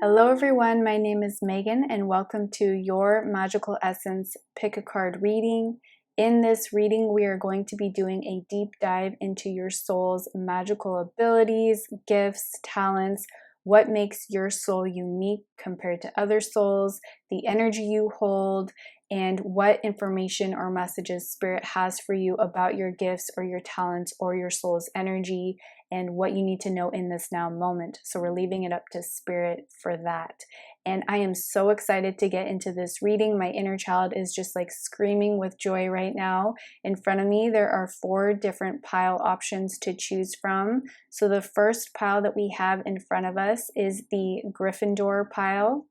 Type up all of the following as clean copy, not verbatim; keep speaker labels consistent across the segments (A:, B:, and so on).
A: Hello everyone, my name is Megan and welcome to your Magical Essence Pick a Card reading. In this reading, we are going to be doing a deep dive into your soul's magical abilities, gifts, talents, what makes your soul unique compared to other souls, the energy you hold, and what information or messages Spirit has for you about your gifts or your talents or your soul's energy, and what you need to know in this now moment. So we're leaving it up to Spirit for that. And I am so excited to get into this reading. My inner child is just like screaming with joy right now. In front of me, there are 4 different pile options to choose from. So the first pile that we have in front of us is the Gryffindor pile.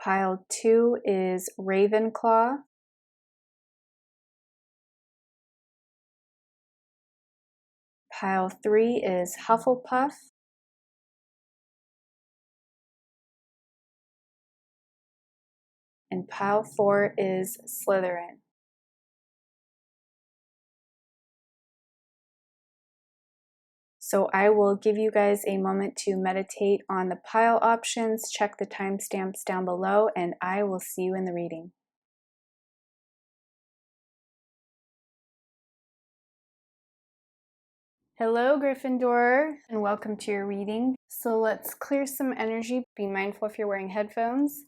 A: Pile 2 is Ravenclaw. Pile 3 is Hufflepuff. And pile 4 is Slytherin. So I will give you guys a moment to meditate on the pile options, check the timestamps down below, and I will see you in the reading. Hello Gryffindor, and welcome to your reading. So let's clear some energy. Be mindful if you're wearing headphones.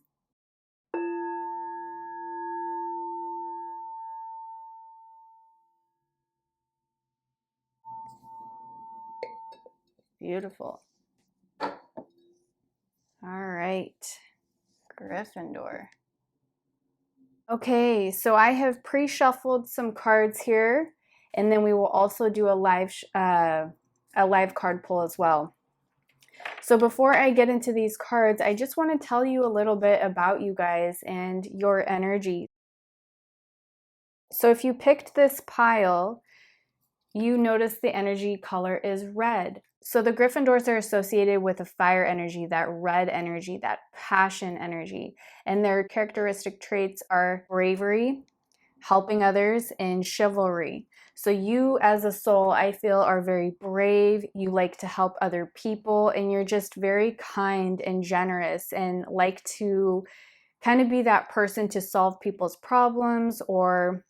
A: Beautiful. All right, Gryffindor. Okay, so I have pre-shuffled some cards here, and then we will also do a live card pull as well. So before I get into these cards, I just want to tell you a little bit about you guys and your energy. So if you picked this pile, you notice the energy color is red. So the Gryffindors are associated with a fire energy, that red energy, that passion energy. And their characteristic traits are bravery, helping others, and chivalry. So you as a soul, I feel, are very brave. You like to help other people, and you're just very kind and generous and like to kind of be that person to solve people's problems, or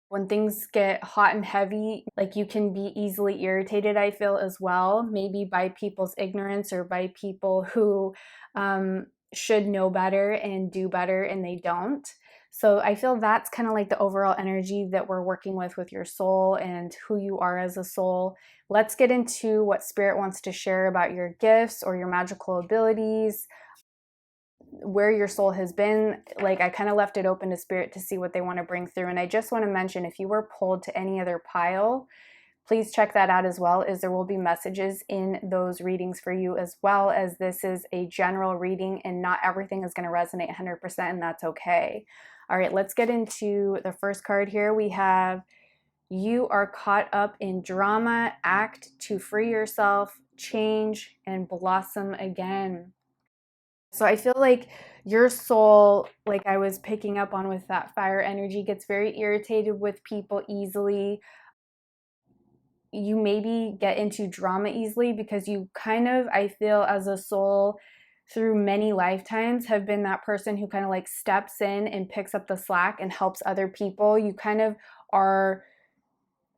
A: when things get hot and heavy, like you can be easily irritated, I feel, as well, maybe by people's ignorance or by people who should know better and do better and they don't. So I feel that's kind of like the overall energy that we're working with your soul and who you are as a soul. Let's get into what Spirit wants to share about your gifts or your magical abilities, where your soul has been. Like, I kind of left it open to Spirit to see what they want to bring through. And I just want to mention, if you were pulled to any other pile, please check that out as well, as there will be messages in those readings for you, as well as this is a general reading and not everything is going to resonate 100%, and that's okay. All right, let's get into the first card here. We have, you are caught up in drama, act to free yourself, change, and blossom again. So I feel like your soul, like I was picking up on with that fire energy, gets very irritated with people easily. You maybe get into drama easily because you kind of, I feel, as a soul, through many lifetimes, have been that person who kind of like steps in and picks up the slack and helps other people. You kind of are,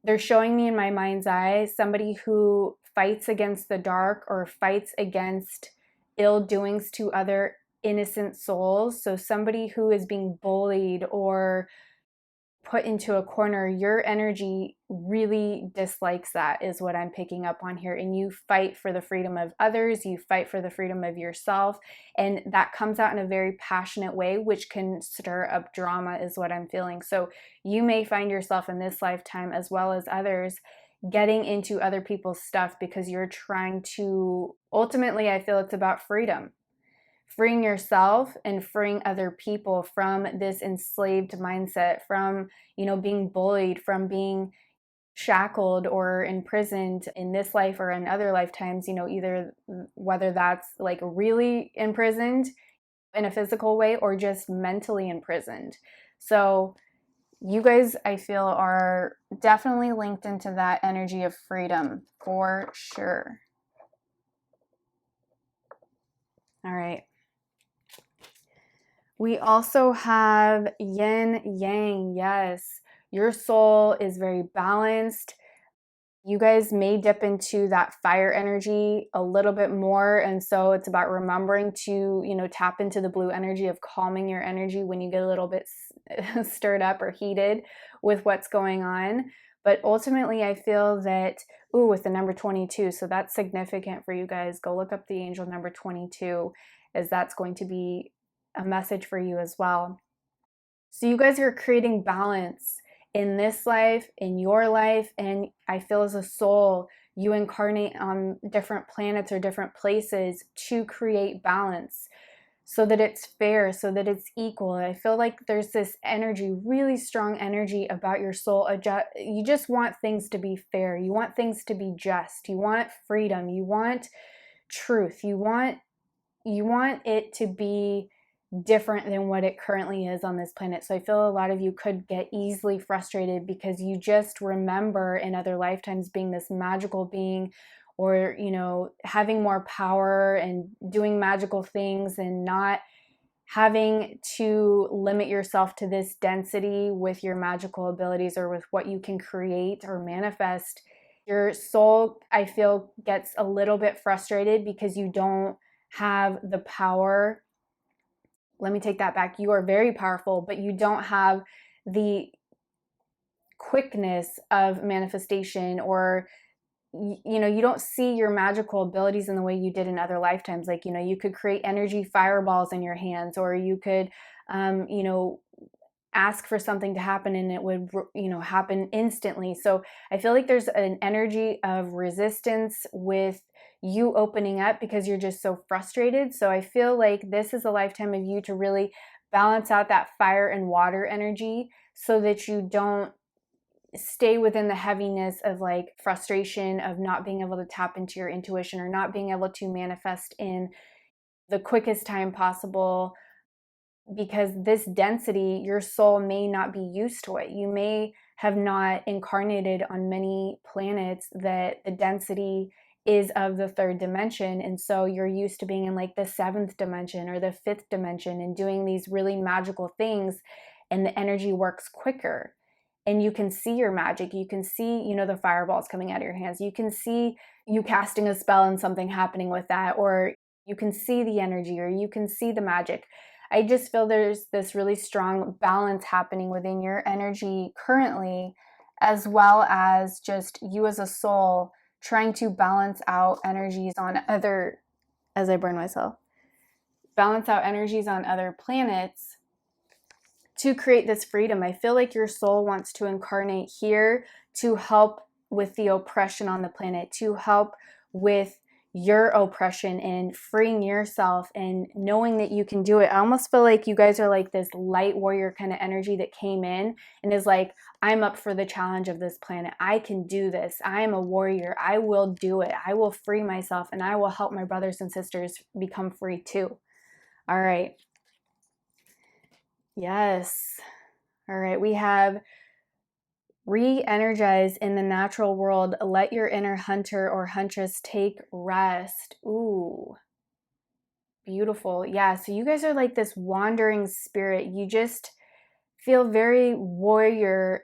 A: they're showing me in my mind's eye somebody who fights against the dark or fights against ill doings to other innocent souls. So somebody who is being bullied or put into a corner, your energy really dislikes that, is what I'm picking up on here. And you fight for the freedom of others, you fight for the freedom of yourself, and that comes out in a very passionate way, which can stir up drama, is what I'm feeling. So you may find yourself in this lifetime, as well as others, getting into other people's stuff because you're trying to, ultimately, I feel it's about freedom. Freeing yourself and freeing other people from this enslaved mindset, from, being bullied, from being shackled or imprisoned in this life or in other lifetimes, either whether that's like really imprisoned in a physical way or just mentally imprisoned. So You guys, I feel, are definitely linked into that energy of freedom for sure. All right. We also have yin yang. Yes, your soul is very balanced. You guys may dip into that fire energy a little bit more. And so it's about remembering to, tap into the blue energy of calming your energy when you get a little bit stirred up or heated with what's going on. But ultimately, I feel that, with the number 22, so that's significant for you guys. Go look up the angel number 22, as that's going to be a message for you as well. So you guys are creating balance in this life, in your life, and I feel as a soul, you incarnate on different planets or different places to create balance so that it's fair, so that it's equal. I feel like there's this energy, really strong energy about your soul. You just want things to be fair. You want things to be just. You want freedom. You want truth. You want it to be different than what it currently is on this planet. So I feel a lot of you could get easily frustrated because you just remember in other lifetimes being this magical being, or having more power and doing magical things and not having to limit yourself to this density with your magical abilities or with what you can create or manifest. Your soul, I feel, gets a little bit frustrated because you don't have the power. Let me take that back. You are very powerful, but you don't have the quickness of manifestation, or you don't see your magical abilities in the way you did in other lifetimes. Like, you could create energy fireballs in your hands, or you could ask for something to happen and it would happen instantly. So I feel like there's an energy of resistance with you opening up because you're just so frustrated. So I feel like this is a lifetime of you to really balance out that fire and water energy so that you don't stay within the heaviness of like frustration of not being able to tap into your intuition or not being able to manifest in the quickest time possible. Because this density, your soul may not be used to it. You may have not incarnated on many planets that the density is of the third dimension. And so you're used to being in like the seventh dimension or the fifth dimension and doing these really magical things, and the energy works quicker. And you can see your magic. You can see, the fireballs coming out of your hands. You can see you casting a spell and something happening with that, or you can see the energy, or you can see the magic. I just feel there's this really strong balance happening within your energy currently, as well as just you as a soul trying to balance out energies on other, as I burn myself, balance out energies on other planets to create this freedom. I feel like your soul wants to incarnate here to help with the oppression on the planet, to help with your oppression and freeing yourself and knowing that you can do it. I almost feel like you guys are like this light warrior kind of energy that came in and is like, I'm up for the challenge of this planet. I can do this. I am a warrior. I will do it. I will free myself and I will help my brothers and sisters become free too. All right. Yes. All right. We have re-energize in the natural world. Let your inner hunter or huntress take rest. Ooh. Beautiful. Yeah, so you guys are like this wandering spirit. You just feel very warrior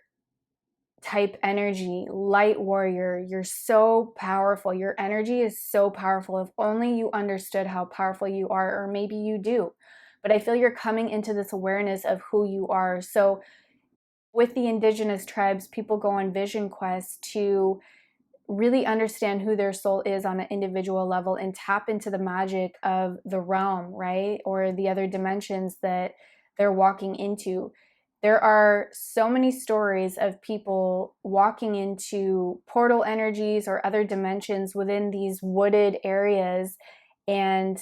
A: type energy, light warrior. You're so powerful. Your energy is so powerful. If only you understood how powerful you are, or maybe you do. But I feel you're coming into this awareness of who you are. So with the indigenous tribes, people go on vision quests to really understand who their soul is on an individual level and tap into the magic of the realm, right? Or the other dimensions that they're walking into. There are so many stories of people walking into portal energies or other dimensions within these wooded areas, and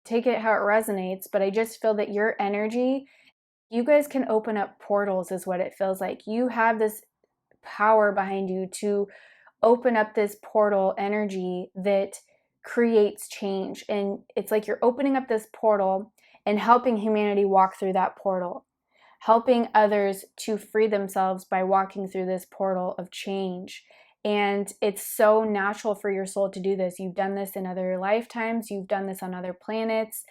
A: take it how it resonates. But I just feel that your energy, you guys can open up portals is what it feels like. You have this power behind you to open up this portal energy that creates change. And it's like you're opening up this portal and helping humanity walk through that portal, helping others to free themselves by walking through this portal of change. And it's so natural for your soul to do this. You've done this in other lifetimes, you've done this on other planets.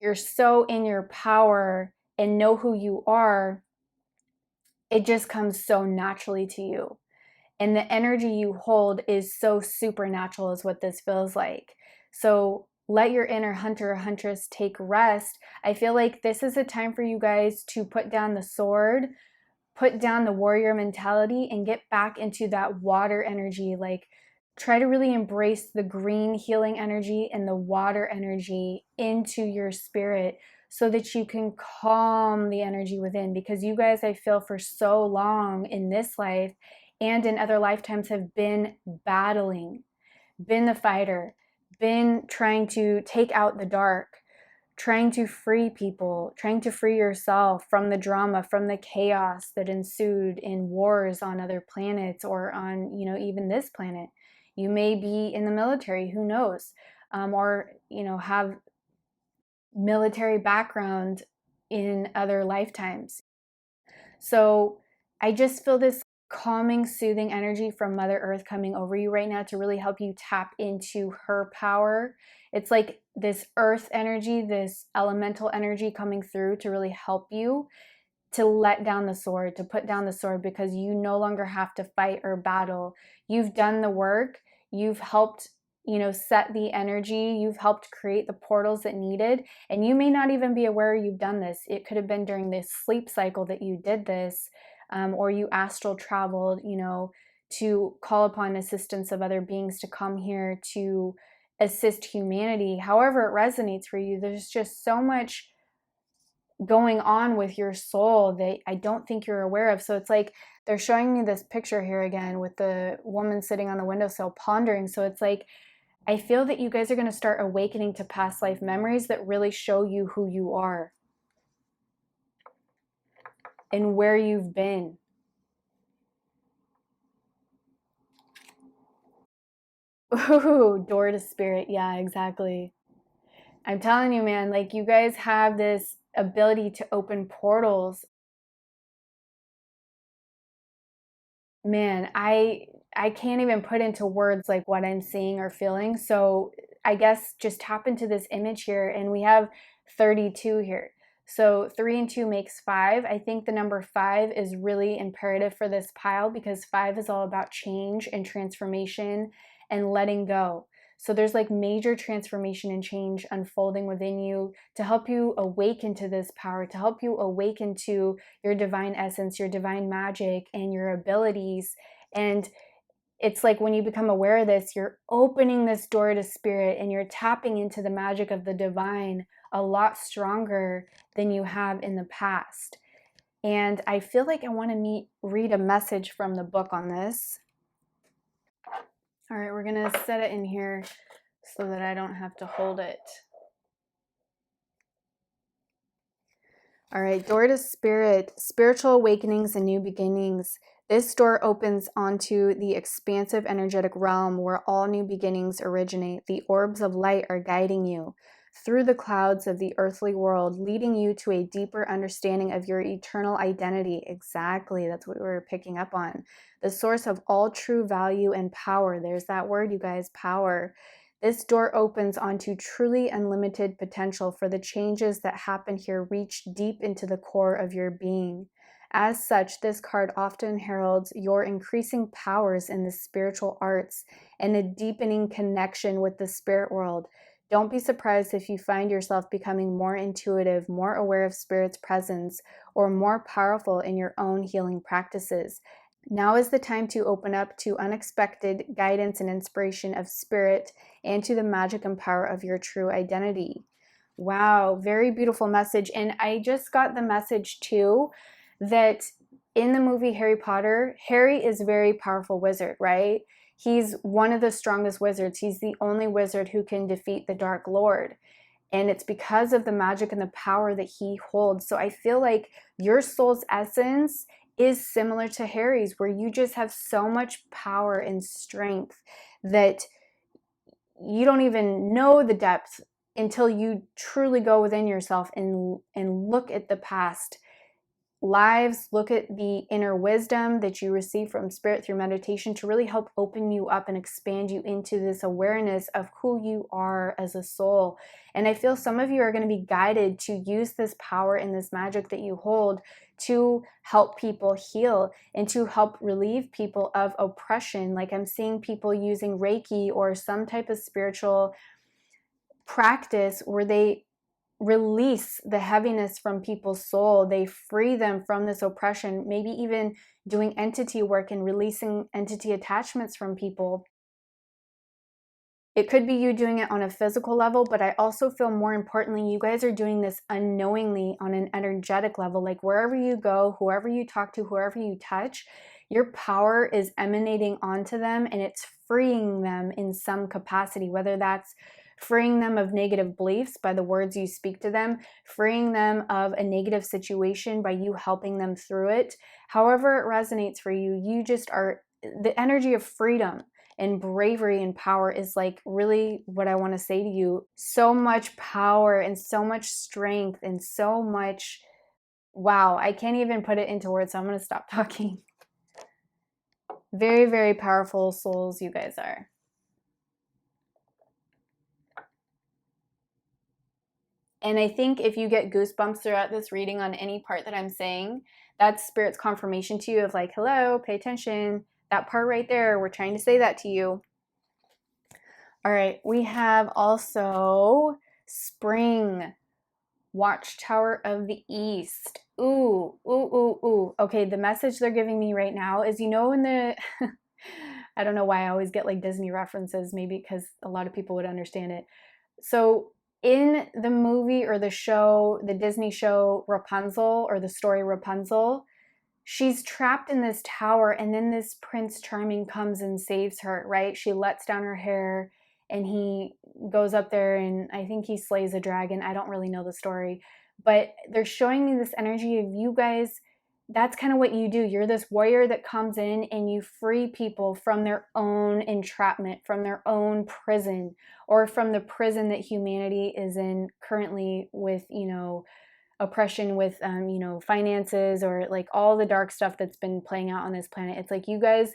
A: You're so in your power and know who you are. It just comes so naturally to you. And the energy you hold is so supernatural, is what this feels like. So let your inner hunter or huntress take rest. I feel like this is a time for you guys to put down the sword, put down the warrior mentality, and get back into that water energy. Like, try to really embrace the green healing energy and the water energy into your spirit so that you can calm the energy within. Because you guys, I feel, for so long in this life and in other lifetimes have been battling, been the fighter, been trying to take out the dark, trying to free people, trying to free yourself from the drama, from the chaos that ensued in wars on other planets or on, even this planet. You may be in the military, who knows, or, have military background in other lifetimes. So I just feel this calming, soothing energy from Mother Earth coming over you right now to really help you tap into her power. It's like this earth energy, this elemental energy coming through to really help you to let down the sword, to put down the sword, because you no longer have to fight or battle. You've done the work. You've helped, set the energy. You've helped create the portals that needed. And you may not even be aware you've done this. It could have been during this sleep cycle that you did this, or you astral traveled, to call upon assistance of other beings to come here to assist humanity. However it resonates for you, there's just so much going on with your soul that I don't think you're aware of. So it's like they're showing me this picture here again with the woman sitting on the windowsill pondering. So it's like, I feel that you guys are going to start awakening to past life memories that really show you who you are and where you've been. Ooh, door to spirit. Yeah, exactly. I'm telling you, man, like, you guys have this ability to open portals. Man, I can't even put into words like what I'm seeing or feeling. So I guess just tap into this image here, and we have 32 here. So 3 and 2 makes 5. I think the number 5 is really imperative for this pile because 5 is all about change and transformation and letting go. So there's like major transformation and change unfolding within you to help you awaken to this power, to help you awaken to your divine essence, your divine magic, and your abilities. And it's like when you become aware of this, you're opening this door to spirit and you're tapping into the magic of the divine a lot stronger than you have in the past. And I feel like I want to read a message from the book on this. All right, we're going to set it in here so that I don't have to hold it. All right, door to spirit, spiritual awakenings and new beginnings. This door opens onto the expansive energetic realm where all new beginnings originate. The orbs of light are guiding you through the clouds of the earthly world, leading you to a deeper understanding of your eternal identity. Exactly, that's what we were picking up on. The source of all true value and power. There's that word, you guys, power. This door opens onto truly unlimited potential, for the changes that happen here reach deep into the core of your being. As such, this card often heralds your increasing powers in the spiritual arts and a deepening connection with the spirit world. Don't be surprised if you find yourself becoming more intuitive, more aware of spirit's presence, or more powerful in your own healing practices. Now is the time to open up to unexpected guidance and inspiration of spirit and to the magic and power of your true identity. Wow, very beautiful message. And I just got the message too that in the movie Harry Potter, Harry is a very powerful wizard, right? He's one of the strongest wizards. He's the only wizard who can defeat the Dark Lord. And it's because of the magic and the power that he holds. So I feel like your soul's essence is similar to Harry's, where you just have so much power and strength that you don't even know the depth until you truly go within yourself and look at the past lives, look at the inner wisdom that you receive from Spirit through meditation to really help open you up and expand you into this awareness of who you are as a soul. And I feel some of you are going to be guided to use this power and this magic that you hold to help people heal and to help relieve people of oppression. Like I'm seeing people using Reiki or some type of spiritual practice where they release the heaviness from people's soul. They free them from this oppression, maybe even doing entity work and releasing entity attachments from people. It could be you doing it on a physical level, but I also feel more importantly, you guys are doing this unknowingly on an energetic level. Like wherever you go, whoever you talk to, whoever you touch, your power is emanating onto them and it's freeing them in some capacity, whether that's freeing them of negative beliefs by the words you speak to them, freeing them of a negative situation by you helping them through it. However it resonates for you, you just are the energy of freedom and bravery and power is like really what I want to say to you. So much power and so much strength and so much, wow, I can't even put it into words, so I'm going to stop talking. Very, very powerful souls you guys are. And I think if you get goosebumps throughout this reading on any part that I'm saying, that's Spirit's confirmation to you of like, hello, pay attention. That part right there, we're trying to say that to you. All right, we have also spring, Watchtower of the East. Ooh, ooh, ooh, ooh. Okay, the message they're giving me right now is, you know, in the, I don't know why I always get like Disney references, maybe because a lot of people would understand it. So in the movie or the show, the Disney show Rapunzel or the story Rapunzel, she's trapped in this tower and then this Prince Charming comes and saves her, right? She lets down her hair and he goes up there and I think he slays a dragon. I don't really know the story, but they're showing me this energy of you guys. That's kind of what you do. You're this warrior that comes in and you free people from their own entrapment, from their own prison, or from the prison that humanity is in currently with, you know, oppression with you know, finances or like all the dark stuff that's been playing out on this planet. It's like you guys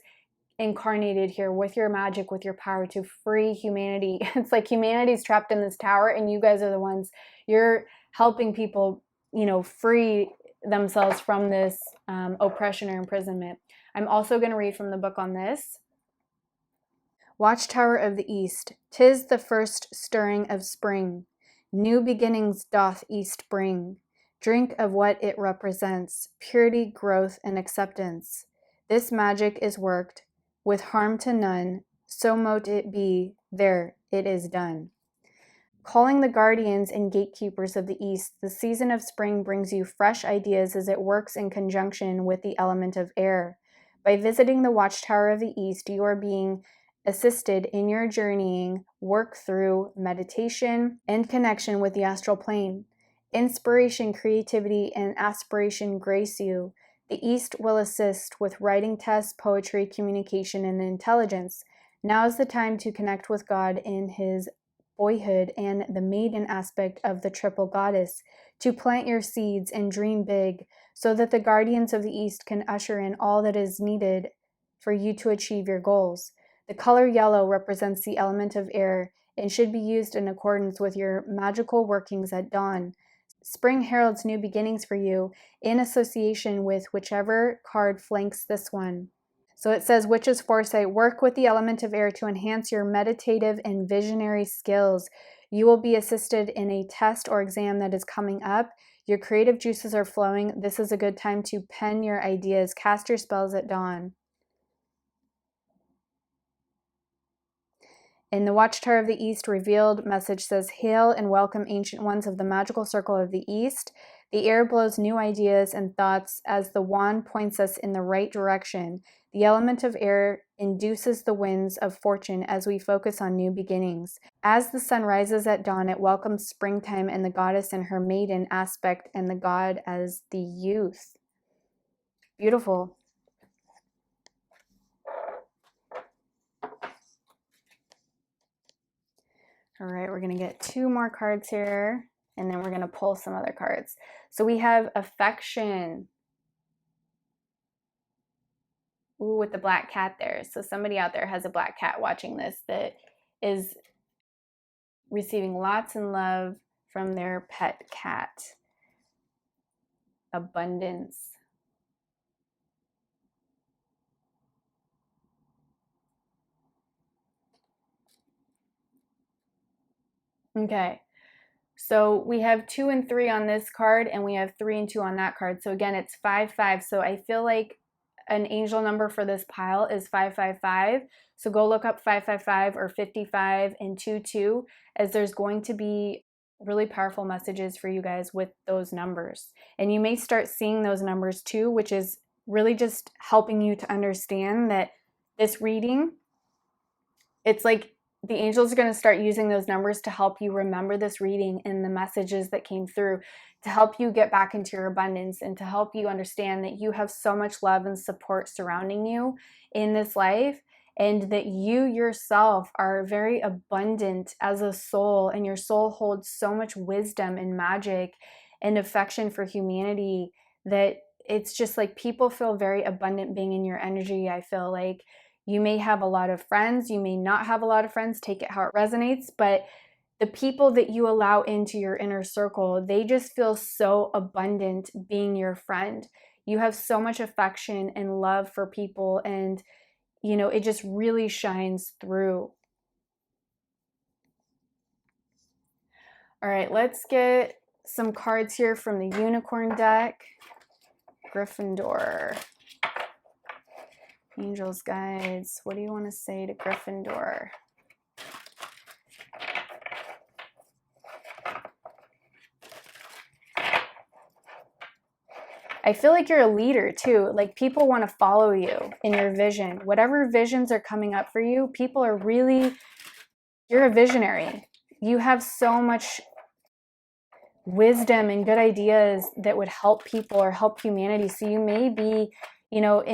A: incarnated here with your magic, with your power to free humanity. It's like humanity's trapped in this tower and you guys are the ones, you're helping people, you know, free themselves from this oppression or imprisonment. I'm also going to read from the book on this. Watchtower of the East, 'tis the first stirring of spring. New beginnings doth East bring. Drink of what it represents, purity, growth, and acceptance. This magic is worked, with harm to none, so mote it be, there, it is done. Calling the guardians and gatekeepers of the East, the season of spring brings you fresh ideas as it works in conjunction with the element of air. By visiting the Watchtower of the East, you are being assisted in your journeying work through meditation and connection with the astral plane. Inspiration, creativity, and aspiration grace you. The East will assist with writing tests, poetry, communication, and intelligence. Now is the time to connect with God in His boyhood and the maiden aspect of the triple goddess, to plant your seeds and dream big, so that the guardians of the East can usher in all that is needed for you to achieve your goals. The color yellow represents the element of air and should be used in accordance with your magical workings at dawn. Spring heralds new beginnings for you in association with whichever card flanks this one. So it says, Witch's Foresight, work with the element of air to enhance your meditative and visionary skills. You will be assisted in a test or exam that is coming up. Your creative juices are flowing. This is a good time to pen your ideas. Cast your spells at dawn. In the Watchtower of the East revealed message says, Hail and welcome, ancient ones of the magical circle of the East. The air blows new ideas and thoughts as the wand points us in the right direction. The element of air induces the winds of fortune as we focus on new beginnings. As the sun rises at dawn, it welcomes springtime and the goddess in her maiden aspect and the god as the youth. Beautiful. All right, we're going to get 2 more cards here, and then we're going to pull some other cards. So we have affection. Ooh, with the black cat there. So somebody out there has a black cat watching this that is receiving lots and love from their pet cat. Abundance. Okay. So we have 2 and 3 on this card, and we have 3 and 2 on that card. So again, it's 5, 5. So I feel like an angel number for this pile is 555. So go look up 555 or 55 and 22, as there's going to be really powerful messages for you guys with those numbers. And you may start seeing those numbers too, which is really just helping you to understand that this reading, it's like the angels are going to start using those numbers to help you remember this reading and the messages that came through, to help you get back into your abundance and to help you understand that you have so much love and support surrounding you in this life, and that you yourself are very abundant as a soul, and your soul holds so much wisdom and magic and affection for humanity that it's just like people feel very abundant being in your energy. I feel like you may have a lot of friends, you may not have a lot of friends, take it how it resonates, but the people that you allow into your inner circle, they just feel so abundant being your friend. You have so much affection and love for people, and you know, it just really shines through. All right, let's get some cards here from the unicorn deck. Gryffindor. Angels, guides, what do you want to say to Gryffindor? I feel like you're a leader too. Like people want to follow you in your vision. Whatever visions are coming up for you, people are really, you're a visionary. You have so much wisdom and good ideas that would help people or help humanity. So you may be, you know,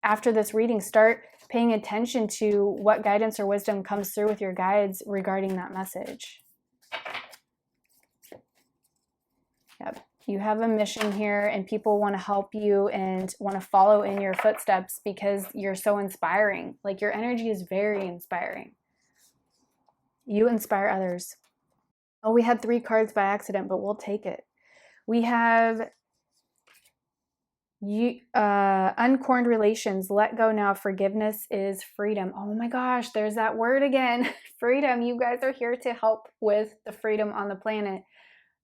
A: after this reading, start paying attention to what guidance or wisdom comes through with your guides regarding that message. Yep. You have a mission here, and people want to help you and want to follow in your footsteps because you're so inspiring. Like your energy is very inspiring. You inspire others. Oh, we had 3 cards by accident, but we'll take it. We have uncorned relations, let go now, forgiveness is freedom. Oh my gosh, there's that word again. Freedom. You guys are here to help with the freedom on the planet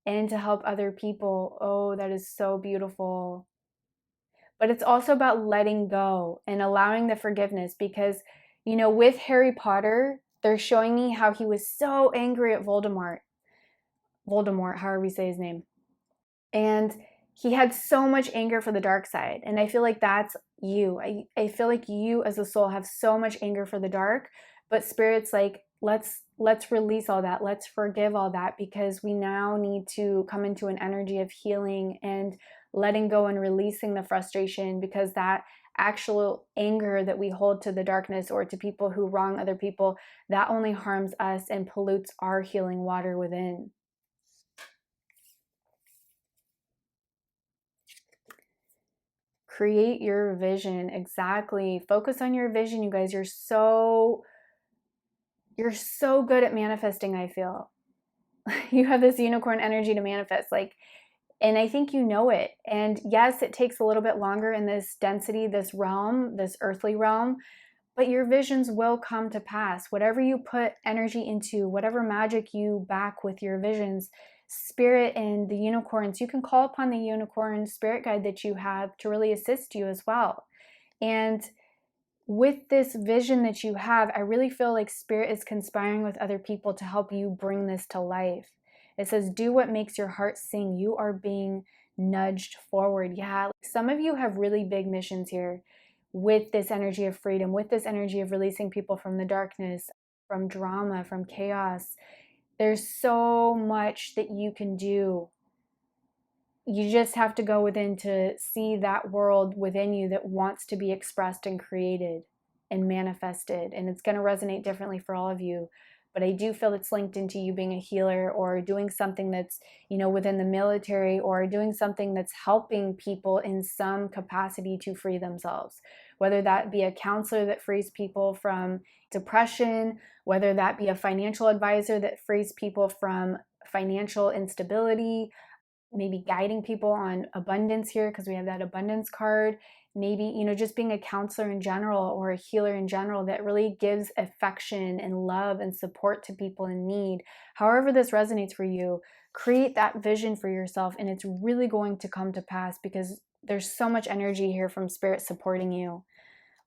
A: and to help other people. Oh, that is so beautiful. But it's also about letting go and allowing the forgiveness, because, you know, with Harry Potter, they're showing me how he was so angry at Voldemort, however you say his name. And he had so much anger for the dark side. And I feel like that's you. I feel like you as a soul have so much anger for the dark, but Spirit's like, let's release all that. Let's forgive all that, because we now need to come into an energy of healing and letting go and releasing the frustration, because that actual anger that we hold to the darkness or to people who wrong other people, that only harms us and pollutes our healing water within. Create your vision. Exactly. Focus on your vision, you guys. You're so good at manifesting, I feel. You have this unicorn energy to manifest, like, and I think you know it. And yes, it takes a little bit longer in this density, this realm, this earthly realm, but your visions will come to pass. Whatever you put energy into, whatever magic you back with your visions, Spirit and the unicorns, you can call upon the unicorn spirit guide that you have to really assist you as well. And with this vision that you have, I really feel like Spirit is conspiring with other people to help you bring this to life. It says, do what makes your heart sing. You are being nudged forward. Yeah, some of you have really big missions here with this energy of freedom, with this energy of releasing people from the darkness, from drama, from chaos. There's so much that you can do. You just have to go within to see that world within you that wants to be expressed and created and manifested. And it's going to resonate differently for all of you. but I do feel it's linked into you being a healer or doing something that's, you know, within the military, or doing something that's helping people in some capacity to free themselves. Whether that be a counselor that frees people from depression, whether that be a financial advisor that frees people from financial instability, maybe guiding people on abundance here because we have that abundance card. Maybe, you know, just being a counselor in general or a healer in general that really gives affection and love and support to people in need. However this resonates for you, create that vision for yourself, and it's really going to come to pass because there's so much energy here from Spirit supporting you.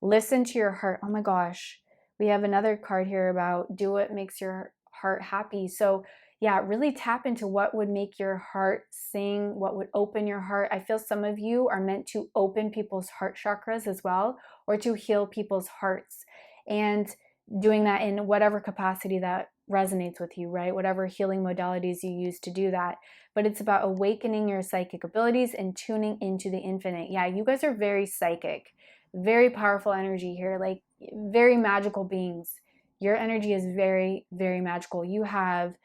A: Listen to your heart. Oh my gosh. We have another card here about do what makes your heart happy. So yeah, really tap into what would make your heart sing, what would open your heart. I feel some of you are meant to open people's heart chakras as well, or to heal people's hearts. And doing that in whatever capacity that resonates with you, right? Whatever healing modalities you use to do that. But it's about awakening your psychic abilities and tuning into the infinite. Yeah, you guys are very psychic, very powerful energy here, like very magical beings. Your energy is very, very magical. You have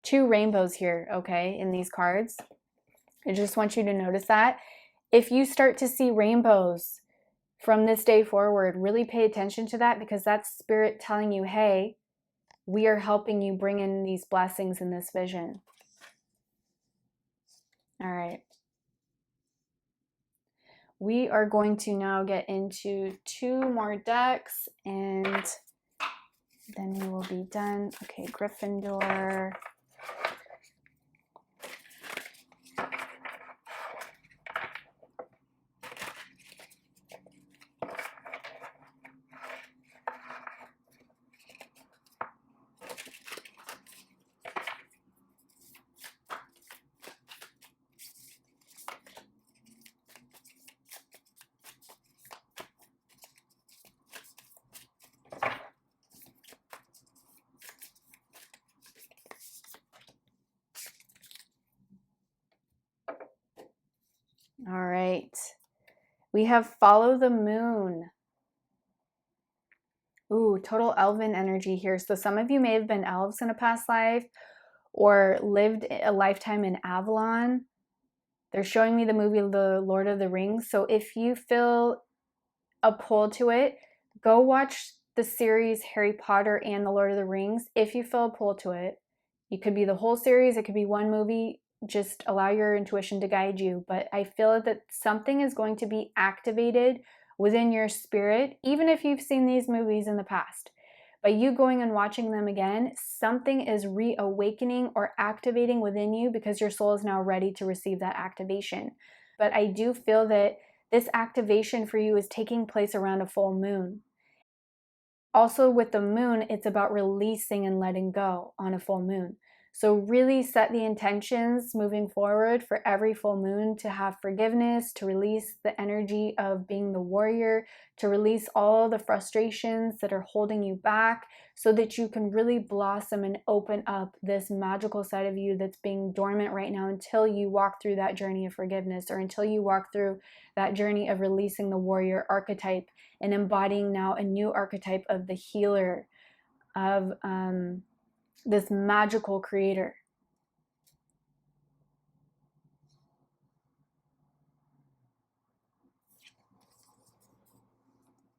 A: 2 rainbows here, okay, in these cards. I just want you to notice that. If you start to see rainbows from this day forward, really pay attention to that, because that's Spirit telling you, hey, we are helping you bring in these blessings in this vision. All right. We are going to now get into 2 more decks and then we will be done. Okay, Gryffindor. All right. We have Follow the Moon. Ooh, total elven energy here. So some of you may have been elves in a past life or lived a lifetime in Avalon. They're showing me the movie The Lord of the Rings. So if you feel a pull to it, go watch the series Harry Potter and The Lord of the Rings. If you feel a pull to it, it could be the whole series, it could be one movie. Just allow your intuition to guide you. But I feel that something is going to be activated within your spirit, even if you've seen these movies in the past. By you going and watching them again, something is reawakening or activating within you because your soul is now ready to receive that activation. But I do feel that this activation for you is taking place around a full moon. Also with the moon, it's about releasing and letting go on a full moon. So really set the intentions moving forward for every full moon to have forgiveness, to release the energy of being the warrior, to release all the frustrations that are holding you back so that you can really blossom and open up this magical side of you that's being dormant right now until you walk through that journey of forgiveness, or until you walk through that journey of releasing the warrior archetype and embodying now a new archetype of the healer, of this magical creator.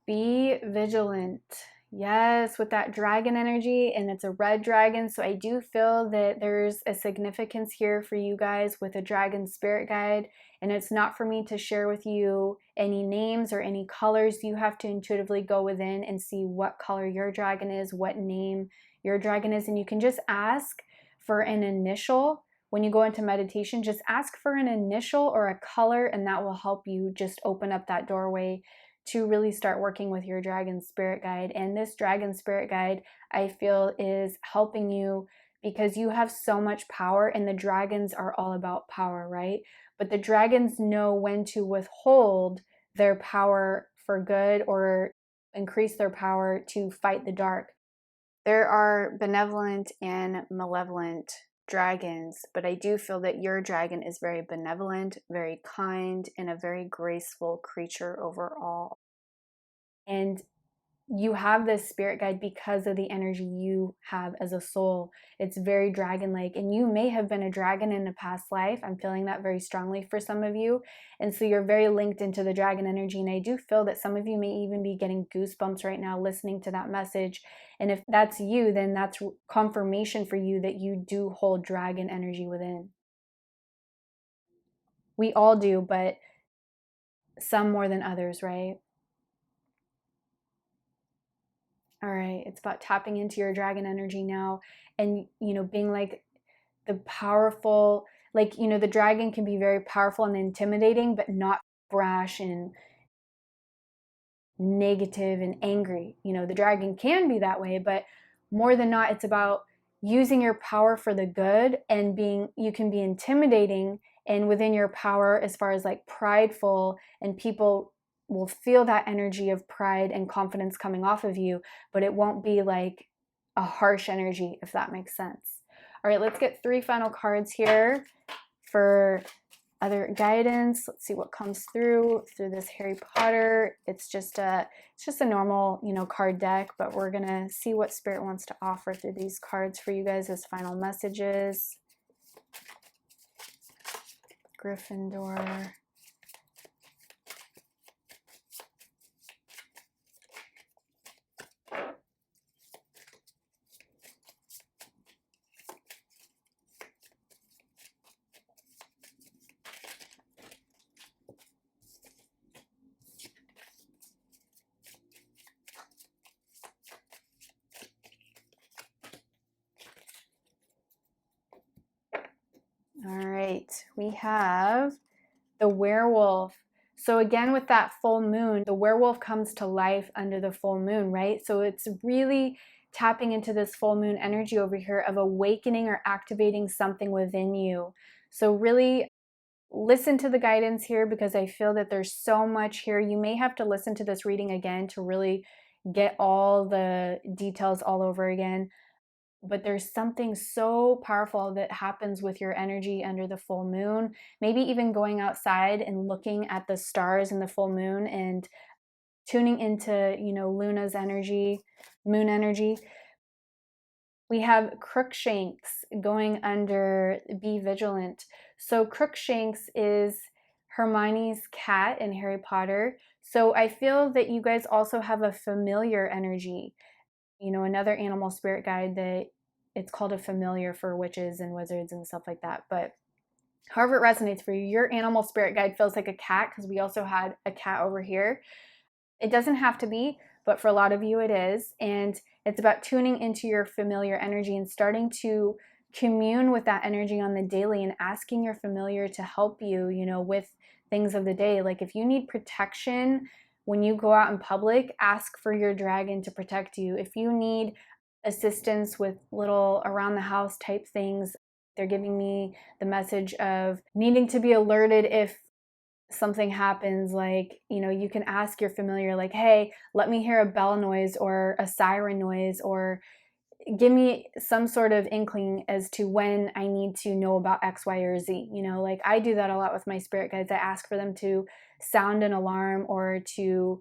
A: Be vigilant. Yes, with that dragon energy, and it's a red dragon. So I do feel that there's a significance here for you guys with a dragon spirit guide. And it's not for me to share with you any names or any colors. You have to intuitively go within and see what color your dragon is, what name your dragon is. And you can just ask for an initial. When you go into meditation, just ask for an initial or a color, and that will help you just open up that doorway to really start working with your dragon spirit guide. And this dragon spirit guide, I feel, is helping you because you have so much power, and the dragons are all about power, right? But the dragons know when to withhold their power for good or increase their power to fight the dark. There are benevolent and malevolent dragons, but I do feel that your dragon is very benevolent, very kind, and a very graceful creature overall. And you have this spirit guide because of the energy you have as a soul. It's very dragon-like, and you may have been a dragon in a past life. I'm feeling that very strongly for some of you. And so you're very linked into the dragon energy. And I do feel that some of you may even be getting goosebumps right now listening to that message. And if that's you, then that's confirmation for you that you do hold dragon energy within. We all do, but some more than others, right? All right, it's about tapping into your dragon energy now, and being like the powerful, like the dragon can be very powerful and intimidating, but not brash and negative and angry. The dragon can be that way, but more than not, it's about using your power for the good, and you can be intimidating and within your power as far as like prideful, and people will feel that energy of pride and confidence coming off of you, but it won't be like a harsh energy, if that makes sense. All right, let's get 3 final cards here for other guidance. Let's see what comes through this Harry Potter. It's just a normal, card deck, but we're gonna see what Spirit wants to offer through these cards for you guys as final messages. Gryffindor. All right, we have the werewolf. So again, with that full moon, the werewolf comes to life under the full moon, right? So it's really tapping into this full moon energy over here of awakening or activating something within you. So really listen to the guidance here, because I feel that there's so much here. You may have to listen to this reading again to really get all the details all over again. But there's something so powerful that happens with your energy under the full moon. Maybe even going outside and looking at the stars in the full moon and tuning into, Luna's energy, moon energy. We have Crookshanks going under Be Vigilant. So Crookshanks is Hermione's cat in Harry Potter. So I feel that you guys also have a familiar energy. Another animal spirit guide that it's called a familiar for witches and wizards and stuff like that. But however it resonates for you, your animal spirit guide feels like a cat, because we also had a cat over here. It doesn't have to be, but for a lot of you it is. And it's about tuning into your familiar energy and starting to commune with that energy on the daily and asking your familiar to help you, with things of the day. Like if you need protection when you go out in public, ask for your dragon to protect you. If you need assistance with little around the house type things, they're giving me the message of needing to be alerted if something happens. Like, you can ask your familiar, like, hey, let me hear a bell noise or a siren noise, or give me some sort of inkling as to when I need to know about X, Y, or Z. Like I do that a lot with my spirit guides. I ask for them to sound an alarm or to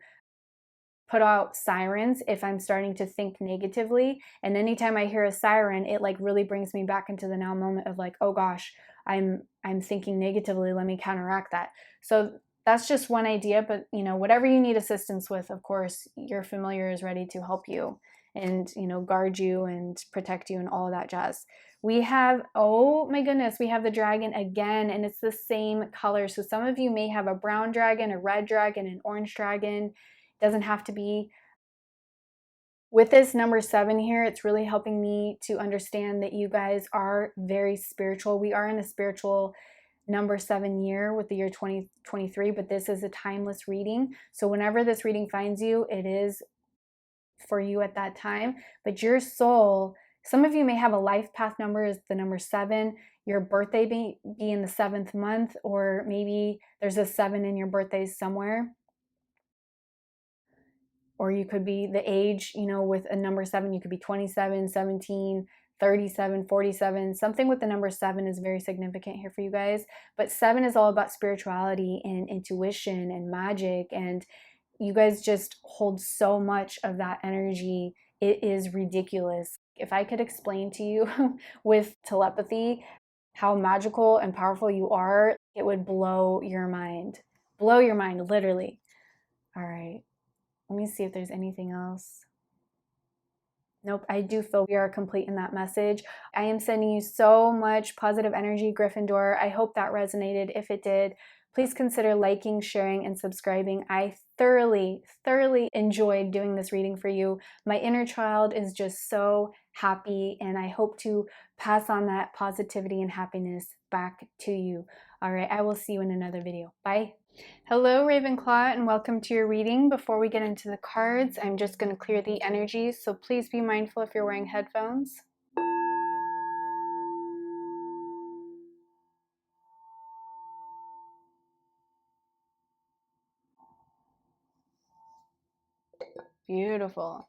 A: put out sirens if I'm starting to think negatively. And anytime I hear a siren, it like really brings me back into the now moment of like, oh gosh, I'm thinking negatively. Let me counteract that. So that's just one idea, but whatever you need assistance with, of course, your familiar is ready to help you and guard you and protect you and all of that jazz. We have, oh my goodness, we have the dragon again, and it's the same color. So some of you may have a brown dragon, a red dragon, an orange dragon. Doesn't have to be. With this number 7 here, it's really helping me to understand that you guys are very spiritual. We are in a spiritual number 7 year with the year 2023, but this is a timeless reading. So whenever this reading finds you, it is for you at that time. But your soul, some of you may have a life path number is the number 7, your birthday be in the 7th month, or maybe there's a 7 in your birthday somewhere. Or you could be the age, with a number 7, you could be 27, 17, 37, 47. Something with the number 7 is very significant here for you guys. But 7 is all about spirituality and intuition and magic and You guys just hold so much of that energy. It is ridiculous. If I could explain to you with telepathy how magical and powerful you are, it would blow your mind. Blow your mind, literally. All right, let me see if there's anything else. Nope, I do feel we are complete in that message. I am sending you so much positive energy, Gryffindor. I hope that resonated. If it did, please consider liking, sharing, and subscribing. I thoroughly enjoyed doing this reading for you. My inner child is just so happy, and I hope to pass on that positivity and happiness back to you. All right, I will see you in another video. Bye. Hello, Ravenclaw, and welcome to your reading. Before we get into the cards, I'm just going to clear the energies, so please be mindful if you're wearing headphones. Beautiful.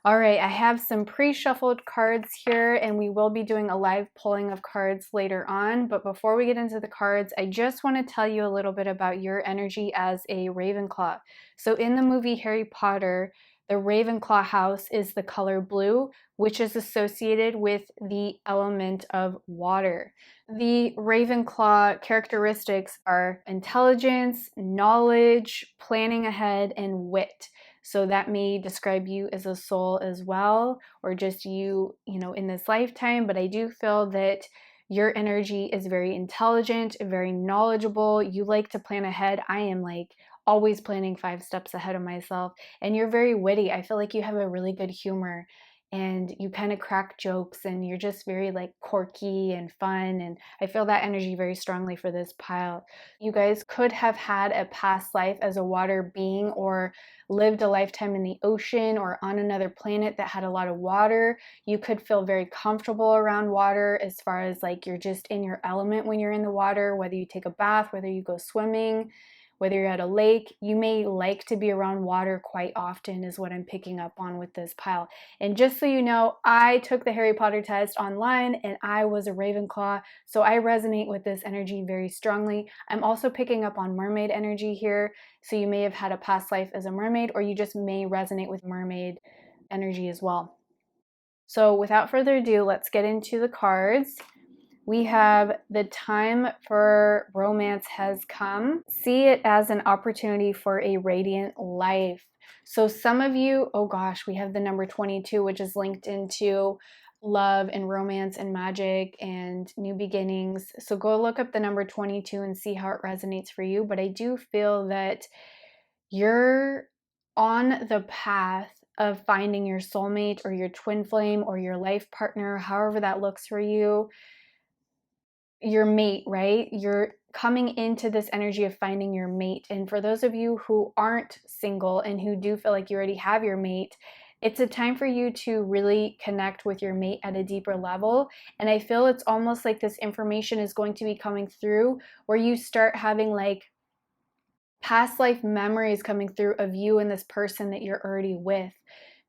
A: All right, I have some pre-shuffled cards here, and we will be doing a live pulling of cards later on. But before we get into the cards, I just want to tell you a little bit about your energy as a Ravenclaw. So in the movie Harry Potter, the Ravenclaw house is the color blue, which is associated with the element of water. The Ravenclaw characteristics are intelligence, knowledge, planning ahead, and wit. So that may describe you as a soul as well, or just you know, in this lifetime. But I do feel that your energy is very intelligent, very knowledgeable. You like to plan ahead. I am like always planning 5 steps ahead of myself. And you're very witty. I feel like you have a really good humor, and you kind of crack jokes, and you're just very like quirky and fun. And I feel that energy very strongly for this pile. You guys could have had a past life as a water being, or lived a lifetime in the ocean or on another planet that had a lot of water. You could feel very comfortable around water, as far as like you're just in your element when you're in the water, whether you take a bath, whether you go swimming, whether you're at a lake. You may like to be around water quite often, is what I'm picking up on with this pile. And just so you know, I took the Harry Potter test online, and I was a Ravenclaw, so I resonate with this energy very strongly. I'm also picking up on mermaid energy here, so you may have had a past life as a mermaid, or you just may resonate with mermaid energy as well. So without further ado, let's get into the cards. We have the time for romance has come. See it as an opportunity for a radiant life. So some of you, oh gosh, we have the number 22, which is linked into love and romance and magic and new beginnings. So go look up the number 22 and see how it resonates for you. But I do feel that you're on the path of finding your soulmate or your twin flame or your life partner, however that looks for you. Your mate, right? You're coming into this energy of finding your mate. And for those of you who aren't single and who do feel like you already have your mate, it's a time for you to really connect with your mate at a deeper level. And I feel it's almost like this information is going to be coming through, where you start having like past life memories coming through of you and this person that you're already with,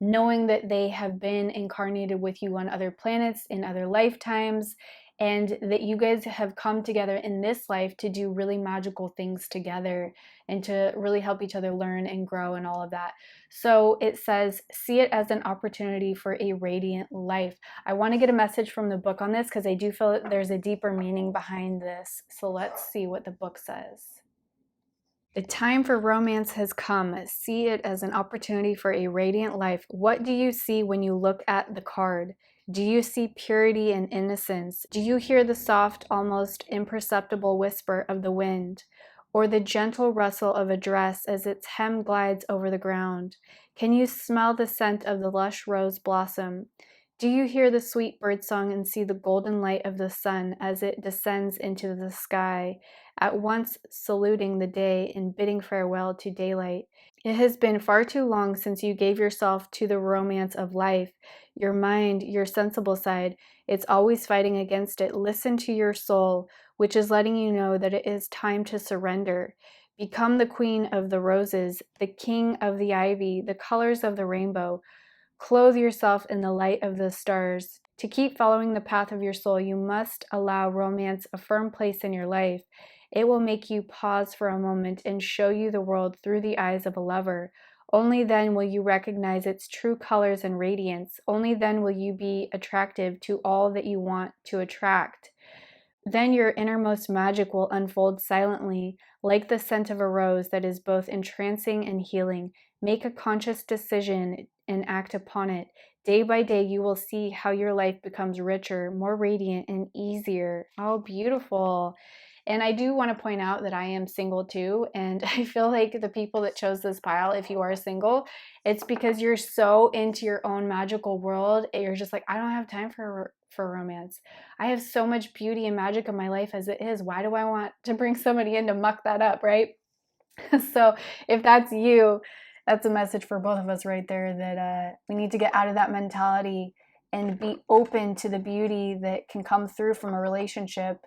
A: knowing that they have been incarnated with you on other planets in other lifetimes, and that you guys have come together in this life to do really magical things together and to really help each other learn and grow and all of that. So it says, see it as an opportunity for a radiant life. I want to get a message from the book on this, because I do feel that there's a deeper meaning behind this. So let's see what the book says. The time for romance has come. See it as an opportunity for a radiant life. What do you see when you look at the card? Do you see purity and innocence? Do you hear the soft, almost imperceptible whisper of the wind, or the gentle rustle of a dress as its hem glides over the ground? Can you smell the scent of the lush rose blossom? Do you hear the sweet birdsong and see the golden light of the sun as it descends into the sky, at once saluting the day and bidding farewell to daylight? It has been far too long since you gave yourself to the romance of life. Your mind, your sensible side, it's always fighting against it. Listen to your soul, which is letting you know that it is time to surrender. Become the queen of the roses, the king of the ivy, the colors of the rainbow. Clothe yourself in the light of the stars. To keep following the path of your soul, you must allow romance a firm place in your life. It will make you pause for a moment and show you the world through the eyes of a lover. Only then will you recognize its true colors and radiance. Only then will you be attractive to all that you want to attract. Then your innermost magic will unfold silently, like the scent of a rose that is both entrancing and healing. Make a conscious decision and act upon it. Day by day, you will see how your life becomes richer, more radiant, and easier. Oh, beautiful. And I do want to point out that I am single too. And I feel like the people that chose this pile, if you are single, it's because you're so into your own magical world. You're just like, I don't have time for romance. I have so much beauty and magic in my life as it is. Why do I want to bring somebody in to muck that up, right? So if that's you, that's a message for both of us right there, that we need to get out of that mentality and be open to the beauty that can come through from a relationship,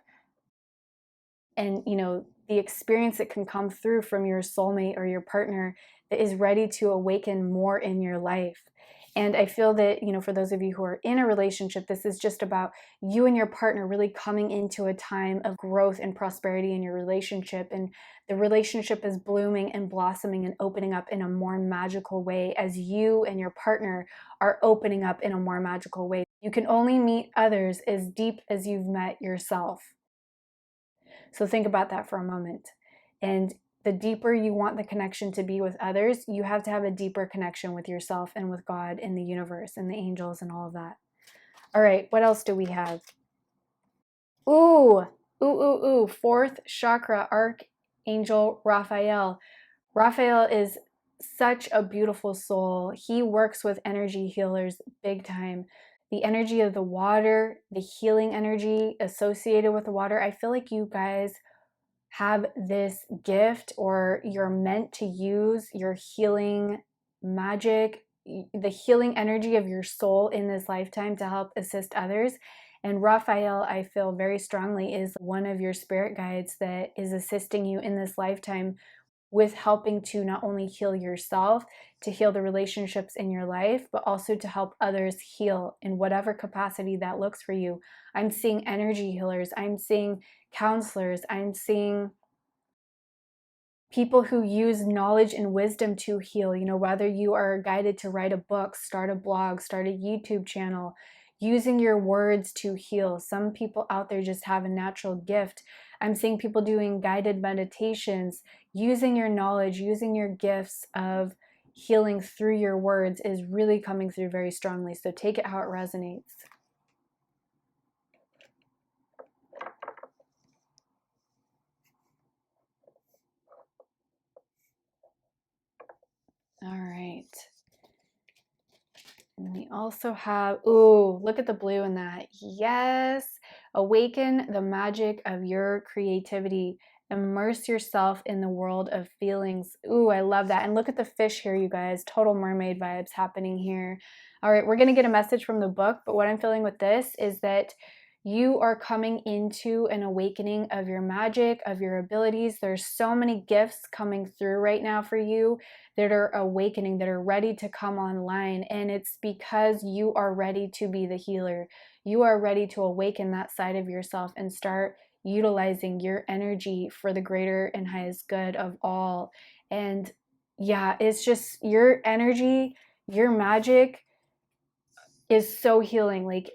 A: and the experience that can come through from your soulmate or your partner that is ready to awaken more in your life. And I feel that, for those of you who are in a relationship, this is just about you and your partner really coming into a time of growth and prosperity in your relationship. And the relationship is blooming and blossoming and opening up in a more magical way as you and your partner are opening up in a more magical way. You can only meet others as deep as you've met yourself. So think about that for a moment. And the deeper you want the connection to be with others, you have to have a deeper connection with yourself and with God and the universe and the angels and all of that. All right, what else do we have? Fourth chakra, Archangel Raphael. Raphael is such a beautiful soul. He works with energy healers big time. The energy of the water, the healing energy associated with the water. I feel like you guys have this gift, or you're meant to use your healing magic, the healing energy of your soul in this lifetime to help assist others. And Raphael, I feel very strongly, is one of your spirit guides that is assisting you in this lifetime with helping to not only heal yourself, to heal the relationships in your life, but also to help others heal in whatever capacity that looks for you. I'm seeing energy healers. I'm seeing counselors. I'm seeing people who use knowledge and wisdom to heal. Whether you are guided to write a book, start a blog, start a YouTube channel, using your words to heal. Some people out there just have a natural gift. I'm seeing people doing guided meditations. Using your knowledge, using your gifts of healing through your words is really coming through very strongly. So take it how it resonates. All right. And we also have, look at the blue in that. Yes. Awaken the magic of your creativity. Immerse yourself in the world of feelings. I love that. And look at the fish here, you guys. Total mermaid vibes happening here. All right, we're going to get a message from the book, but what I'm feeling with this is that you are coming into an awakening of your magic, of your abilities. There's so many gifts coming through right now for you that are awakening, that are ready to come online. And it's because you are ready to be the healer. You are ready to awaken that side of yourself and start utilizing your energy for the greater and highest good of all. And yeah, it's just your energy, your magic is so healing. Like,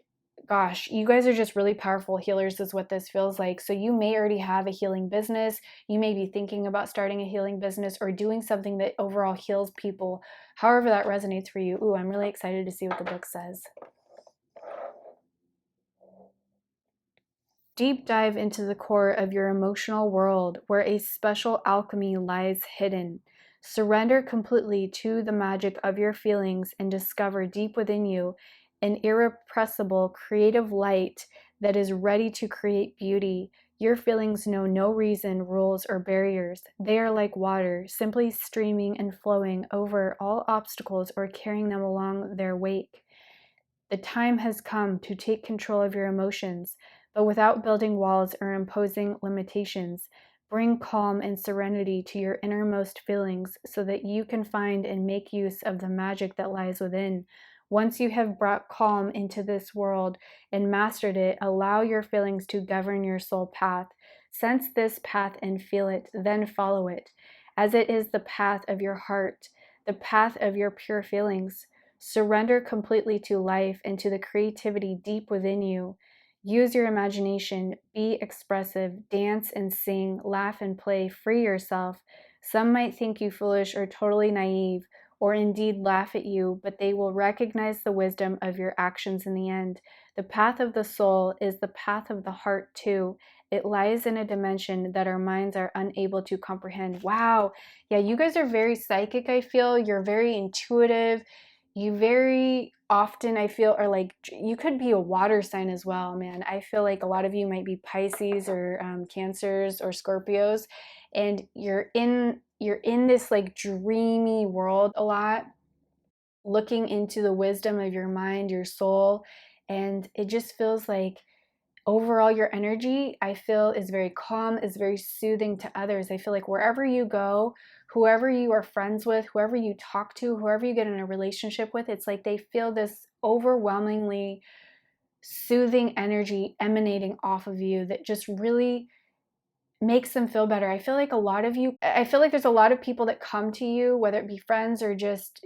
A: gosh, you guys are just really powerful healers is what this feels like. So you may already have a healing business. You may be thinking about starting a healing business or doing something that overall heals people. However that resonates for you. I'm really excited to see what the book says. Deep dive into the core of your emotional world where a special alchemy lies hidden. Surrender completely to the magic of your feelings and discover deep within you an irrepressible creative light that is ready to create beauty. Your feelings know no reason, rules, or barriers. They are like water, simply streaming and flowing over all obstacles or carrying them along their wake. The time has come to take control of your emotions, but without building walls or imposing limitations. Bring calm and serenity to your innermost feelings so that you can find and make use of the magic that lies within. Once you have brought calm into this world and mastered it, allow your feelings to govern your soul path. Sense this path and feel it, then follow it, as it is the path of your heart, the path of your pure feelings. Surrender completely to life and to the creativity deep within you. Use your imagination, be expressive, dance and sing, laugh and play, free yourself. Some might think you foolish or totally naive, or indeed laugh at you, but they will recognize the wisdom of your actions in the end. The path of the soul is the path of the heart too. It lies in a dimension that our minds are unable to comprehend. Wow. Yeah, you guys are very psychic, I feel. You're very intuitive. You very often, I feel, are like, you could be a water sign as well, man. I feel like a lot of you might be Pisces or Cancers or Scorpios, and you're in this like dreamy world a lot, looking into the wisdom of your mind, your soul, and it just feels like overall your energy, I feel, is very calm, is very soothing to others. I feel like wherever you go, whoever you are friends with, whoever you talk to, whoever you get in a relationship with, it's like they feel this overwhelmingly soothing energy emanating off of you that just really makes them feel better. I feel like there's a lot of people that come to you, whether it be friends or just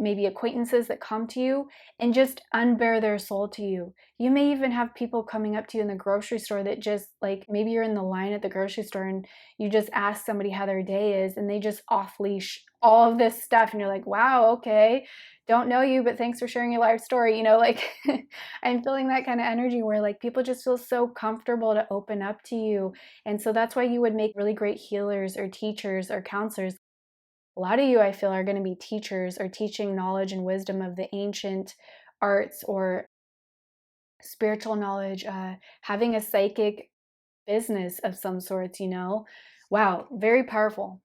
A: maybe acquaintances that come to you and just unbear their soul to you. You may even have people coming up to you in the grocery store that just like, maybe you're in the line at the grocery store and you just ask somebody how their day is and they just off leash all of this stuff and you're like, wow, okay, don't know you, but thanks for sharing your life story. You know, like I'm feeling that kind of energy where like people just feel so comfortable to open up to you. And so that's why you would make really great healers or teachers or counselors. A lot of you, I feel, are going to be teachers or teaching knowledge and wisdom of the ancient arts or spiritual knowledge, having a psychic business of some sorts, you know. Wow, very powerful.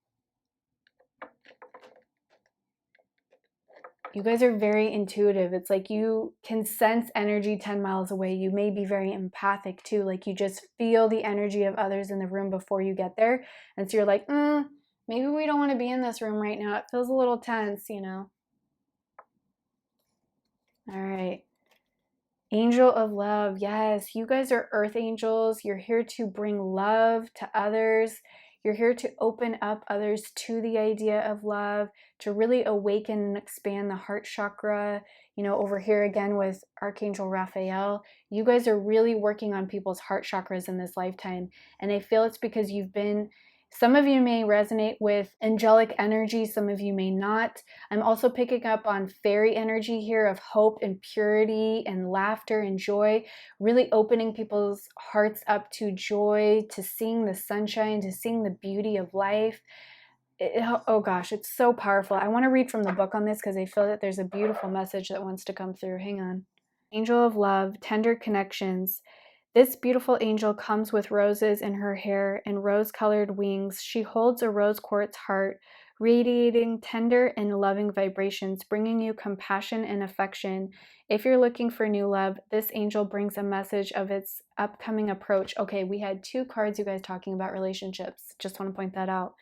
A: You guys are very intuitive. It's like you can sense energy 10 miles away. You may be very empathic too. Like you just feel the energy of others in the room before you get there. And so you're like, maybe we don't want to be in this room right now. It feels a little tense, you know. All right. Angel of love. Yes, you guys are earth angels. You're here to bring love to others. You're here to open up others to the idea of love, to really awaken and expand the heart chakra. You know, over here again with Archangel Raphael, you guys are really working on people's heart chakras in this lifetime. And I feel it's because some of you may resonate with angelic energy, some of you may not. I'm also picking up on fairy energy here of hope and purity and laughter and joy, really opening people's hearts up to joy, to seeing the sunshine, to seeing the beauty of life. Oh gosh, it's so powerful. I want to read from the book on this because I feel that there's a beautiful message that wants to come through. Hang on. Angel of love, tender connections. This beautiful angel comes with roses in her hair and rose-colored wings. She holds a rose quartz heart, radiating tender and loving vibrations, bringing you compassion and affection. If you're looking for new love, this angel brings a message of its upcoming approach. Okay, we had 2 cards, you guys, talking about relationships. Just want to point that out.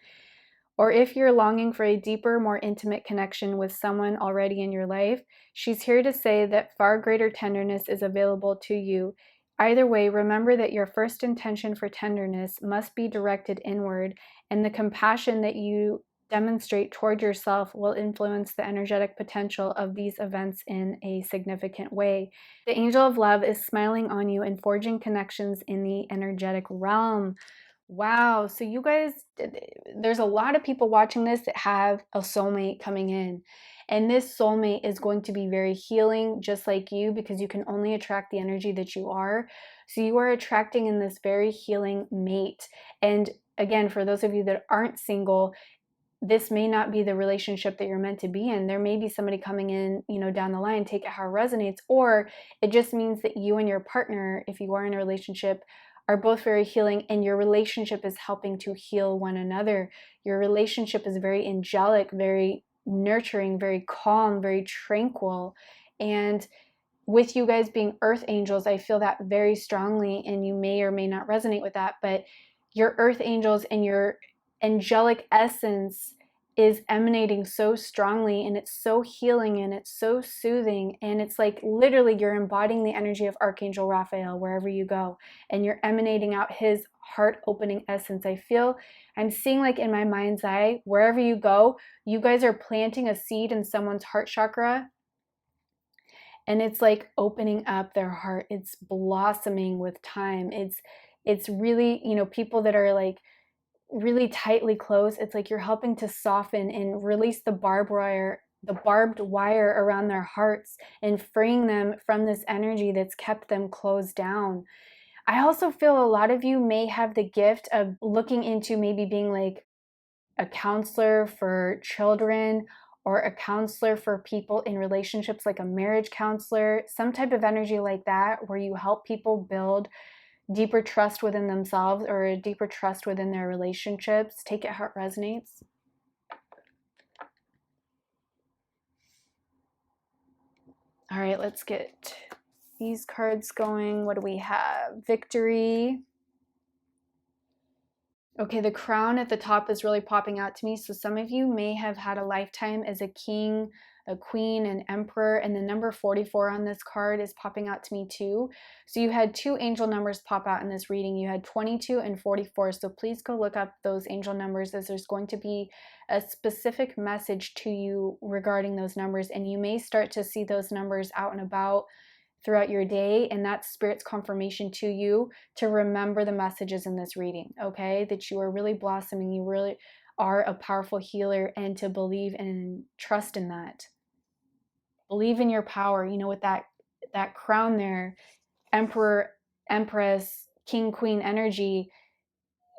A: Or if you're longing for a deeper, more intimate connection with someone already in your life, she's here to say that far greater tenderness is available to you. Either way, remember that your first intention for tenderness must be directed inward, and the compassion that you demonstrate toward yourself will influence the energetic potential of these events in a significant way. The angel of love is smiling on you and forging connections in the energetic realm. Wow, so you guys, there's a lot of people watching this that have a soulmate coming in. And this soulmate is going to be very healing, just like you, because you can only attract the energy that you are. So you are attracting in this very healing mate. And again, for those of you that aren't single, this may not be the relationship that you're meant to be in. There may be somebody coming in, you know, down the line, take it how it resonates, or it just means that you and your partner, if you are in a relationship, are both very healing, and your relationship is helping to heal one another. Your relationship is very angelic, very nurturing, very calm, very tranquil. And with you guys being earth angels, I feel that very strongly, and you may or may not resonate with that, but your earth angels and your angelic essence is emanating so strongly, and it's so healing and it's so soothing, and it's like literally you're embodying the energy of Archangel Raphael wherever you go, and you're emanating out his heart opening essence. I'm seeing like in my mind's eye, wherever you go, you guys are planting a seed in someone's heart chakra, and it's like opening up their heart. It's blossoming with time. It's really, you know, people that are like really tightly closed, it's like you're helping to soften and release the barbed wire around their hearts and freeing them from this energy that's kept them closed down. I also feel a lot of you may have the gift of looking into maybe being like a counselor for children or a counselor for people in relationships, like a marriage counselor, some type of energy like that, where you help people build deeper trust within themselves or a deeper trust within their relationships. Take it how it resonates. All right, let's get these cards going. What do we have? Victory. Okay, the crown at the top is really popping out to me. So some of you may have had a lifetime as a king, a queen, an emperor, and the number 44 on this card is popping out to me too. So you had two angel numbers pop out in this reading. You had 22 and 44. So please go look up those angel numbers, as there's going to be a specific message to you regarding those numbers, and you may start to see those numbers out and about throughout your day, and that's Spirit's confirmation to you to remember the messages in this reading, okay? That you are really blossoming, you really are a powerful healer, and to believe and trust in that. Believe in your power, you know, with that crown there, Emperor, Empress, King, Queen energy.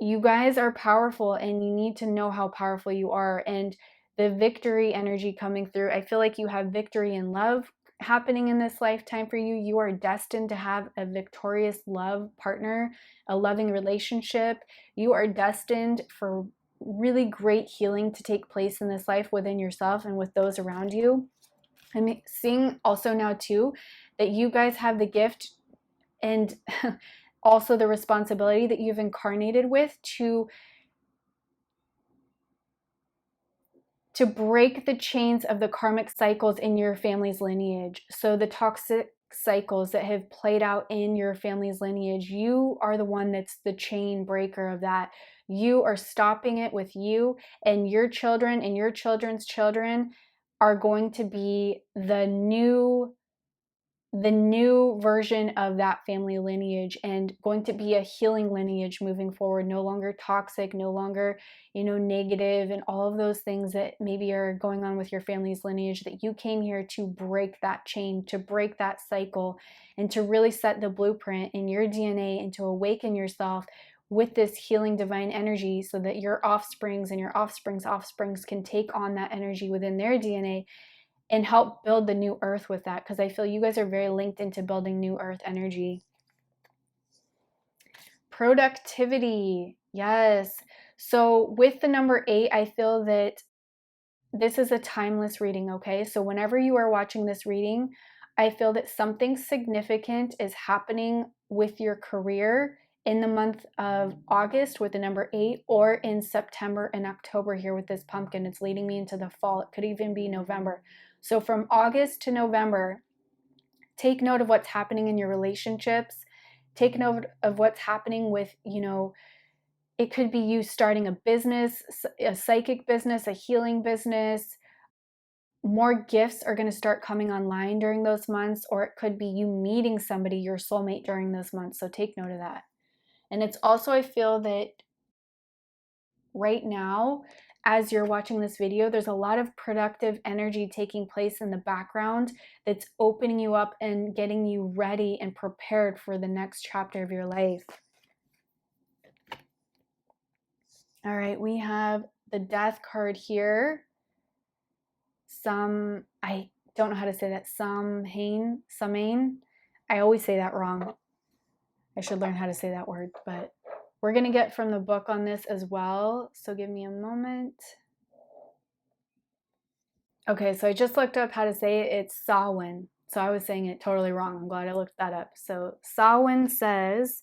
A: You guys are powerful, and you need to know how powerful you are. And the victory energy coming through, I feel like you have victory in love happening in this lifetime for you. You are destined to have a victorious love partner, a loving relationship. You are destined for really great healing to take place in this life within yourself and with those around you. I'm seeing also now too that you guys have the gift and also the responsibility that you've incarnated with to break the chains of the karmic cycles in your family's lineage. So the toxic cycles that have played out in your family's lineage, you are the one that's the chain breaker of that. You are stopping it with you, and your children and your children's children are going to be the new version of that family lineage, and going to be a healing lineage moving forward, no longer toxic, no longer, you know, negative, and all of those things that maybe are going on with your family's lineage, that you came here to break that chain, to break that cycle, and to really set the blueprint in your DNA, and to awaken yourself with this healing divine energy, so that your offsprings and your offsprings can take on that energy within their DNA and help build the new earth with that, because I feel you guys are very linked into building new earth energy. Productivity, yes. So with the number 8, I feel that this is a timeless reading, okay? So whenever you are watching this reading, I feel that something significant is happening with your career in the month of August with the number 8, or in September and October here with this pumpkin. It's leading me into the fall. It could even be November. So from August to November, take note of what's happening in your relationships. Take note of what's happening with, you know, it could be you starting a business, a psychic business, a healing business. More gifts are going to start coming online during those months, or it could be you meeting somebody, your soulmate, during those months. So take note of that. And it's also, I feel that right now, as you're watching this video, there's a lot of productive energy taking place in the background that's opening you up and getting you ready and prepared for the next chapter of your life. All right, we have the Death card here. I don't know how to say that. Samhain. I always say that wrong. I should learn how to say that word, but we're going to get from the book on this as well. So give me a moment. Okay, so I just looked up how to say it. It's Samhain. So I was saying it totally wrong. I'm glad I looked that up. So Samhain says,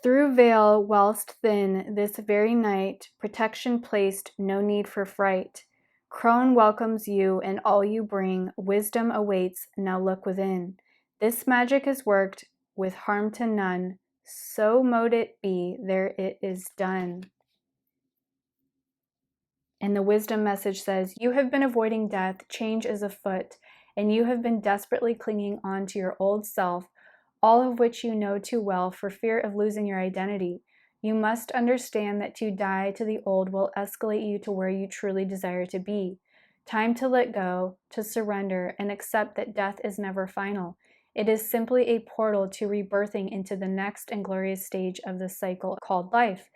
A: Through veil whilst thin, this very night, protection placed, no need for fright. Crone welcomes you and all you bring, wisdom awaits, now look within. This magic is worked with harm to none, so mote it be, there it is done. And the wisdom message says, you have been avoiding death, change is afoot, and you have been desperately clinging on to your old self, all of which you know too well for fear of losing your identity. You must understand that to die to the old will escalate you to where you truly desire to be. Time to let go, to surrender, and accept that death is never final. It is simply a portal to rebirthing into the next and glorious stage of the cycle called life.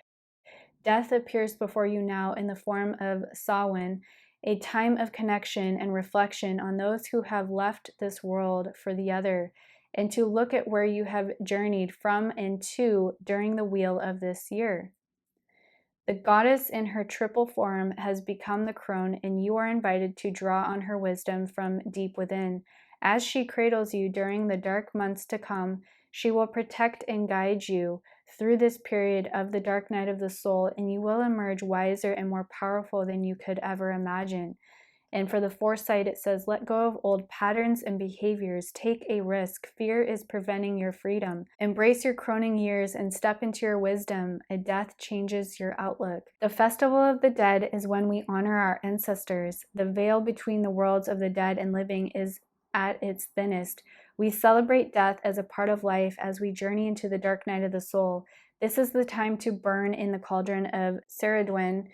A: Death appears before you now in the form of Samhain, a time of connection and reflection on those who have left this world for the other, and to look at where you have journeyed from and to during the wheel of this year. The goddess in her triple form has become the crone, and you are invited to draw on her wisdom from deep within. As she cradles you during the dark months to come, she will protect and guide you through this period of the dark night of the soul, and you will emerge wiser and more powerful than you could ever imagine. And for the foresight, it says, let go of old patterns and behaviors. Take a risk. Fear is preventing your freedom. Embrace your croning years and step into your wisdom. A death changes your outlook. The Festival of the Dead is when we honor our ancestors. The veil between the worlds of the dead and living is at its thinnest. We celebrate death as a part of life as we journey into the dark night of the soul. This is the time to burn in the cauldron of Ceridwen,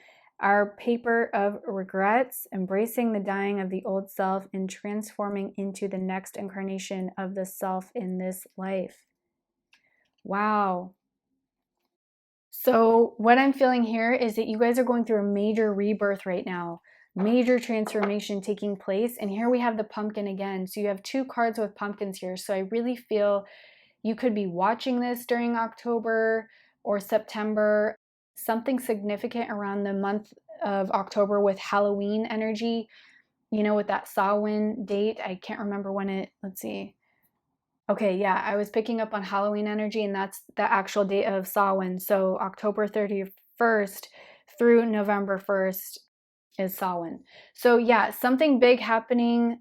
A: our paper of regrets, embracing the dying of the old self and transforming into the next incarnation of the self in this life. Wow. So what I'm feeling here is that you guys are going through a major rebirth right now, major transformation taking place. And here we have the pumpkin again. So you have two cards with pumpkins here. So I really feel you could be watching this during October or September, something significant around the month of October with Halloween energy, you know, with that Samhain date. I can't remember when it, let's see. Okay, yeah, I was picking up on Halloween energy, and that's the actual date of Samhain. So October 31st through November 1st is Samhain. So yeah, something big happening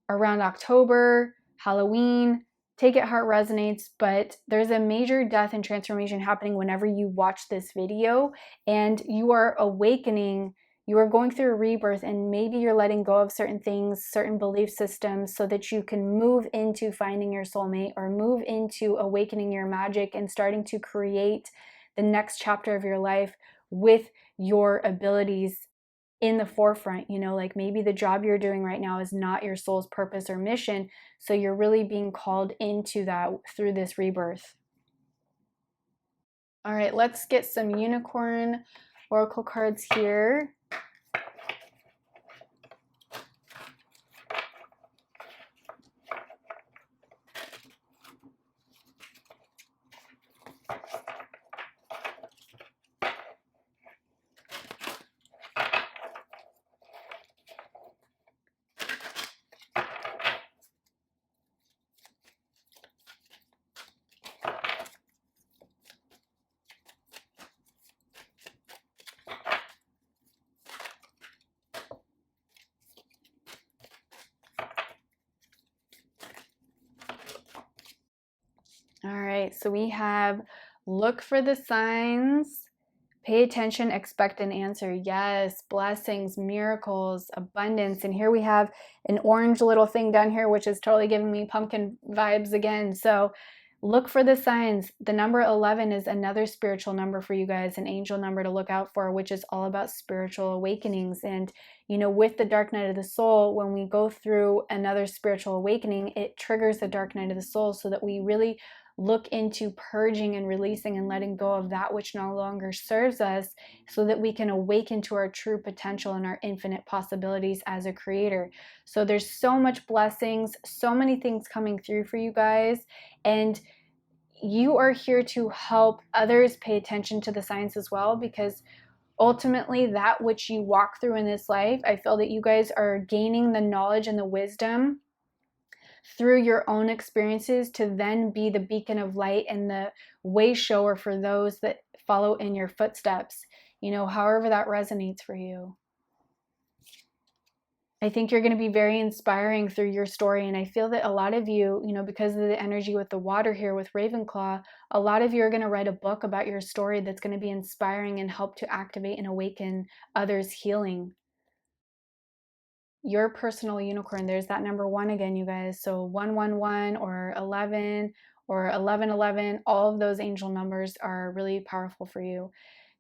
A: around October, Halloween. Take it how it resonates, but there's a major death and transformation happening whenever you watch this video, and you are awakening. You are going through a rebirth, and maybe you're letting go of certain things, certain belief systems, so that you can move into finding your soulmate or move into awakening your magic and starting to create the next chapter of your life with your abilities in the forefront. You know, like maybe the job you're doing right now is not your soul's purpose or mission, so you're really being called into that through this rebirth. All right, let's get some unicorn oracle cards here. All right, so we have look for the signs, pay attention, expect an answer. Yes, blessings, miracles, abundance. And here we have an orange little thing down here, which is totally giving me pumpkin vibes again. So look for the signs. The number 11 is another spiritual number for you guys, an angel number to look out for, which is all about spiritual awakenings. And, you know, with the dark night of the soul, when we go through another spiritual awakening, it triggers the dark night of the soul so that we really look into purging and releasing and letting go of that which no longer serves us, so that we can awaken to our true potential and our infinite possibilities as a creator. So there's so much blessings, so many things coming through for you guys, and you are here to help others pay attention to the signs as well, because ultimately that which you walk through in this life, I feel that you guys are gaining the knowledge and the wisdom through your own experiences to then be the beacon of light and the way shower for those that follow in your footsteps, you know, however that resonates for you. I think you're going to be very inspiring through your story. And I feel that a lot of you, you know, because of the energy with the water here with Ravenclaw, a lot of you are going to write a book about your story that's going to be inspiring and help to activate and awaken others' healing. Your personal unicorn, there's that number 1 again, you guys. So 111 or 11 or 1111, all of those angel numbers are really powerful for you.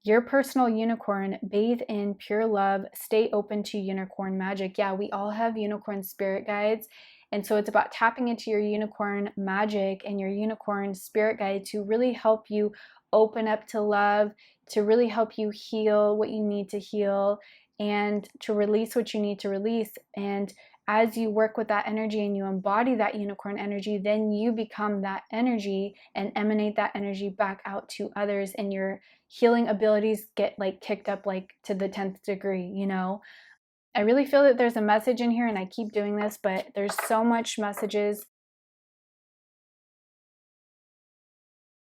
A: Your personal unicorn, bathe in pure love, stay open to unicorn magic. Yeah, we all have unicorn spirit guides. And so it's about tapping into your unicorn magic and your unicorn spirit guide to really help you open up to love, to really help you heal what you need to heal, and to release what you need to release. And as you work with that energy and you embody that unicorn energy, then you become that energy and emanate that energy back out to others, and your healing abilities get like kicked up like to the 10th degree, you know. I really feel that there's a message in here, and I keep doing this, but there's so much messages.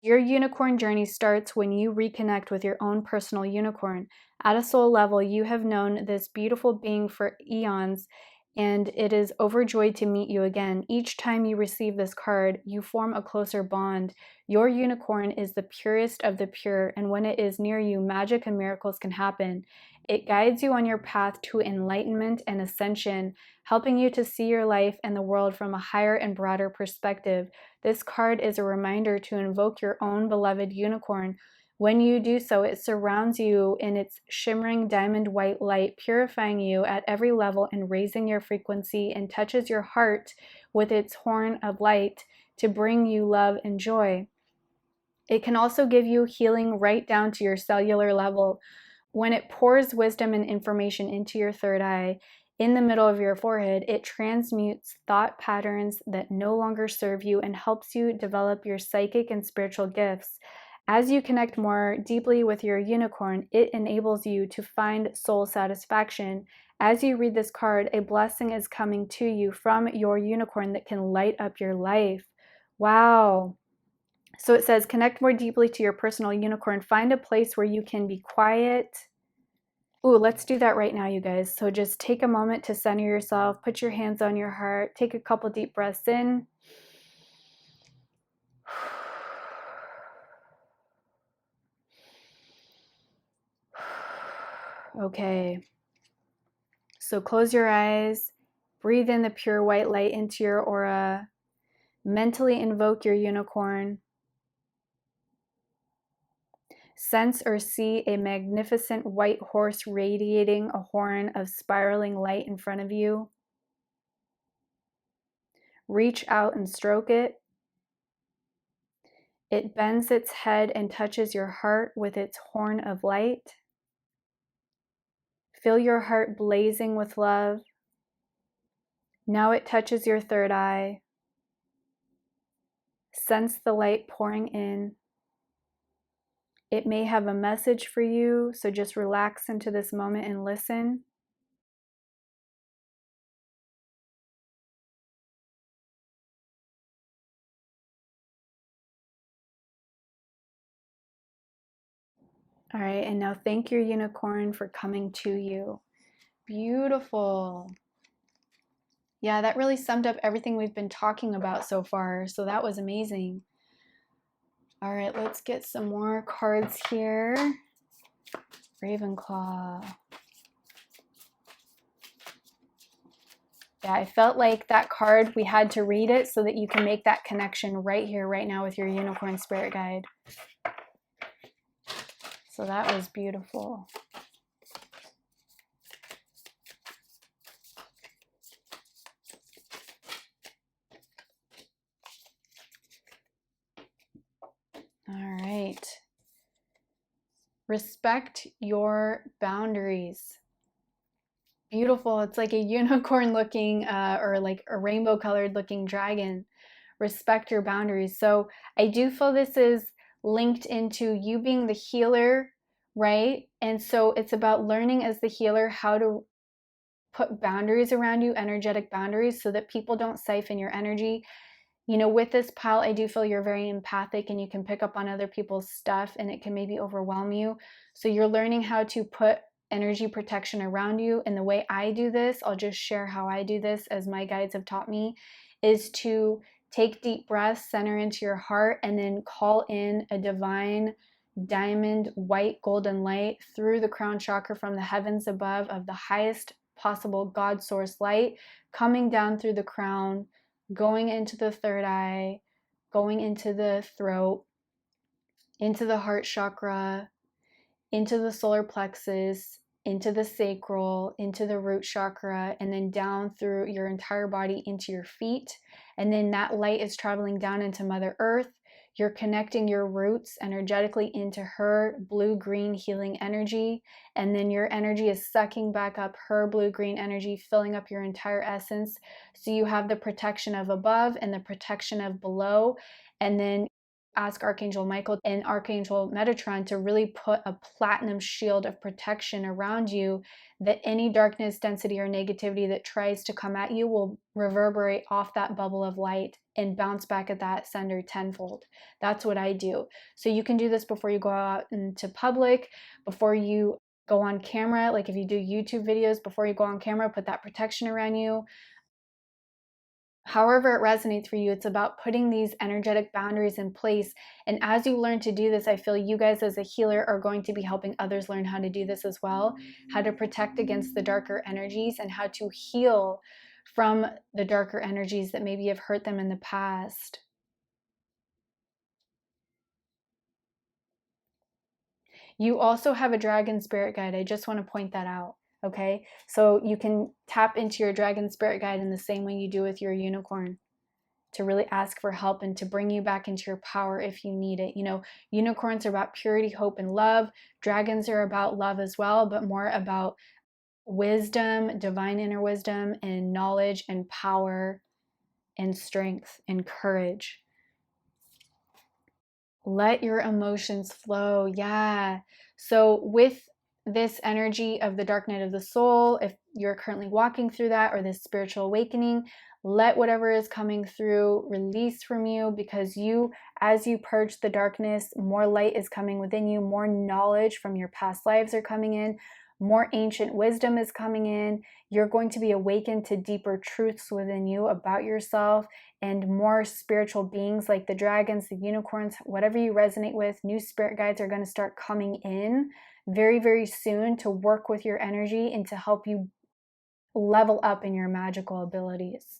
A: Your unicorn journey starts when you reconnect with your own personal unicorn. At a soul level, you have known this beautiful being for eons, and it is overjoyed to meet you again. Each time you receive this card, you form a closer bond. Your unicorn is the purest of the pure, and when it is near you, magic and miracles can happen. It guides you on your path to enlightenment and ascension, helping you to see your life and the world from a higher and broader perspective. This card is a reminder to invoke your own beloved unicorn. When you do so, it surrounds you in its shimmering diamond white light, purifying you at every level and raising your frequency, and touches your heart with its horn of light to bring you love and joy. It can also give you healing right down to your cellular level. When it pours wisdom and information into your third eye, in the middle of your forehead, it transmutes thought patterns that no longer serve you and helps you develop your psychic and spiritual gifts. As you connect more deeply with your unicorn, it enables you to find soul satisfaction. As you read this card, a blessing is coming to you from your unicorn that can light up your life. Wow. So it says, connect more deeply to your personal unicorn. Find a place where you can be quiet. Ooh, let's do that right now, you guys. So just take a moment to center yourself. Put your hands on your heart. Take a couple deep breaths in. Okay. So close your eyes. Breathe in the pure white light into your aura. Mentally invoke your unicorn. Sense or see a magnificent white horse radiating a horn of spiraling light in front of you. Reach out and stroke it. It bends its head and touches your heart with its horn of light. Feel your heart blazing with love. Now it touches your third eye. Sense the light pouring in. It may have a message for you, so just relax into this moment and listen. All right, and now thank your unicorn for coming to you. Beautiful. Yeah, that really summed up everything we've been talking about so far, so that was amazing. All right, let's get some more cards here. Ravenclaw. Yeah, I felt like that card, we had to read it so that you can make that connection right here, right now with your unicorn spirit guide. So that was beautiful. All right. Respect your boundaries. Beautiful. It's like a unicorn looking or like a rainbow colored looking dragon. Respect your boundaries. So I do feel this is linked into you being the healer, right? And so it's about learning as the healer how to put boundaries around you, energetic boundaries, so that people don't siphon your energy. You know, with this pile, I do feel you're very empathic and you can pick up on other people's stuff and it can maybe overwhelm you. So you're learning how to put energy protection around you. And the way I do this, I'll just share how I do this as my guides have taught me, is to take deep breaths, center into your heart, and then call in a divine diamond white golden light through the crown chakra from the heavens above, of the highest possible God source light, coming down through the crown, going into the third eye, going into the throat, into the heart chakra, into the solar plexus, into the sacral, into the root chakra, and then down through your entire body into your feet. And then that light is traveling down into Mother Earth. You're connecting your roots energetically into her blue-green healing energy. And then your energy is sucking back up her blue-green energy, filling up your entire essence. So you have the protection of above and the protection of below. And then ask Archangel Michael and Archangel Metatron to really put a platinum shield of protection around you, that any darkness, density, or negativity that tries to come at you will reverberate off that bubble of light and bounce back at that sender tenfold. That's what I do. So you can do this before you go out into public, before you go on camera. Like if you do YouTube videos, before you go on camera, put that protection around you. However it resonates for you, it's about putting these energetic boundaries in place. And as you learn to do this, I feel you guys as a healer are going to be helping others learn how to do this as well, how to protect against the darker energies and how to heal from the darker energies that maybe have hurt them in the past. You also have a dragon spirit guide. I just want to point that out. Okay, so you can tap into your dragon spirit guide in the same way you do with your unicorn, to really ask for help and to bring you back into your power if you need it. You know, unicorns are about purity, hope, and love. Dragons are about love as well, but more about wisdom, divine inner wisdom, and knowledge, and power, and strength, and courage. Let your emotions flow. Yeah. So with this energy of the dark night of the soul, if you're currently walking through that, or this spiritual awakening, let whatever is coming through release from you, because you, as you purge the darkness, more light is coming within you, more knowledge from your past lives are coming in, more ancient wisdom is coming in. You're going to be awakened to deeper truths within you about yourself, and more spiritual beings like the dragons, the unicorns, whatever you resonate with, new spirit guides are going to start coming in very, very soon to work with your energy and to help you level up in your magical abilities.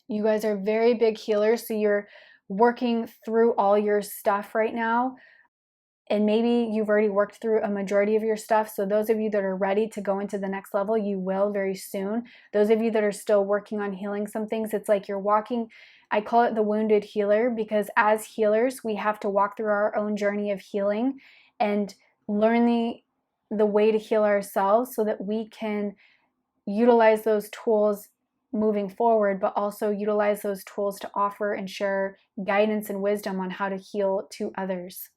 A: You guys are very big healers, so you're working through all your stuff right now. And maybe you've already worked through a majority of your stuff. So those of you that are ready to go into the next level, you will very soon. Those of you that are still working on healing some things, it's like you're walking, I call it the wounded healer, because as healers, we have to walk through our own journey of healing and learn the way to heal ourselves so that we can utilize those tools moving forward, but also utilize those tools to offer and share guidance and wisdom on how to heal to others.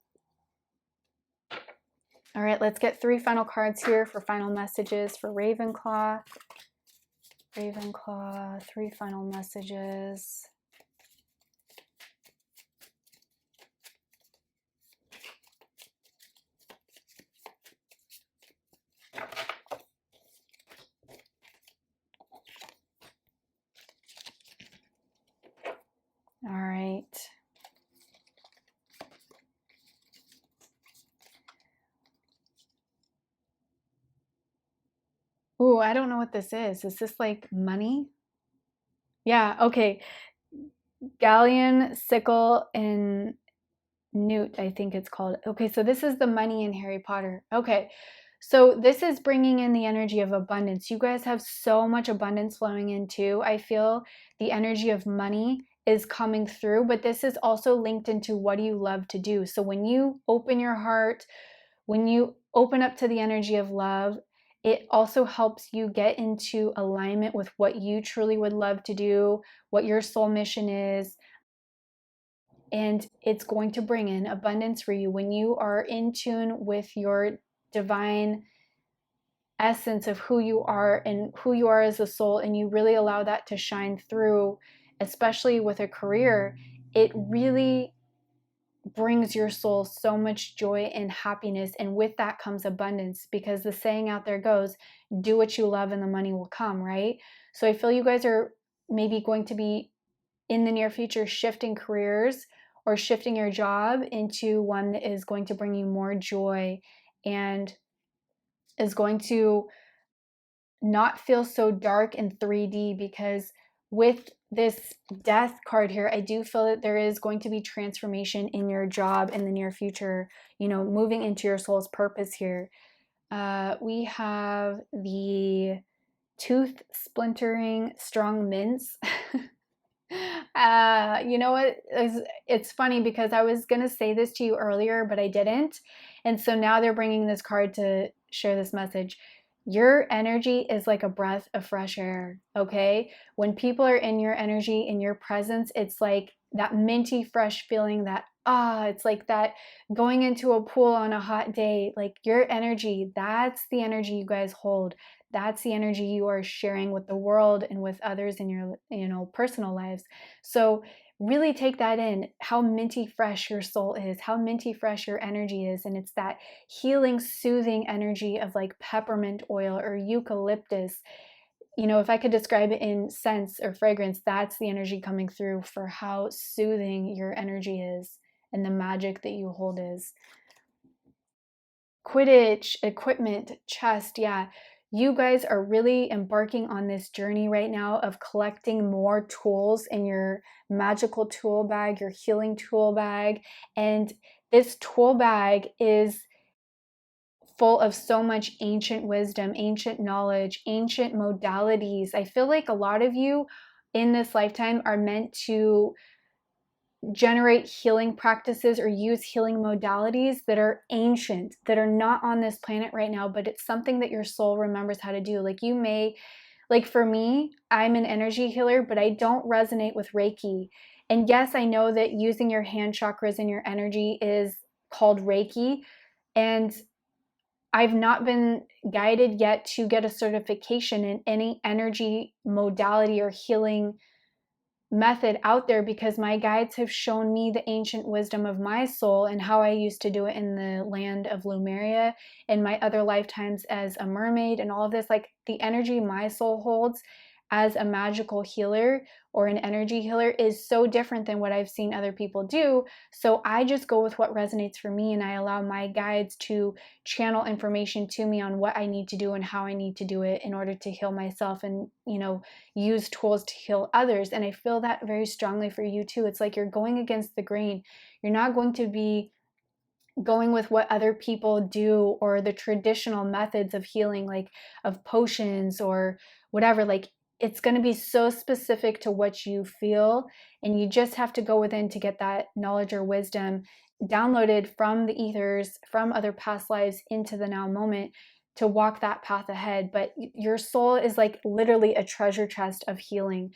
A: All right, let's get 3 final cards here for final messages for Ravenclaw. Ravenclaw, 3 final messages. All right. Ooh, I don't know what this is. Is this like money? Yeah, okay. Galleon, sickle, and newt, I think it's called. Okay, so this is the money in Harry Potter. Okay, so this is bringing in the energy of abundance. You guys have so much abundance flowing in too. I feel the energy of money is coming through, but this is also linked into what do you love to do. So when you open your heart, when you open up to the energy of love, it also helps you get into alignment with what you truly would love to do, what your soul mission is, and it's going to bring in abundance for you when you are in tune with your divine essence of who you are and who you are as a soul, and you really allow that to shine through, especially with a career, it really brings your soul so much joy and happiness. And with that comes abundance, because the saying out there goes, do what you love and the money will come, right? So I feel you guys are maybe going to be in the near future shifting careers or shifting your job into one that is going to bring you more joy and is going to not feel so dark in 3D, because with this death card here, I do feel that there is going to be transformation in your job in the near future, you know, moving into your soul's purpose here. We have the tooth splintering strong mints. You know what? It's funny because I was going to say this to you earlier, but I didn't. And so now they're bringing this card to share this message. Your energy is like a breath of fresh air, okay? When people are in your energy, in your presence, it's like that minty fresh feeling, that it's like that going into a pool on a hot day. Like your energy, that's the energy you guys hold. That's the energy you are sharing with the world and with others in your, you know, personal lives. So really take that in, how minty fresh your soul is, how minty fresh your energy is. And it's that healing, soothing energy of like peppermint oil or eucalyptus. You know, if I could describe it in scents or fragrance, that's the energy coming through for how soothing your energy is and the magic that you hold is. Quidditch, equipment, chest, yeah. You guys are really embarking on this journey right now of collecting more tools in your magical tool bag, your healing tool bag. And this tool bag is full of so much ancient wisdom, ancient knowledge, ancient modalities. I feel like a lot of you in this lifetime are meant to generate healing practices or use healing modalities that are ancient, that are not on this planet right now, but it's something that your soul remembers how to do. Like you may, like for me, I'm an energy healer, but I don't resonate with Reiki. And yes, I know that using your hand chakras and your energy is called Reiki. And I've not been guided yet to get a certification in any energy modality or healing method out there, because my guides have shown me the ancient wisdom of my soul and how I used to do it in the land of Lemuria in my other lifetimes as a mermaid and all of this. Like the energy my soul holds as a magical healer or an energy healer is so different than what I've seen other people do. So I just go with what resonates for me, and I allow my guides to channel information to me on what I need to do and how I need to do it in order to heal myself and, you know, use tools to heal others. And I feel that very strongly for you too. It's like you're going against the grain. You're not going to be going with what other people do or the traditional methods of healing, like of potions or whatever. Like it's going to be so specific to what you feel, and you just have to go within to get that knowledge or wisdom downloaded from the ethers, from other past lives into the now moment to walk that path ahead. But your soul is like literally a treasure chest of healing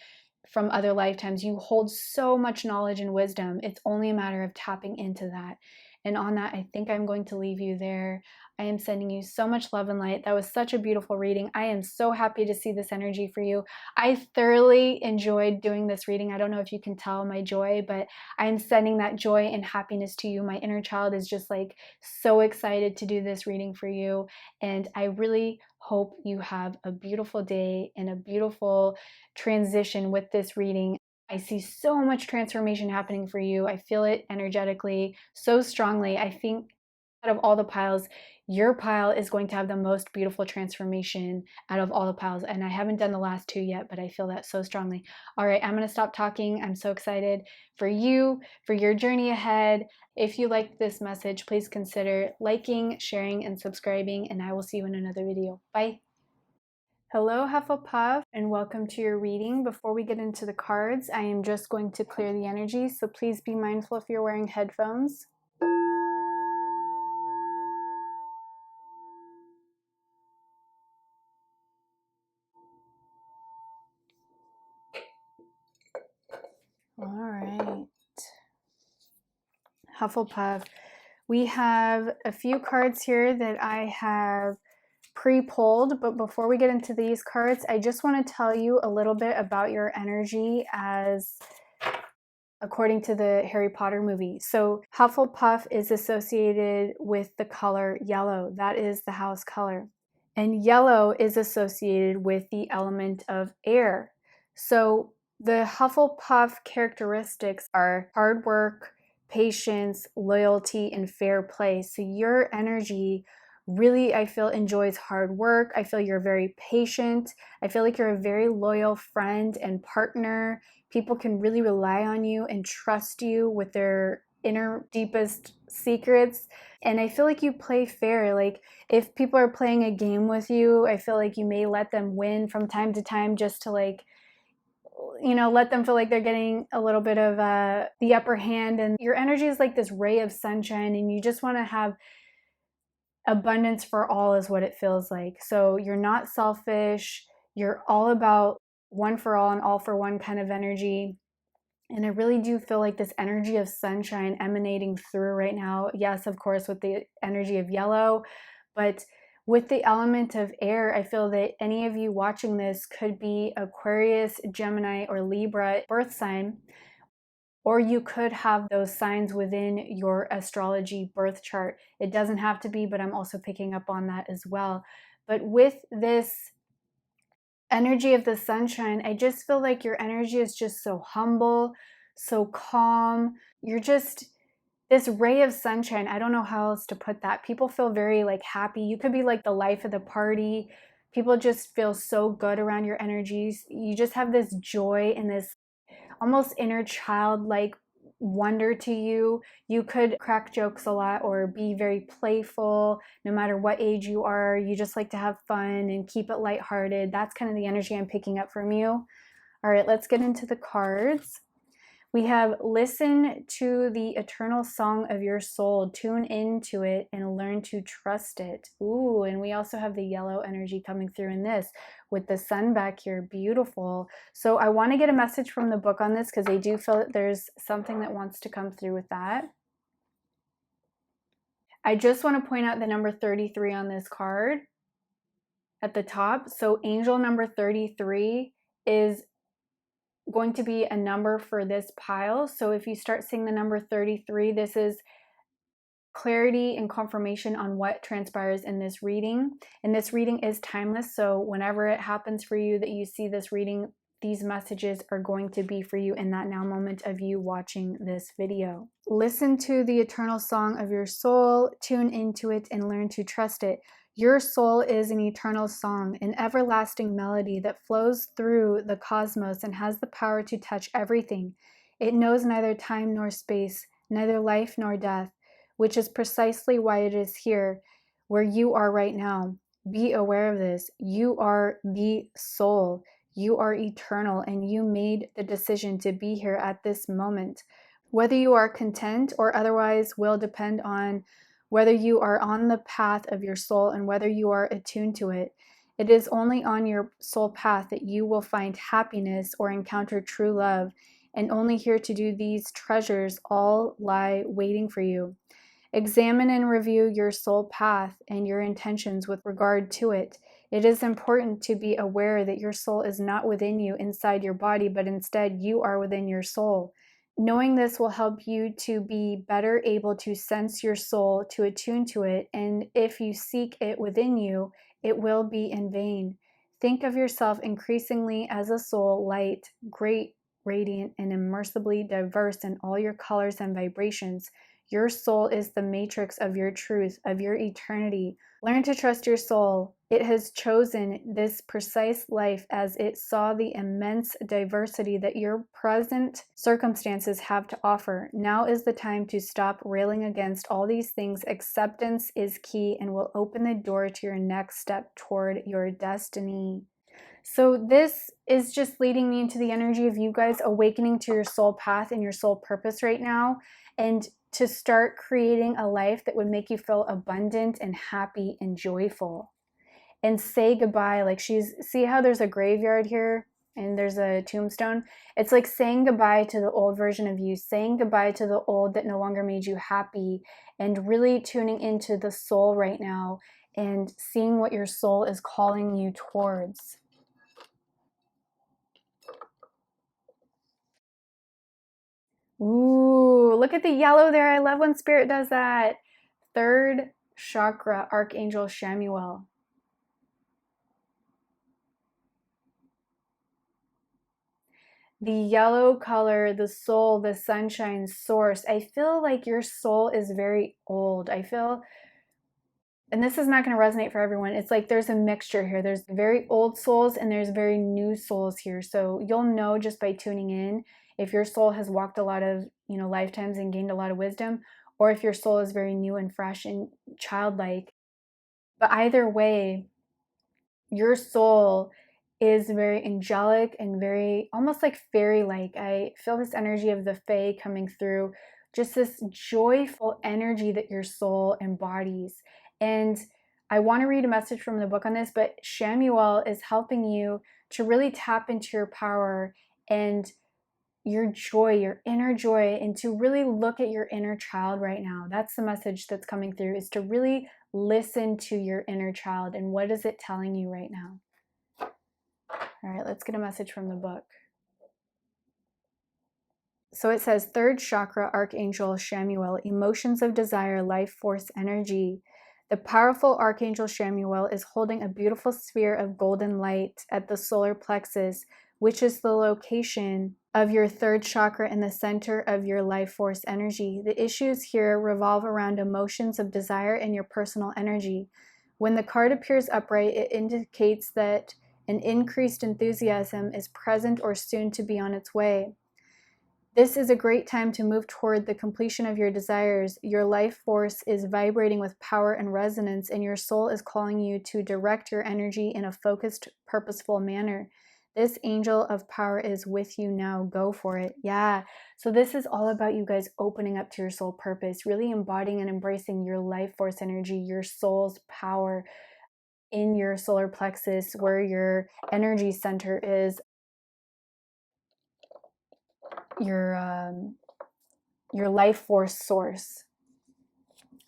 A: from other lifetimes. You hold so much knowledge and wisdom. It's only a matter of tapping into that. And on that, I think I'm going to leave you there. I am sending you so much love and light. That was such a beautiful reading. I am so happy to see this energy for you. I thoroughly enjoyed doing this reading. I don't know if you can tell my joy, but I'm sending that joy and happiness to you. My inner child is just like so excited to do this reading for you. And I really hope you have a beautiful day and a beautiful transition with this reading. I see so much transformation happening for you. I feel it energetically so strongly. I think out of all the piles, your pile is going to have the most beautiful transformation out of all the piles. And I haven't done the last two yet, but I feel that so strongly. All right, I'm going to stop talking. I'm so excited for you, for your journey ahead. If you liked this message, please consider liking, sharing, and subscribing, and I will see you in another video. Bye. Hello Hufflepuff, and welcome to your reading. Before we get into the cards, I am just going to clear the energy, so please be mindful if you're wearing headphones. All right. Hufflepuff, we have a few cards here that I have pre-pulled, but before we get into these cards, I just want to tell you a little bit about your energy as according to the Harry Potter movie. So Hufflepuff is associated with the color yellow. That is the house color. And yellow is associated with the element of air. So the Hufflepuff characteristics are hard work, patience, loyalty, and fair play. So your energy really, I feel, enjoys hard work. I feel you're very patient. I feel like you're a very loyal friend and partner. People can really rely on you and trust you with their inner deepest secrets. And I feel like you play fair. Like if people are playing a game with you, I feel like you may let them win from time to time just to like, you know, let them feel like they're getting a little bit of the upper hand. And your energy is like this ray of sunshine, and you just want to have abundance for all is what it feels like. So you're not selfish. You're all about one for all and all for one kind of energy. And I really do feel like this energy of sunshine emanating through right now. Yes, of course, with the energy of yellow, but with the element of air, I feel that any of you watching this could be Aquarius, Gemini, or Libra birth sign, or you could have those signs within your astrology birth chart. It doesn't have to be, but I'm also picking up on that as well. But with this energy of the sunshine, I just feel like your energy is just so humble, so calm. You're just this ray of sunshine. I don't know how else to put that. People feel very like happy. You could be like the life of the party. People just feel so good around your energies. You just have this joy and this almost inner childlike wonder to you. You could crack jokes a lot or be very playful no matter what age you are. You just like to have fun and keep it lighthearted. That's kind of the energy I'm picking up from you. All right, let's get into the cards. We have listen to the eternal song of your soul, tune into it and learn to trust it. Ooh, and we also have the yellow energy coming through in this with the sun back here. Beautiful. So I want to get a message from the book on this because I do feel that there's something that wants to come through with that. I just want to point out the number 33 on this card at the top. So angel number 33 is going to be a number for this pile. So if you start seeing the number 33, this is clarity and confirmation on what transpires in this reading. And this reading is timeless. So whenever it happens for you that you see this reading, these messages are going to be for you in that now moment of you watching this video. Listen to the eternal song of your soul, tune into it, and learn to trust it. Your soul is an eternal song, an everlasting melody that flows through the cosmos and has the power to touch everything. It knows neither time nor space, neither life nor death, which is precisely why it is here, where you are right now. Be aware of this. You are the soul. You are eternal, and you made the decision to be here at this moment. Whether you are content or otherwise will depend on whether you are on the path of your soul and whether you are attuned to it. It is only on your soul path that you will find happiness or encounter true love, and only here to do these treasures all lie waiting for you. Examine and review your soul path and your intentions with regard to it. It is important to be aware that your soul is not within you inside your body, but instead you are within your soul. Knowing this will help you to be better able to sense your soul, to attune to it, and if you seek it within you, it will be in vain. Think of yourself increasingly as a soul, light, great, radiant, and immersibly diverse in all your colors and vibrations. Your soul is the matrix of your truth, of your eternity. Learn to trust your soul. It has chosen this precise life as it saw the immense diversity that your present circumstances have to offer. Now is the time to stop railing against all these things. Acceptance is key and will open the door to your next step toward your destiny. So this is just leading me into the energy of you guys awakening to your soul path and your soul purpose right now, and to start creating a life that would make you feel abundant and happy and joyful. And say goodbye. Like see how there's a graveyard here and there's a tombstone? It's like saying goodbye to the old version of you, saying goodbye to the old that no longer made you happy, and really tuning into the soul right now and seeing what your soul is calling you towards. Ooh, look at the yellow there. I love when Spirit does that. Third chakra, Archangel Shamuel. The yellow color, the soul, the sunshine source. I feel like your soul is very old. I feel, and this is not going to resonate for everyone. It's like there's a mixture here. There's very old souls and there's very new souls here. So you'll know just by tuning in if your soul has walked a lot of, lifetimes and gained a lot of wisdom, or if your soul is very new and fresh and childlike. But either way, your soul is very angelic and very almost like fairy-like. I feel this energy of the fae coming through, just this joyful energy that your soul embodies. And I want to read a message from the book on this, but Shamuel is helping you to really tap into your power and your joy, your inner joy, and to really look at your inner child right now. That's the message that's coming through, is to really listen to your inner child and what is it telling you right now. All right, let's get a message from the book. So it says, third chakra, Archangel Shamuel, emotions of desire, life force, energy. The powerful Archangel Shamuel is holding a beautiful sphere of golden light at the solar plexus, which is the location of your third chakra in the center of your life force energy. The issues here revolve around emotions of desire and your personal energy. When the card appears upright, it indicates that an increased enthusiasm is present or soon to be on its way. This is a great time to move toward the completion of your desires. Your life force is vibrating with power and resonance, and your soul is calling you to direct your energy in a focused, purposeful manner. This angel of power is with you now. Go for it. Yeah. So this is all about you guys opening up to your soul purpose, really embodying and embracing your life force energy, your soul's power in your solar plexus, where your energy center is, your life force source.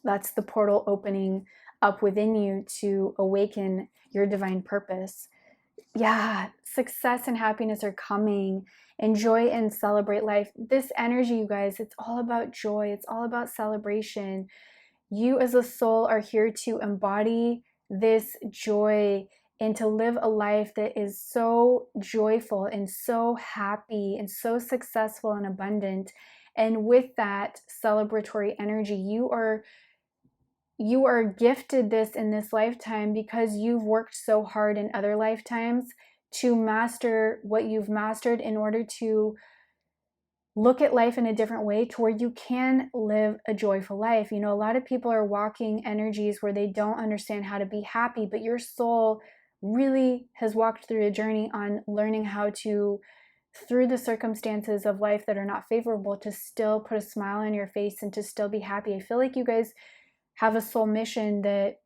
A: That's the portal opening up within you to awaken your divine purpose. Yeah, success and happiness are coming. Enjoy and celebrate life. This energy, you guys, it's all about joy. It's all about celebration. You as a soul are here to embody this joy and to live a life that is so joyful and so happy and so successful and abundant. And with that celebratory energy, you are gifted this in this lifetime because you've worked so hard in other lifetimes to master what you've mastered in order to look at life in a different way to where you can live a joyful life. A lot of people are walking energies where they don't understand how to be happy, but your soul really has walked through a journey on learning how to, through the circumstances of life that are not favorable, to still put a smile on your face and to still be happy. I feel like you guys have a soul mission that,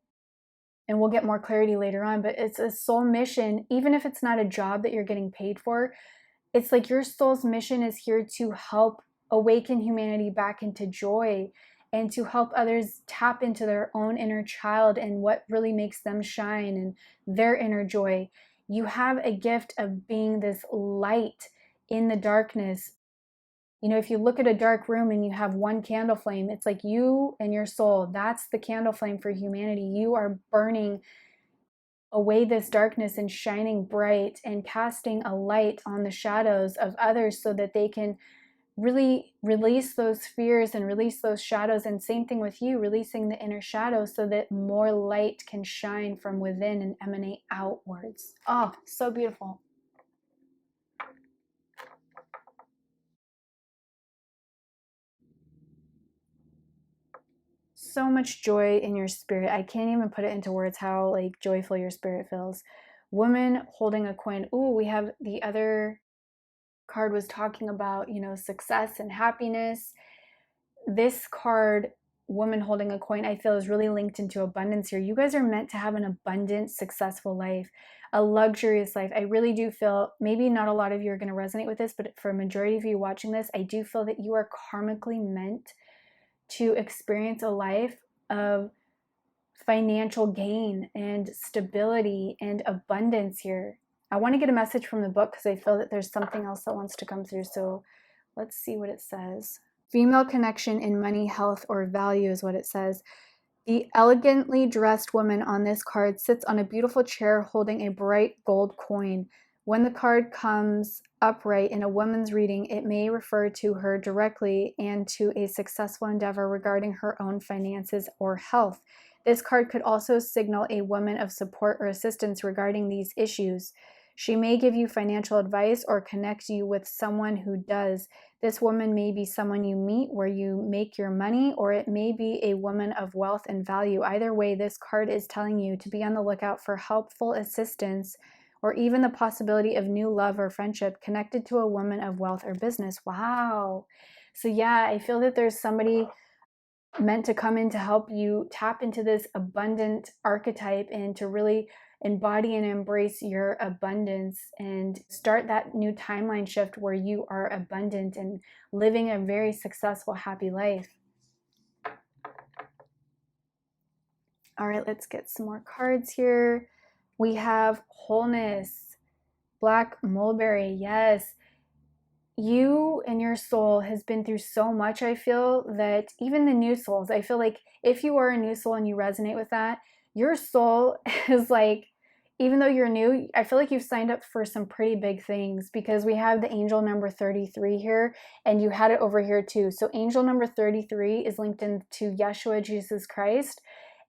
A: and we'll get more clarity later on, but it's a soul mission, even if it's not a job that you're getting paid for. It's like your soul's mission is here to help awaken humanity back into joy and to help others tap into their own inner child and what really makes them shine and their inner joy. You have a gift of being this light in the darkness. If you look at a dark room and you have one candle flame, it's like you and your soul, that's the candle flame for humanity. You are burning away this darkness and shining bright and casting a light on the shadows of others so that they can really release those fears and release those shadows. And same thing with you, releasing the inner shadows so that more light can shine from within and emanate outwards. Oh, so beautiful. So much joy in your spirit. I can't even put it into words how joyful your spirit feels. Woman holding a coin. Ooh, we have the other card was talking about, success and happiness. This card, woman holding a coin, I feel is really linked into abundance here. You guys are meant to have an abundant, successful life, a luxurious life. I really do feel, maybe not a lot of you are going to resonate with this, but for a majority of you watching this, I do feel that you are karmically meant to experience a life of financial gain and stability and abundance here. I want to get a message from the book because I feel that there's something else that wants to come through. So let's see what it says. Female connection in money, health, or value is what it says. The elegantly dressed woman on this card sits on a beautiful chair holding a bright gold coin. When the card comes upright in a woman's reading, it may refer to her directly and to a successful endeavor regarding her own finances or health. This card could also signal a woman of support or assistance regarding these issues. She may give you financial advice or connect you with someone who does. This woman may be someone you meet where you make your money, or it may be a woman of wealth and value. Either way, this card is telling you to be on the lookout for helpful assistance or even the possibility of new love or friendship connected to a woman of wealth or business. Wow. So yeah, I feel that there's somebody meant to come in to help you tap into this abundant archetype and to really embody and embrace your abundance and start that new timeline shift where you are abundant and living a very successful, happy life. All right, let's get some more cards here. We have wholeness, black mulberry. Yes. You and your soul has been through so much. I feel that even the new souls, I feel like if you are a new soul and you resonate with that, your soul is like, even though you're new, I feel like you've signed up for some pretty big things because we have the angel number 33 here and you had it over here too. So angel number 33 is linked into Yeshua, Jesus Christ,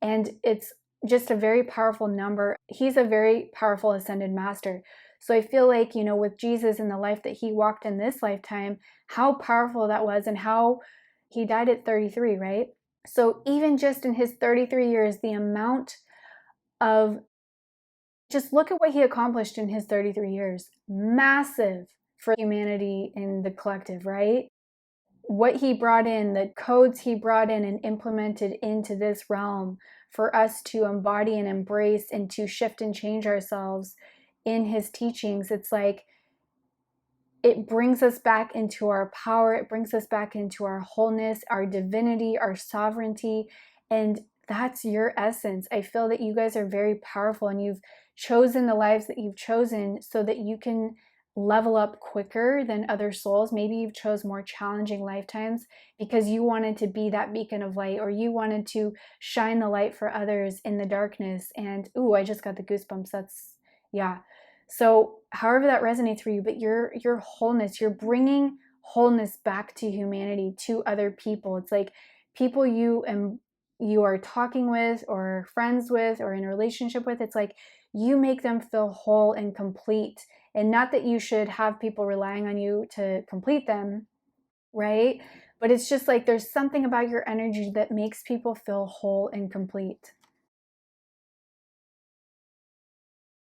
A: and it's just a very powerful number. He's a very powerful ascended master. So I feel like, with Jesus and the life that he walked in this lifetime, how powerful that was and how he died at 33, right? So even just in his 33 years, the amount of, just look at what he accomplished in his 33 years. Massive for humanity and the collective, right? What he brought in, the codes he brought in and implemented into this realm for us to embody and embrace and to shift and change ourselves in his teachings. It's like it brings us back into our power. It brings us back into our wholeness, our divinity, our sovereignty. And that's your essence. I feel that you guys are very powerful and you've chosen the lives that you've chosen so that you can level up quicker than other souls. Maybe you've chose more challenging lifetimes because you wanted to be that beacon of light, or you wanted to shine the light for others in the darkness. And ooh, I just got the goosebumps. Yeah. So however that resonates for you, but your wholeness, you're bringing wholeness back to humanity, to other people. It's like people you are talking with or friends with or in a relationship with, it's like you make them feel whole and complete. And not that you should have people relying on you to complete them, right? But it's just like there's something about your energy that makes people feel whole and complete.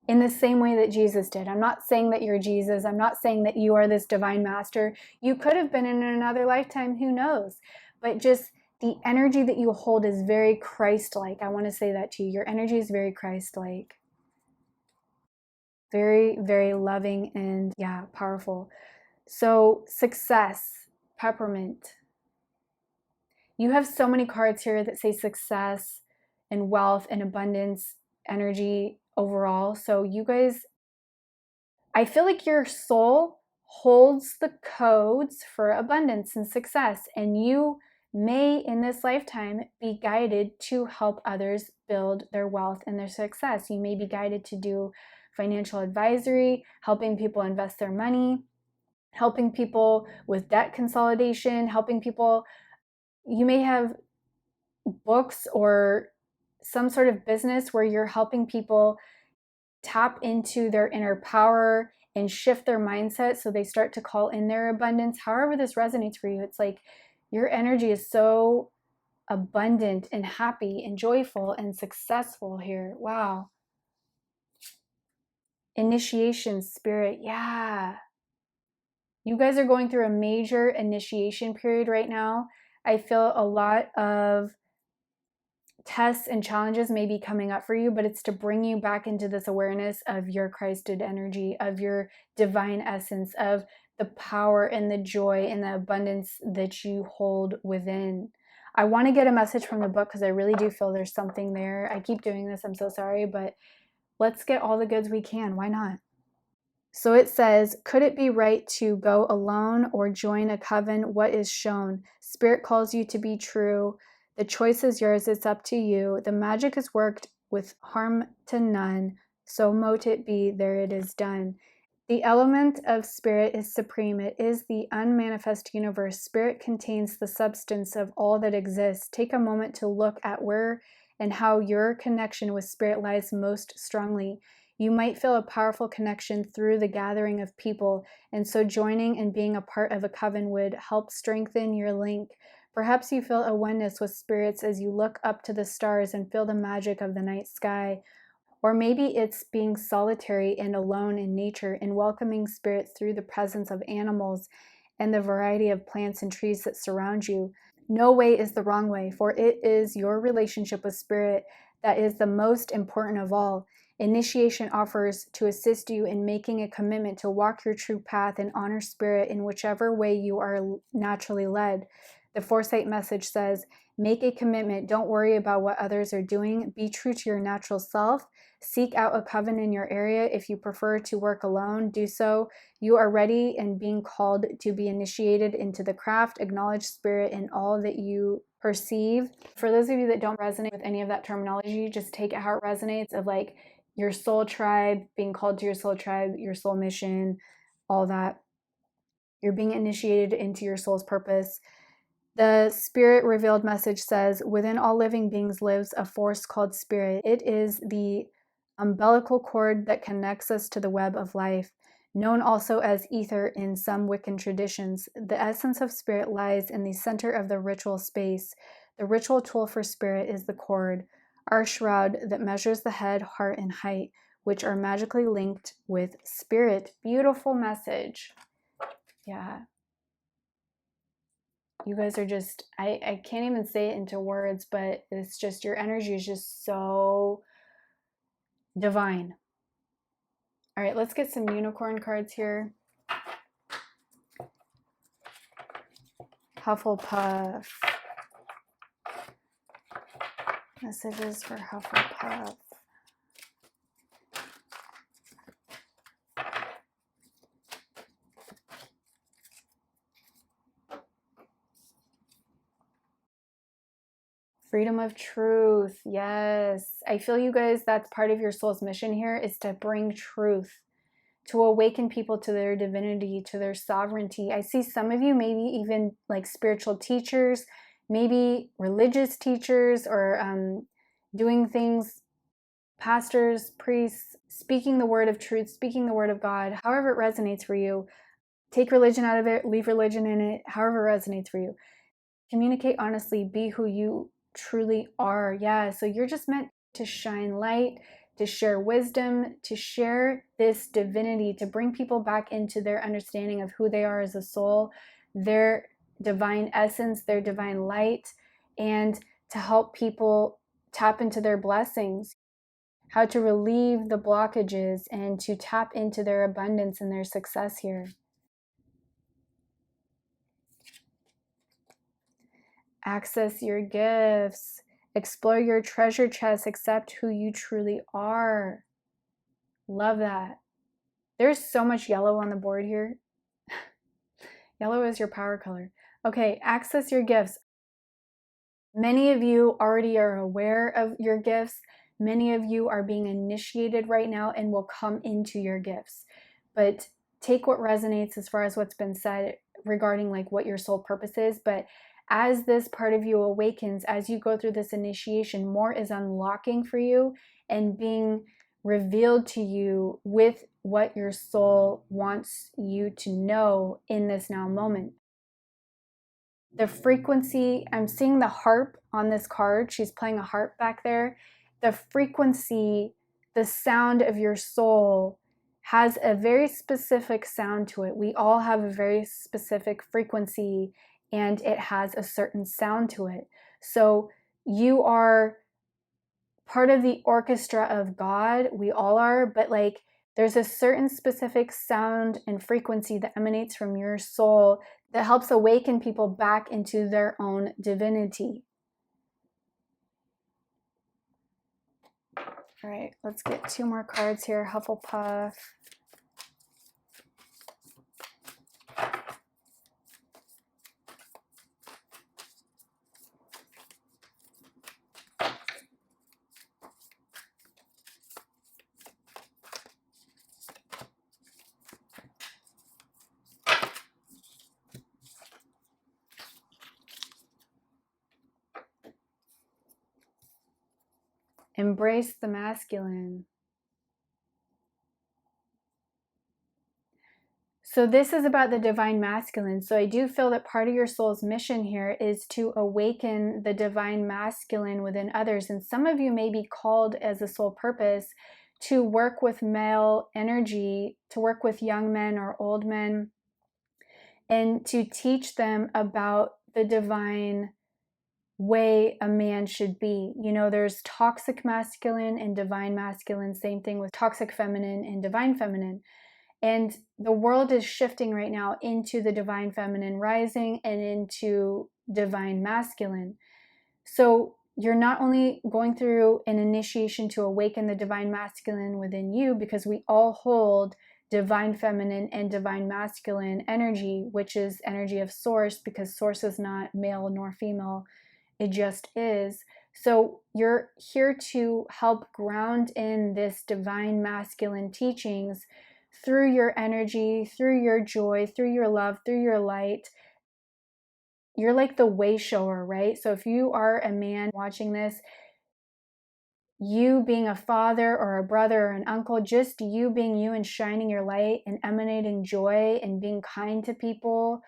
A: In the same way that Jesus did. I'm not saying that you're Jesus. I'm not saying that you are this divine master. You could have been in another lifetime, who knows? But just the energy that you hold is very Christ-like. I want to say that to you. Your energy is very Christ-like. Very, very loving and powerful. So success, peppermint. You have so many cards here that say success and wealth and abundance, energy overall. So you guys, I feel like your soul holds the codes for abundance and success, and you may in this lifetime be guided to help others build their wealth and their success. You may be guided to do financial advisory, helping people invest their money, helping people with debt consolidation, helping people. You may have books or some sort of business where you're helping people tap into their inner power and shift their mindset so they start to call in their abundance. However this resonates for you, it's like your energy is so abundant and happy and joyful and successful here. Wow. Initiation spirit. Yeah. You guys are going through a major initiation period right now. I feel a lot of tests and challenges may be coming up for you, but it's to bring you back into this awareness of your Christed energy, of your divine essence, of the power and the joy and the abundance that you hold within. I want to get a message from the book because I really do feel there's something there. I keep doing this. I'm so sorry, but let's get all the goods we can. Why not? So it says, could it be right to go alone or join a coven? What is shown? Spirit calls you to be true. The choice is yours. It's up to you. The magic is worked with harm to none. So mote it be, there it is done. The element of spirit is supreme. It is the unmanifest universe. Spirit contains the substance of all that exists. Take a moment to look at where and how your connection with spirit lies most strongly. You might feel a powerful connection through the gathering of people, and so joining and being a part of a coven would help strengthen your link. Perhaps you feel a oneness with spirits as you look up to the stars and feel the magic of the night sky. Or maybe it's being solitary and alone in nature and welcoming spirits through the presence of animals and the variety of plants and trees that surround you. No way is the wrong way, for it is your relationship with spirit that is the most important of all. Initiation offers to assist you in making a commitment to walk your true path and honor spirit in whichever way you are naturally led. The foresight message says, make a commitment. Don't worry about what others are doing. Be true to your natural self. Seek out a coven in your area. If you prefer to work alone, do so. You are ready and being called to be initiated into the craft. Acknowledge spirit in all that you perceive. For those of you that don't resonate with any of that terminology, just take it how it resonates of like your soul tribe, being called to your soul tribe, your soul mission, all that. You're being initiated into your soul's purpose. The spirit revealed message says, within all living beings lives a force called spirit. It is the umbilical cord that connects us to the web of life, known also as ether in some Wiccan traditions. The essence of spirit lies in the center of the ritual space. The ritual tool for spirit is the cord, our shroud that measures the head, heart, and height, which are magically linked with spirit. Beautiful message. Yeah. You guys are just, I can't even say it into words, but it's just, your energy is just so divine. All right, let's get some unicorn cards here. Hufflepuff. Messages for Hufflepuff. Freedom of truth. Yes. I feel you guys, that's part of your soul's mission here, is to bring truth, to awaken people to their divinity, to their sovereignty. I see some of you, maybe even like spiritual teachers, maybe religious teachers, or doing things, pastors, priests, speaking the word of truth, speaking the word of God, however it resonates for you. Take religion out of it, leave religion in it, however it resonates for you. Communicate honestly, be who you truly are. Yeah, so you're just meant to shine light, to share wisdom, to share this divinity, to bring people back into their understanding of who they are as a soul, their divine essence, their divine light, and to help people tap into their blessings, how to relieve the blockages and to tap into their abundance and their success here. Access your gifts. Explore your treasure chest. Accept who you truly are. Love that. There's so much yellow on the board here. Yellow is your power color. Okay, access your gifts. Many of you already are aware of your gifts. Many of you are being initiated right now and will come into your gifts. But take what resonates as far as what's been said regarding like what your soul purpose is. But as this part of you awakens, as you go through this initiation, more is unlocking for you and being revealed to you with what your soul wants you to know in this now moment. The frequency, I'm seeing the harp on this card. She's playing a harp back there. The frequency, the sound of your soul has a very specific sound to it. We all have a very specific frequency and it has a certain sound to it. So you are part of the orchestra of God. We all are, but like there's a certain specific sound and frequency that emanates from your soul that helps awaken people back into their own divinity. All right, let's get 2 more cards here. Hufflepuff. Embrace the masculine. So this is about the divine masculine. So I do feel that part of your soul's mission here is to awaken the divine masculine within others. And some of you may be called as a soul purpose to work with male energy, to work with young men or old men, and to teach them about the divine way a man should be. You know, there's toxic masculine and divine masculine, same thing with toxic feminine and divine feminine. And the world is shifting right now into the divine feminine rising and into divine masculine. So you're not only going through an initiation to awaken the divine masculine within you, because we all hold divine feminine and divine masculine energy, which is energy of source, because source is not male nor female. It just is. So you're here to help ground in this divine masculine teachings through your energy, through your joy, through your love, through your light. You're like the way shower, right? So if you are a man watching this, you being a father or a brother or an uncle, just you being you and shining your light and emanating joy and being kind to people,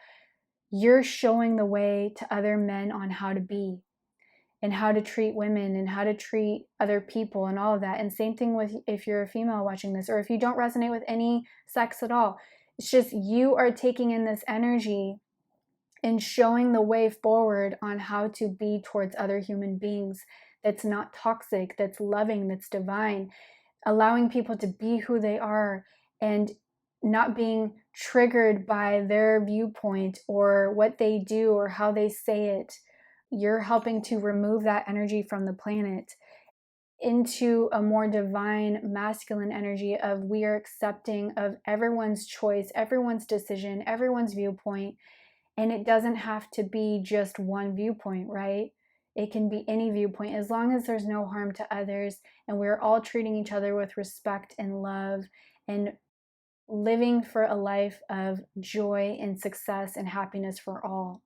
A: you're showing the way to other men on how to be and how to treat women and how to treat other people and all of that. And same thing with if you're a female watching this, or if you don't resonate with any sex at all. It's just you are taking in this energy and showing the way forward on how to be towards other human beings that's not toxic, that's loving, that's divine, allowing people to be who they are and not being triggered by their viewpoint or what they do or how they say it. You're helping to remove that energy from the planet into a more divine masculine energy of we are accepting of everyone's choice, everyone's decision, everyone's viewpoint. And it doesn't have to be just one viewpoint, right? It can be any viewpoint as long as there's no harm to others and we're all treating each other with respect and love and living for a life of joy and success and happiness for all.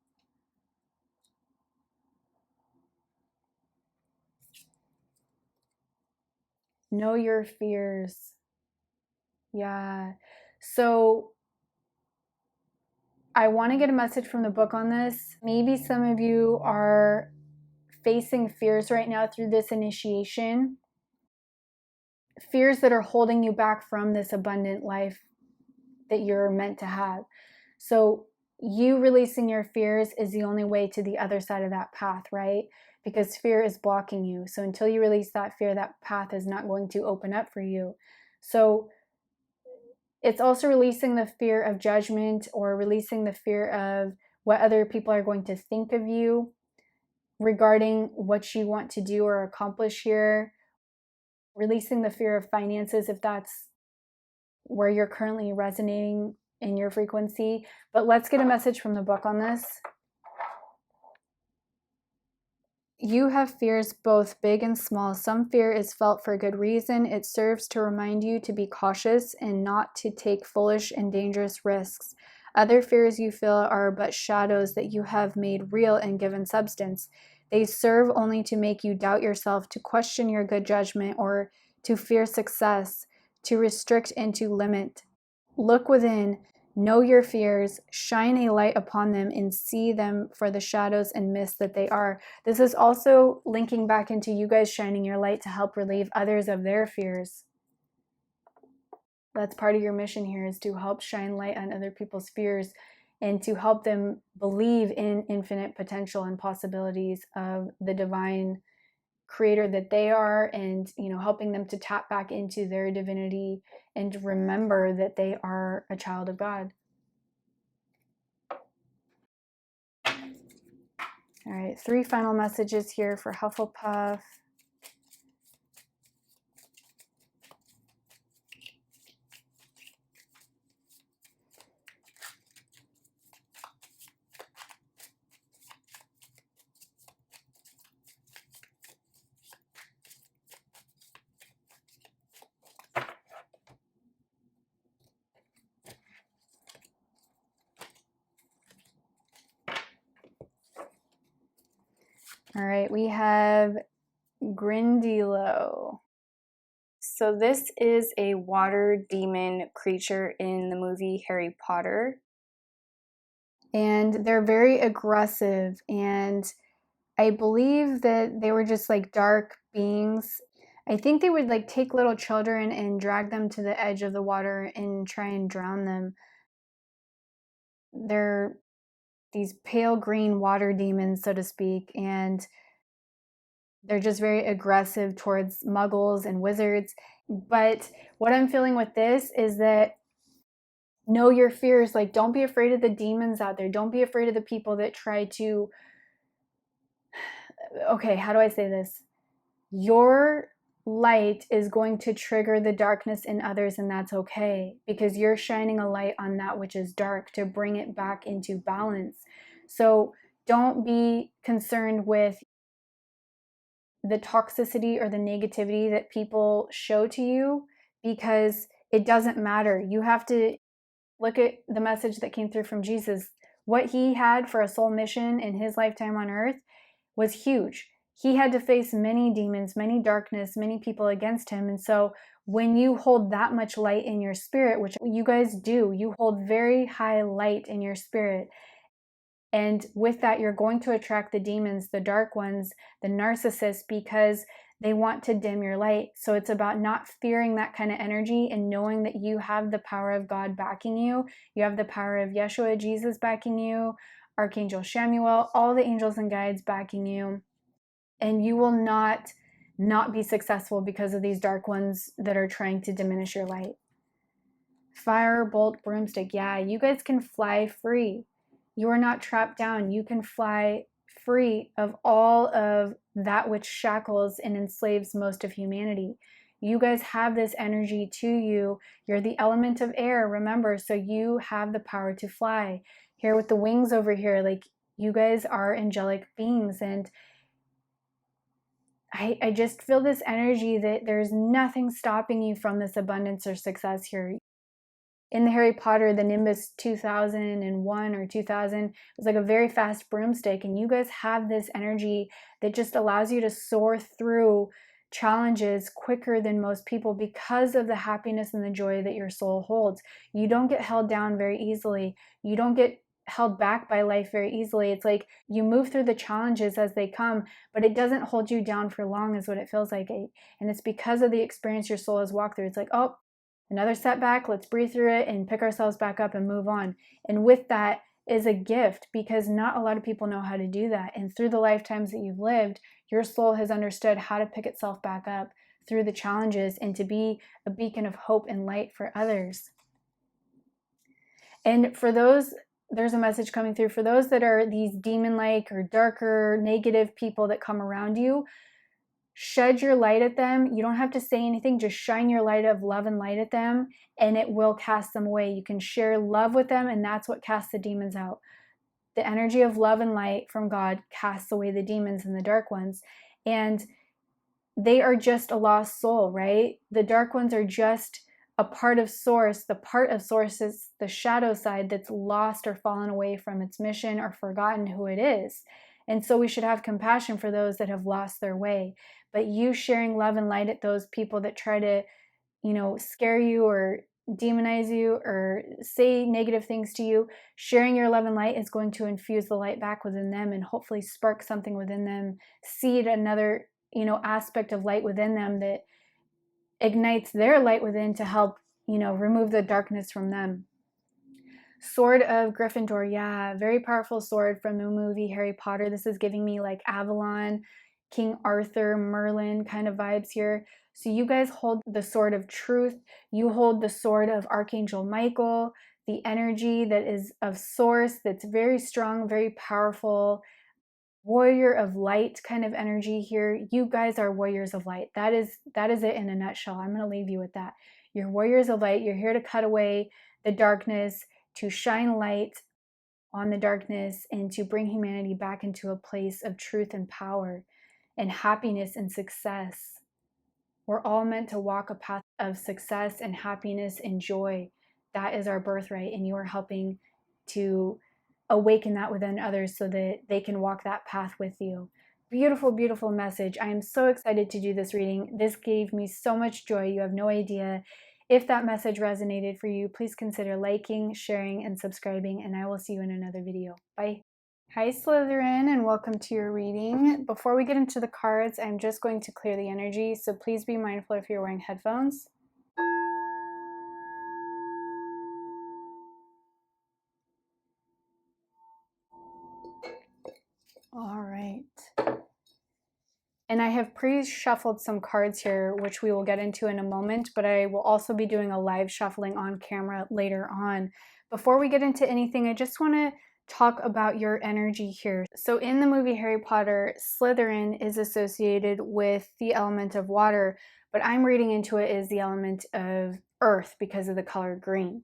A: Know your fears. Yeah. So I want to get a message from the book on this. Maybe some of you are facing fears right now through this initiation. Fears that are holding you back from this abundant life that you're meant to have. So you releasing your fears is the only way to the other side of that path, right? Because fear is blocking you. So until you release that fear, that path is not going to open up for you. So it's also releasing the fear of judgment or releasing the fear of what other people are going to think of you regarding what you want to do or accomplish here. Releasing the fear of finances if that's where you're currently resonating in your frequency. But let's get a message from the book on this. You have fears both big and small. Some fear is felt for good reason. It serves to remind you to be cautious and not to take foolish and dangerous risks. Other fears you feel are but shadows that you have made real and given substance. They serve only to make you doubt yourself, to question your good judgment, or to fear success, to restrict and to limit. Look within. Know your fears, shine a light upon them, and see them for the shadows and mists that they are. This is also linking back into you guys shining your light to help relieve others of their fears. That's part of your mission here, is to help shine light on other people's fears and to help them believe in infinite potential and possibilities of the divine creator that they are, and helping them to tap back into their divinity and remember that they are a child of God. All right, 3 final messages here for Hufflepuff. All right, we have Gryffindor. So this is a water demon creature in the movie Harry Potter. And they're very aggressive, and I believe that they were just like dark beings. I think they would like take little children and drag them to the edge of the water and try and drown them. They're these pale green water demons, so to speak, and they're just very aggressive towards muggles and wizards. But what I'm feeling with this is that know your fears. Like, don't be afraid of the demons out there. Don't be afraid of the people that try to, okay, how do I say this? Your light is going to trigger the darkness in others, and that's okay, because you're shining a light on that which is dark to bring it back into balance. So don't be concerned with the toxicity or the negativity that people show to you, because it doesn't matter. You have to look at the message that came through from Jesus. What he had for a soul mission in his lifetime on earth was huge. He had to face many demons, many darkness, many people against him. And so when you hold that much light in your spirit, which you guys do, you hold very high light in your spirit. And with that, you're going to attract the demons, the dark ones, the narcissists, because they want to dim your light. So it's about not fearing that kind of energy and knowing that you have the power of God backing you. You have the power of Yeshua, Jesus backing you, Archangel Shamuel, all the angels and guides backing you. And you will not be successful because of these dark ones that are trying to diminish your light. Firebolt broomstick. Yeah, you guys can fly free. You are not trapped down. You can fly free of all of that which shackles and enslaves most of humanity. You guys have this energy to you. You're the element of air, remember, so you have the power to fly. Here with the wings over here, like, you guys are angelic beings, and I just feel this energy that there's nothing stopping you from this abundance or success here. In the Harry Potter, the Nimbus 2001 or 2000 was like a very fast broomstick, and you guys have this energy that just allows you to soar through challenges quicker than most people because of the happiness and the joy that your soul holds. You don't get held down very easily. You don't get held back by life very easily. It's like you move through the challenges as they come, but it doesn't hold you down for long, is what it feels like. And it's because of the experience your soul has walked through. It's like, oh, another setback, let's breathe through it and pick ourselves back up and move on. And with that is a gift, because not a lot of people know how to do that. And through the lifetimes that you've lived, your soul has understood how to pick itself back up through the challenges and to be a beacon of hope and light for others. And for those, there's a message coming through for those that are these demon-like or darker, negative people that come around you. Shed your light at them. You don't have to say anything. Just shine your light of love and light at them, and it will cast them away. You can share love with them, and that's what casts the demons out. The energy of love and light from God casts away the demons and the dark ones. And they are just a lost soul, right? The dark ones are just a part of Source. The part of Source is the shadow side that's lost or fallen away from its mission or forgotten who it is. And so we should have compassion for those that have lost their way. But you sharing love and light at those people that try to, scare you or demonize you or say negative things to you, sharing your love and light is going to infuse the light back within them and hopefully spark something within them, seed another, aspect of light within them that ignites their light within to help, remove the darkness from them. Sword of Gryffindor, yeah, very powerful sword from the movie Harry Potter. This is giving me like Avalon, King Arthur, Merlin kind of vibes here. So you guys hold the sword of truth. You hold the sword of Archangel Michael, the energy that is of Source, that's very strong, very powerful. warrior of light kind of energy here. You guys are warriors of light. That is it in a nutshell. I'm going to leave you with that. You're warriors of light. You're here to cut away the darkness, to shine light on the darkness, and to bring humanity back into a place of truth and power and happiness and success. We're all meant to walk a path of success and happiness and joy. That is our birthright, and you are helping to awaken that within others so that they can walk that path with you. Beautiful, beautiful message. I am so excited to do this reading. This gave me so much joy. You have no idea. If that message resonated for you, please consider liking, sharing, and subscribing, and I will see you in another video. Bye. Hi Slytherin, and welcome to your reading. Before we get into the cards, I'm just going to clear the energy, so please be mindful if you're wearing headphones. All right. And I have pre-shuffled some cards here, which we will get into in a moment, but I will also be doing a live shuffling on camera later on. Before we get into anything, I just want to talk about your energy here. So in the movie Harry Potter, Slytherin is associated with the element of water, but I'm reading into it as the element of earth because of the color green.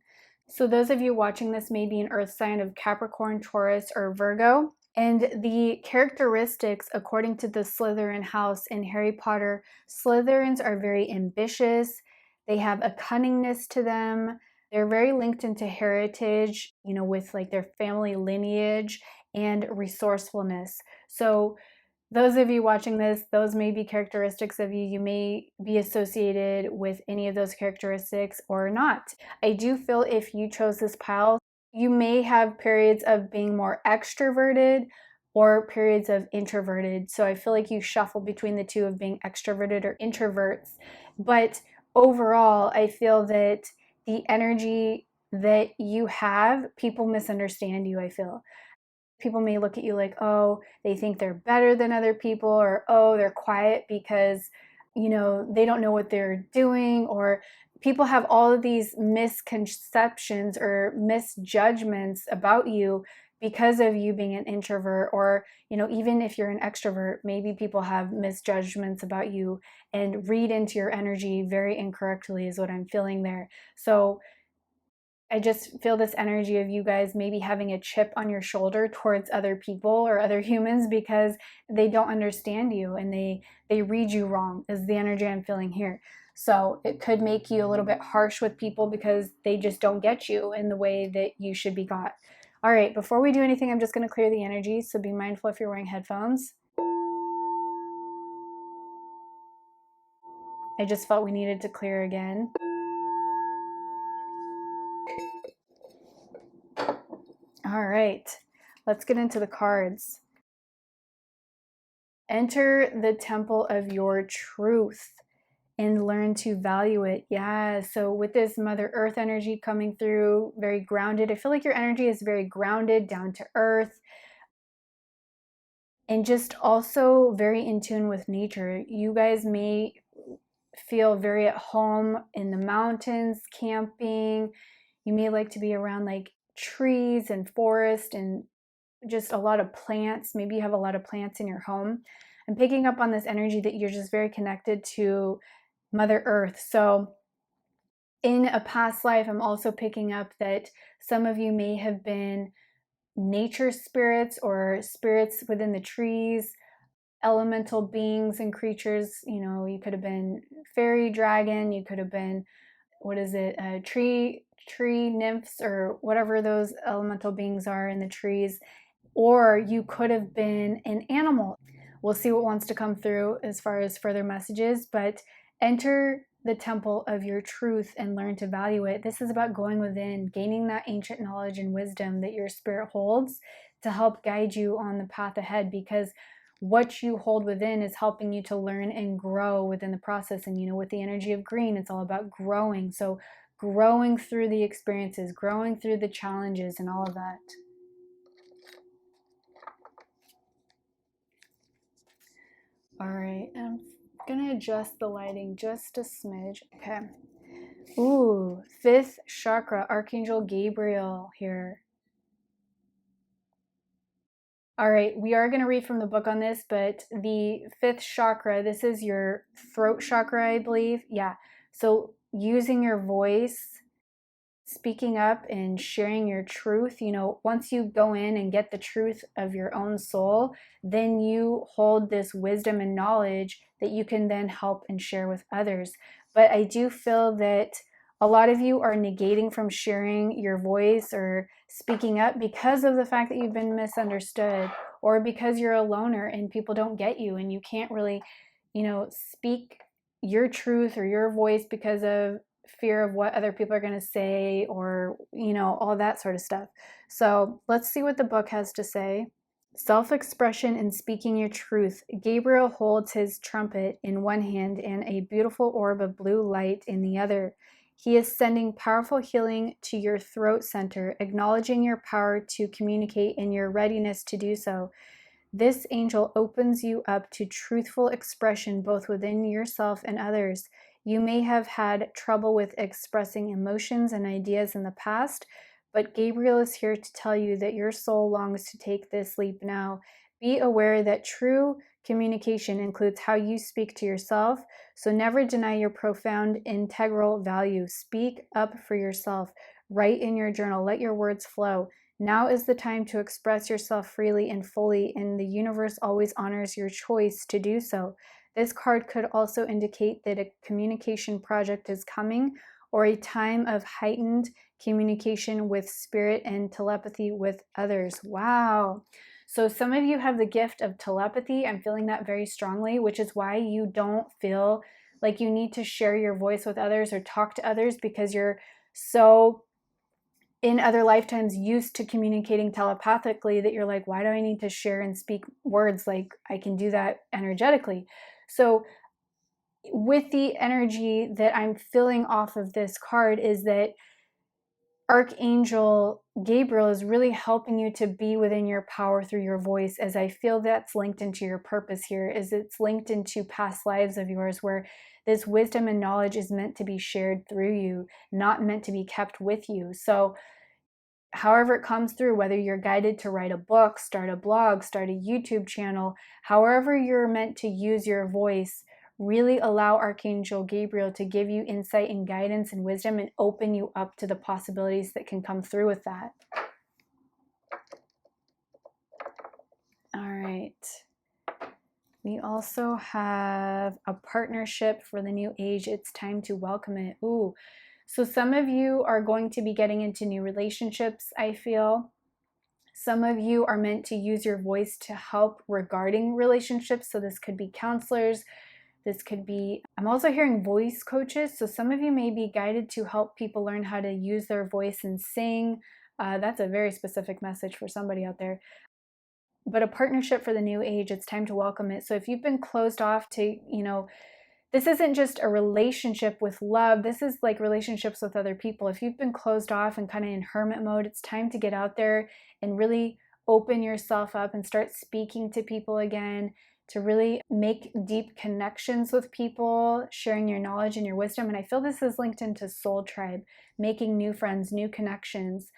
A: So those of you watching this may be an earth sign of Capricorn, Taurus, or Virgo. And the characteristics, according to the Slytherin house in Harry Potter, Slytherins are very ambitious. They have a cunningness to them. They're very linked into heritage, you know, with like their family lineage and resourcefulness. So those of you watching this, those may be characteristics of you. You may be associated with any of those characteristics or not. I do feel if you chose this pile, you may have periods of being more extroverted or periods of introverted. So I feel like you shuffle between the two of being extroverted or introverts. But overall, I feel that the energy that you have, people misunderstand you, I feel. People may look at you like, oh, they think they're better than other people, or oh, they're quiet because, you know, they don't know what they're doing, or people have all of these misconceptions or misjudgments about you because of you being an introvert, or, you know, even if you're an extrovert, maybe people have misjudgments about you and read into your energy very incorrectly is what I'm feeling there. So I just feel this energy of you guys maybe having a chip on your shoulder towards other people or other humans because they don't understand you and they read you wrong is the energy I'm feeling here. So it could make you a little bit harsh with people because they just don't get you in the way that you should be got. All right, before we do anything, I'm just going to clear the energy, so be mindful if you're wearing headphones. I just felt we needed to clear again. All right, let's get into the cards. Enter the temple of your truth and learn to value it. Yeah, so with this Mother Earth energy coming through, very grounded. I feel like your energy is very grounded, down to earth, and just also very in tune with nature. You guys may feel very at home in the mountains, camping. You may like to be around like trees and forest and just a lot of plants. Maybe you have a lot of plants in your home. I'm picking up on this energy that you're just very connected to Mother Earth. So in a past life, I'm also picking up that some of you may have been nature spirits or spirits within the trees, elemental beings and creatures. You know, you could have been fairy dragon, you could have been, what is it, tree nymphs, or whatever those elemental beings are in the trees, or you could have been an animal. We'll see what wants to come through as far as further messages, but enter the temple of your truth and learn to value it. This is about going within, gaining that ancient knowledge and wisdom that your spirit holds to help guide you on the path ahead, because what you hold within is helping you to learn and grow within the process. And you know, with the energy of green, it's all about growing. So growing through the experiences, growing through the challenges and all of that. All right, I'm gonna adjust the lighting just a smidge. Okay. Ooh, 5th chakra, Archangel Gabriel here. All right, we are going to read from the book on this, but the 5th chakra, this is your throat chakra, I believe. Yeah. So using your voice, speaking up and sharing your truth, once you go in and get the truth of your own soul, then you hold this wisdom and knowledge that you can then help and share with others. But I do feel that a lot of you are negating from sharing your voice or speaking up because of the fact that you've been misunderstood, or because you're a loner and people don't get you and you can't really, speak your truth or your voice because of fear of what other people are going to say, or all that sort of stuff. So let's see what the book has to say. Self-expression and speaking your truth. Gabriel holds his trumpet in one hand and a beautiful orb of blue light in the other. He is sending powerful healing to your throat center, acknowledging your power to communicate and your readiness to do so. This angel opens you up to truthful expression both within yourself and others. You may have had trouble with expressing emotions and ideas in the past, but Gabriel is here to tell you that your soul longs to take this leap now. Be aware that true communication includes how you speak to yourself, so never deny your profound integral value. Speak up for yourself. Write in your journal. Let your words flow. Now is the time to express yourself freely and fully, and the universe always honors your choice to do so. This card could also indicate that a communication project is coming, or a time of heightened communication with spirit and telepathy with others. Wow. So some of you have the gift of telepathy. I'm feeling that very strongly, which is why you don't feel like you need to share your voice with others or talk to others, because you're so in other lifetimes used to communicating telepathically that you're like, why do I need to share and speak words? Like, I can do that energetically. So with the energy that I'm feeling off of this card is that Archangel Gabriel is really helping you to be within your power through your voice, as I feel that's linked into your purpose here, is it's linked into past lives of yours where this wisdom and knowledge is meant to be shared through you, not meant to be kept with you. So however it comes through, whether you're guided to write a book, start a blog, start a YouTube channel, however you're meant to use your voice, really allow Archangel Gabriel to give you insight and guidance and wisdom and open you up to the possibilities that can come through with that. All right. We also have a partnership for the new age. It's time to welcome it. Ooh. So some of you are going to be getting into new relationships, I feel. Some of you are meant to use your voice to help regarding relationships. So this could be counselors. This could be, I'm also hearing voice coaches. So some of you may be guided to help people learn how to use their voice and sing. That's a very specific message for somebody out there. But a partnership for the new age, it's time to welcome it. So if you've been closed off to, this isn't just a relationship with love. This is like relationships with other people. If you've been closed off and kind of in hermit mode, it's time to get out there and really open yourself up and start speaking to people again, to really make deep connections with people, sharing your knowledge and your wisdom. And I feel this is linked into soul tribe, making new friends, new connections.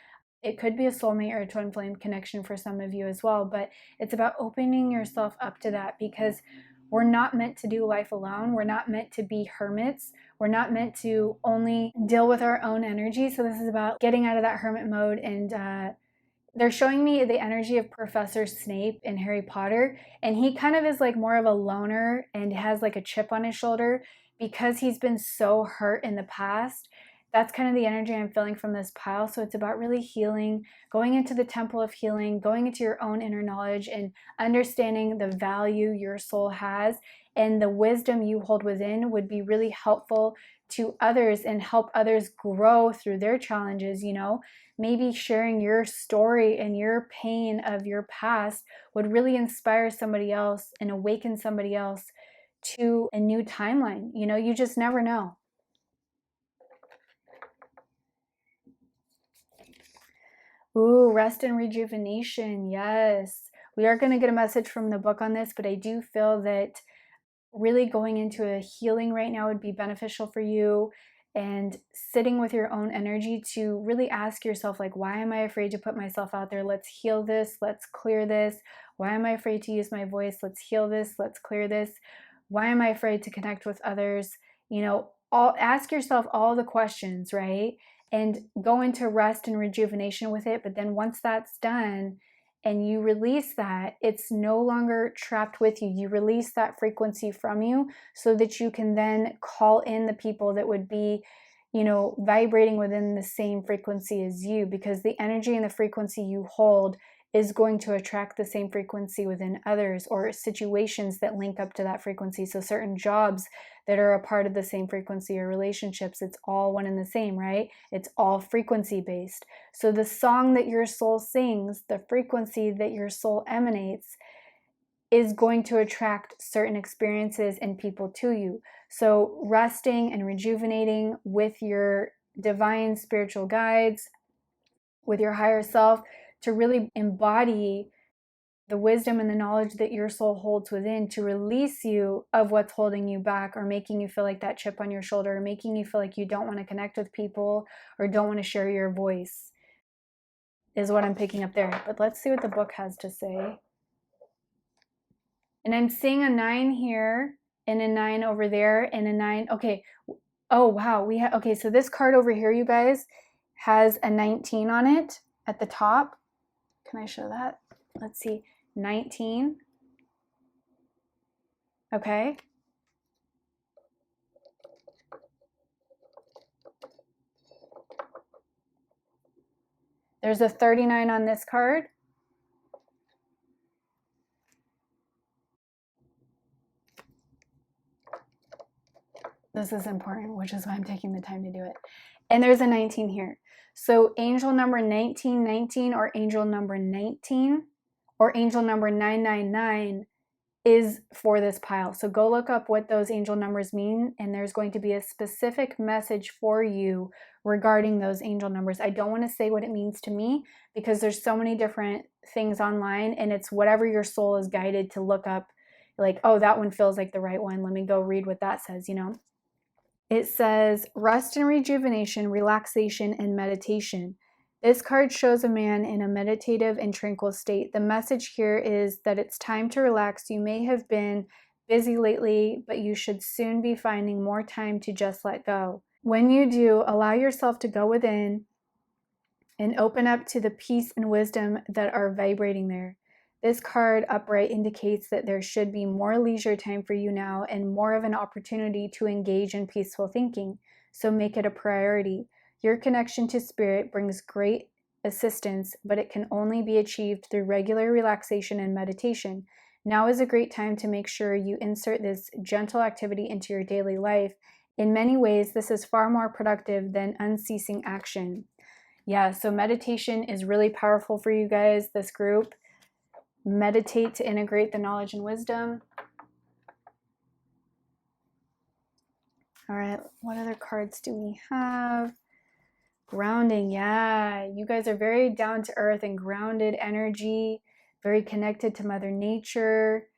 A: It could be a soulmate or a twin flame connection for some of you as well, but it's about opening yourself up to that, because we're not meant to do life alone. We're not meant to be hermits. We're not meant to only deal with our own energy. So this is about getting out of that hermit mode. And they're showing me the energy of Professor Snape in Harry Potter. And he kind of is like more of a loner and has like a chip on his shoulder because he's been so hurt in the past. That's kind of the energy I'm feeling from this pile. So it's about really healing, going into the temple of healing, going into your own inner knowledge and understanding the value your soul has, and the wisdom you hold within would be really helpful to others and help others grow through their challenges. Maybe sharing your story and your pain of your past would really inspire somebody else and awaken somebody else to a new timeline. You just never know. Ooh, rest and rejuvenation. Yes. We are going to get a message from the book on this, but I do feel that really going into a healing right now would be beneficial for you, and sitting with your own energy to really ask yourself, like, why am I afraid to put myself out there? Let's heal this. Let's clear this. Why am I afraid to use my voice? Let's heal this. Let's clear this. Why am I afraid to connect with others? You know, ask yourself all the questions, right? And go into rest and rejuvenation with it. But then once that's done and you release that, it's no longer trapped with you. You release that frequency from you so that you can then call in the people that would be, you know, vibrating within the same frequency as you, because the energy and the frequency you hold is going to attract the same frequency within others, or situations that link up to that frequency. So certain jobs that are a part of the same frequency, or relationships, it's all one and the same, right? It's all frequency based. So the song that your soul sings, the frequency that your soul emanates, is going to attract certain experiences and people to you. So resting and rejuvenating with your divine spiritual guides, with your higher self, to really embody the wisdom and the knowledge that your soul holds within, to release you of what's holding you back, or making you feel like that chip on your shoulder, or making you feel like you don't want to connect with people or don't want to share your voice, is what I'm picking up there. But let's see what the book has to say. And I'm seeing a 9 here and a 9 over there and a 9. Okay. Oh, wow. Okay, so this card over here, you guys, has a 19 on it at the top. Can I show that? Let's see. 19. Okay. There's a 39 on this card. This is important, which is why I'm taking the time to do it. And there's a 19 here. So angel number 1919, or angel number 19, or angel number 999 is for this pile. So go look up what those angel numbers mean, and there's going to be a specific message for you regarding those angel numbers. I don't want to say what it means to me, because there's so many different things online, and it's whatever your soul is guided to look up, like, oh, that one feels like the right one. Let me go read what that says, you know. It says rest and rejuvenation, relaxation, and meditation. This card shows a man in a meditative and tranquil state. The message here is that it's time to relax. You may have been busy lately, but you should soon be finding more time to just let go. When you do, allow yourself to go within and open up to the peace and wisdom that are vibrating there. This card upright indicates that there should be more leisure time for you now, and more of an opportunity to engage in peaceful thinking. So make it a priority. Your connection to spirit brings great assistance, but it can only be achieved through regular relaxation and meditation. Now is a great time to make sure you insert this gentle activity into your daily life. In many ways, this is far more productive than unceasing action. Yeah, so meditation is really powerful for you guys, this group. Meditate to integrate the knowledge and wisdom. All right, what other cards do we have? Grounding, yeah. You guys are very down to earth and grounded energy, very connected to Mother Nature.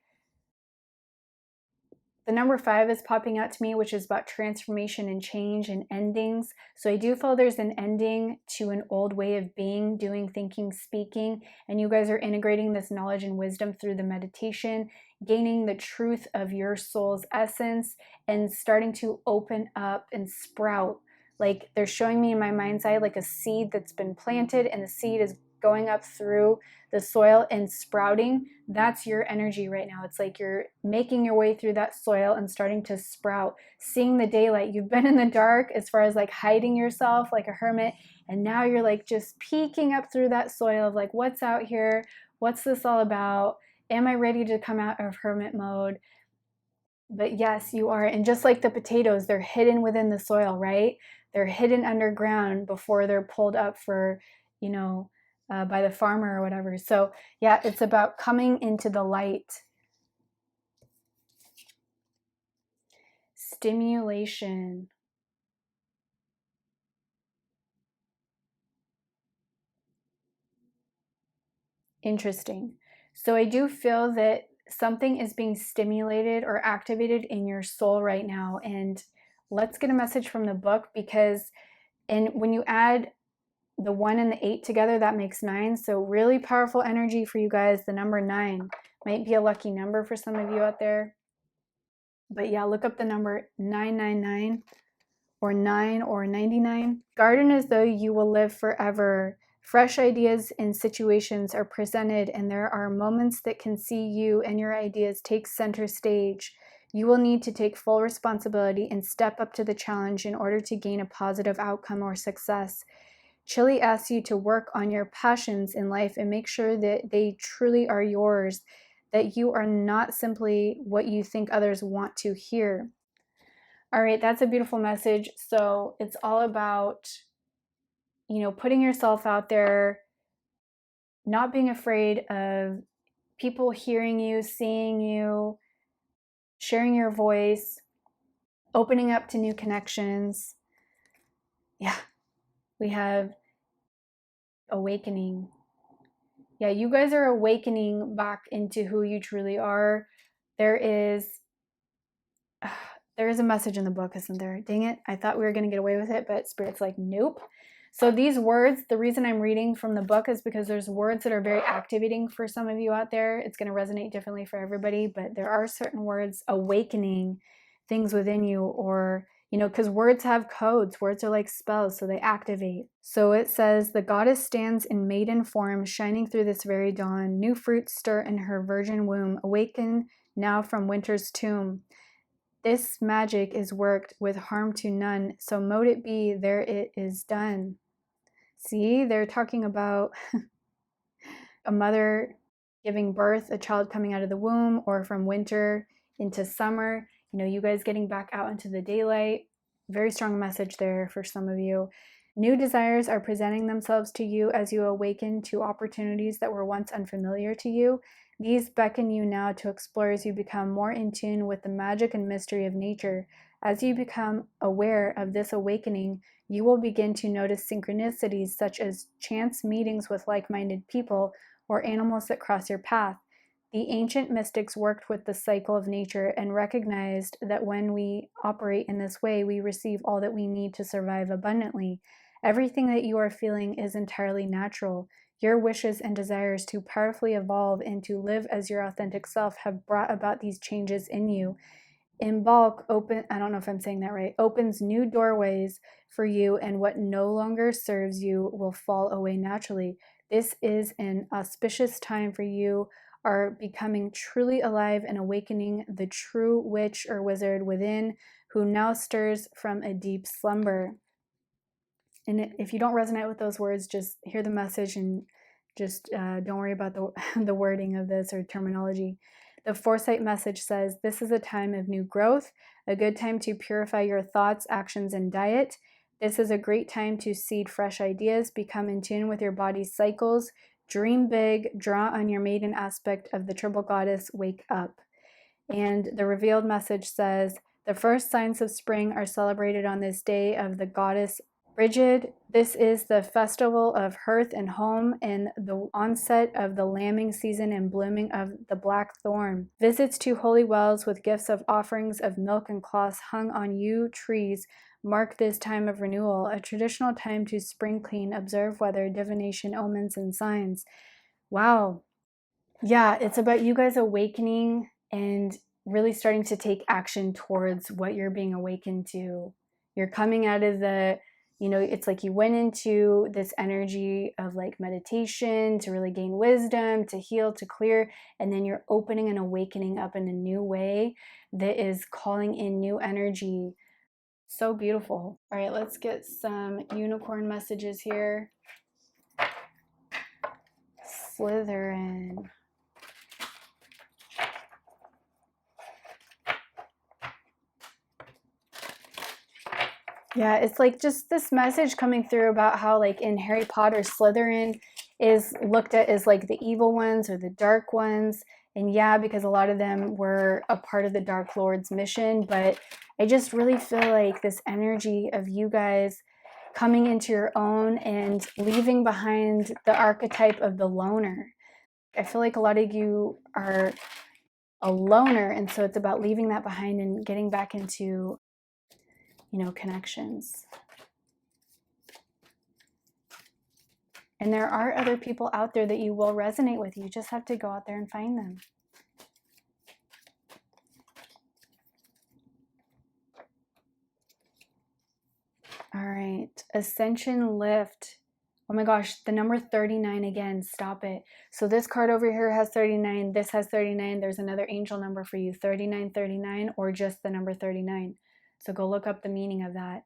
A: The number 5 is popping out to me, which is about transformation and change and endings. So I do feel there's an ending to an old way of being, doing, thinking, speaking, and you guys are integrating this knowledge and wisdom through the meditation, gaining the truth of your soul's essence, and starting to open up and sprout. Like they're showing me in my mind's eye like a seed that's been planted, and the seed is going up through the soil and sprouting. That's your energy right now. It's like you're making your way through that soil and starting to sprout, seeing the daylight. You've been in the dark as far as like hiding yourself like a hermit, and now you're like just peeking up through that soil of like, what's out here? What's this all about? Am I ready to come out of hermit mode? But yes, you are. And just like the potatoes, they're hidden within the soil, right? They're hidden underground before they're pulled up for, you know, by the farmer or whatever. So yeah, it's about coming into the light. Stimulation. Interesting. So I do feel that something is being stimulated or activated in your soul right now. And let's get a message from the book, because and when you add the 1 and the 8 together, that makes 9. So really powerful energy for you guys. The number 9 might be a lucky number for some of you out there. But yeah, look up the number 999 or 9 or 99. Garden as though you will live forever. Fresh ideas and situations are presented, and there are moments that can see you and your ideas take center stage. You will need to take full responsibility and step up to the challenge in order to gain a positive outcome or success. Chili asks you to work on your passions in life and make sure that they truly are yours, that you are not simply what you think others want to hear. All right, that's a beautiful message. So it's all about, putting yourself out there, not being afraid of people hearing you, seeing you, sharing your voice, opening up to new connections. Yeah, we have awakening. Yeah, you guys are awakening back into who you truly are. There is a message in the book, isn't there? Dang it. I thought we were going to get away with it, but Spirit's like, nope. So these words, the reason I'm reading from the book is because there's words that are very activating for some of you out there. It's going to resonate differently for everybody, but there are certain words awakening things within you, or, because words have codes. Words are like spells, so they activate. So it says, the goddess stands in maiden form, shining through this very dawn. New fruits stir in her virgin womb. Awaken now from winter's tomb. This magic is worked with harm to none, so mote it be, there it is done. See, they're talking about a mother giving birth, a child coming out of the womb, or from winter into summer, you guys getting back out into the daylight. Very strong message there for some of you. New desires are presenting themselves to you as you awaken to opportunities that were once unfamiliar to you. These beckon you now to explore as you become more in tune with the magic and mystery of nature. As you become aware of this awakening, you will begin to notice synchronicities such as chance meetings with like-minded people or animals that cross your path. The ancient mystics worked with the cycle of nature and recognized that when we operate in this way, we receive all that we need to survive abundantly. Everything that you are feeling is entirely natural. Your wishes and desires to powerfully evolve and to live as your authentic self have brought about these changes in you. In bulk, I don't know if I'm saying that right, opens new doorways for you, and what no longer serves you will fall away naturally. This is an auspicious time for you are becoming truly alive and awakening the true witch or wizard within, who now stirs from a deep slumber. And if you don't resonate with those words, just hear the message and just don't worry about the wording of this or terminology. The foresight message says, this is a time of new growth, a good time to purify your thoughts, actions, and diet. This is a great time to seed fresh ideas, become in tune with your body's cycles, dream big, draw on your maiden aspect of the triple goddess, wake up. And the revealed message says, the first signs of spring are celebrated on this day of the goddess Brigid. This is the festival of hearth and home and the onset of the lambing season and blooming of the blackthorn. Visits to holy wells with gifts of offerings of milk and cloths hung on yew trees mark this time of renewal, a traditional time to spring clean, observe weather, divination, omens, and signs. Wow. Yeah, it's about you guys awakening and really starting to take action towards what you're being awakened to. You're coming out of it's like you went into this energy of like meditation to really gain wisdom, to heal, to clear, and then you're opening and awakening up in a new way that is calling in new energy. So beautiful. All right, let's get some unicorn messages here. Slytherin. Yeah, it's like just this message coming through about how like in Harry Potter, Slytherin is looked at as like the evil ones or the dark ones. And yeah, because a lot of them were a part of the Dark Lord's mission. But I just really feel like this energy of you guys coming into your own and leaving behind the archetype of the loner. I feel like a lot of you are a loner. And so it's about leaving that behind and getting back into connections. And there are other people out there that you will resonate with. You just have to go out there and find them. All right, Ascension Lift. Oh my gosh, the number 39 again, stop it. So this card over here has 39, this has 39, there's another angel number for you, 3939, or just the number 39. So go look up the meaning of that.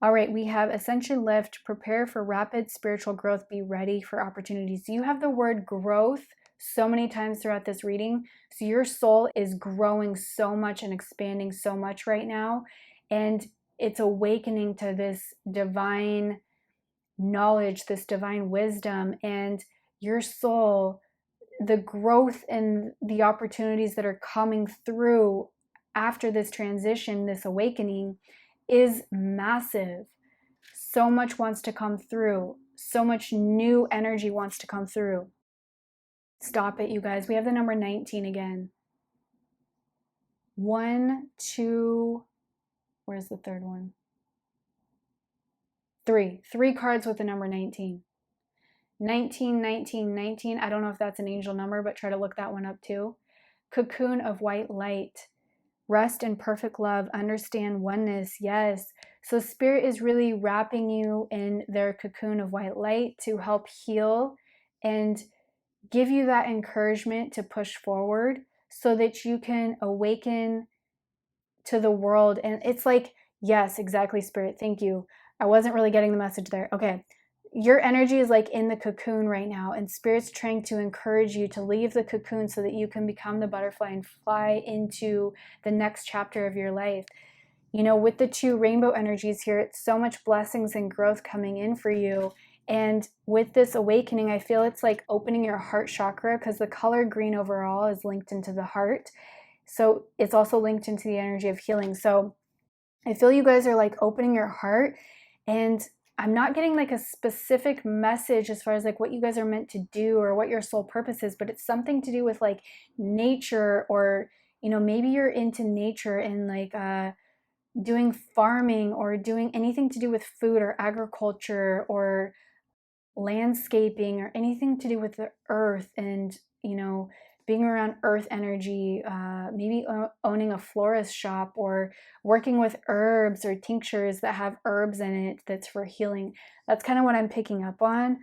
A: All right, we have Ascension Lift, prepare for rapid spiritual growth, be ready for opportunities. You have the word growth so many times throughout this reading. So your soul is growing so much and expanding so much right now. And it's awakening to this divine knowledge, this divine wisdom, and your soul, the growth and the opportunities that are coming through after this transition, this awakening, is massive. So much wants to come through. So much new energy wants to come through. Stop it, you guys. We have the number 19 again. 1, 2, where's the third one? 3 cards with the number 19. 19, 19, 19. I don't know if that's an angel number, but try to look that one up too. Cocoon of white light. Rest in perfect love. Understand oneness. Yes. So Spirit is really wrapping you in their cocoon of white light to help heal and give you that encouragement to push forward so that you can awaken to the world. And it's like, yes, exactly, Spirit. Thank you. I wasn't really getting the message there. Okay. Your energy is like in the cocoon right now, and Spirit's trying to encourage you to leave the cocoon so that you can become the butterfly and fly into the next chapter of your life. You know, with the 2 rainbow energies here, it's so much blessings and growth coming in for you. And with this awakening, I feel it's like opening your heart chakra, because the color green overall is linked into the heart. So it's also linked into the energy of healing. So I feel you guys are like opening your heart, and I'm not getting like a specific message as far as like what you guys are meant to do or what your soul purpose is, but it's something to do with like nature, or, you know, maybe you're into nature and like doing farming or doing anything to do with food or agriculture or landscaping or anything to do with the earth and, you know, being around earth energy, maybe owning a florist shop or working with herbs or tinctures that have herbs in it that's for healing. That's kind of what I'm picking up on.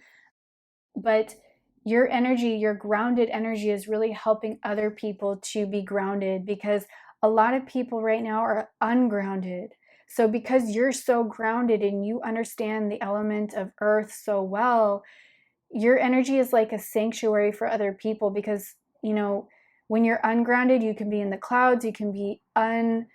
A: But your energy, your grounded energy, is really helping other people to be grounded, because a lot of people right now are ungrounded. So because you're so grounded and you understand the element of earth so well, your energy is like a sanctuary for other people, because, you know, when you're ungrounded, you can be in the clouds, you can be unpresent.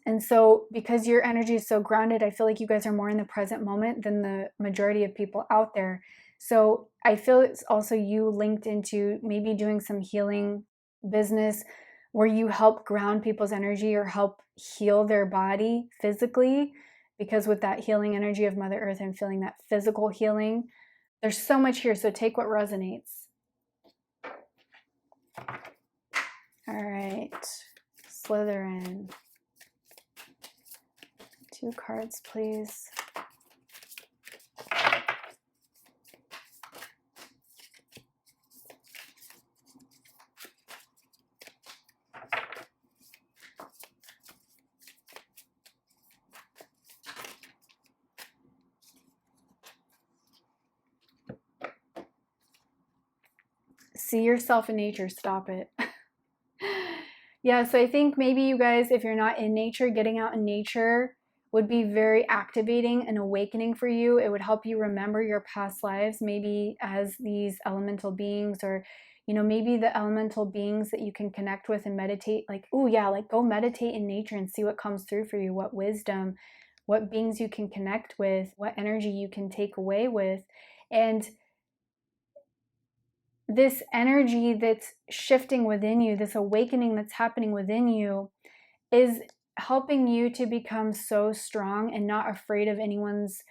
A: And so because your energy is so grounded, I feel like you guys are more in the present moment than the majority of people out there. So I feel it's also you linked into maybe doing some healing business where you help ground people's energy or help heal their body physically, because with that healing energy of Mother Earth, I'm feeling that physical healing. There's so much here, so take what resonates. All right, Slytherin. 2 cards, please. See yourself in nature, stop it. Yeah, so I think maybe you guys, if you're not in nature, getting out in nature would be very activating and awakening for you. It would help you remember your past lives, maybe as these elemental beings, or, you know, maybe the elemental beings that you can connect with and meditate. Like, oh yeah, like go meditate in nature and see what comes through for you, what wisdom, what beings you can connect with, what energy you can take away with. And this energy that's shifting within you, this awakening that's happening within you, is helping you to become so strong and not afraid of anyone's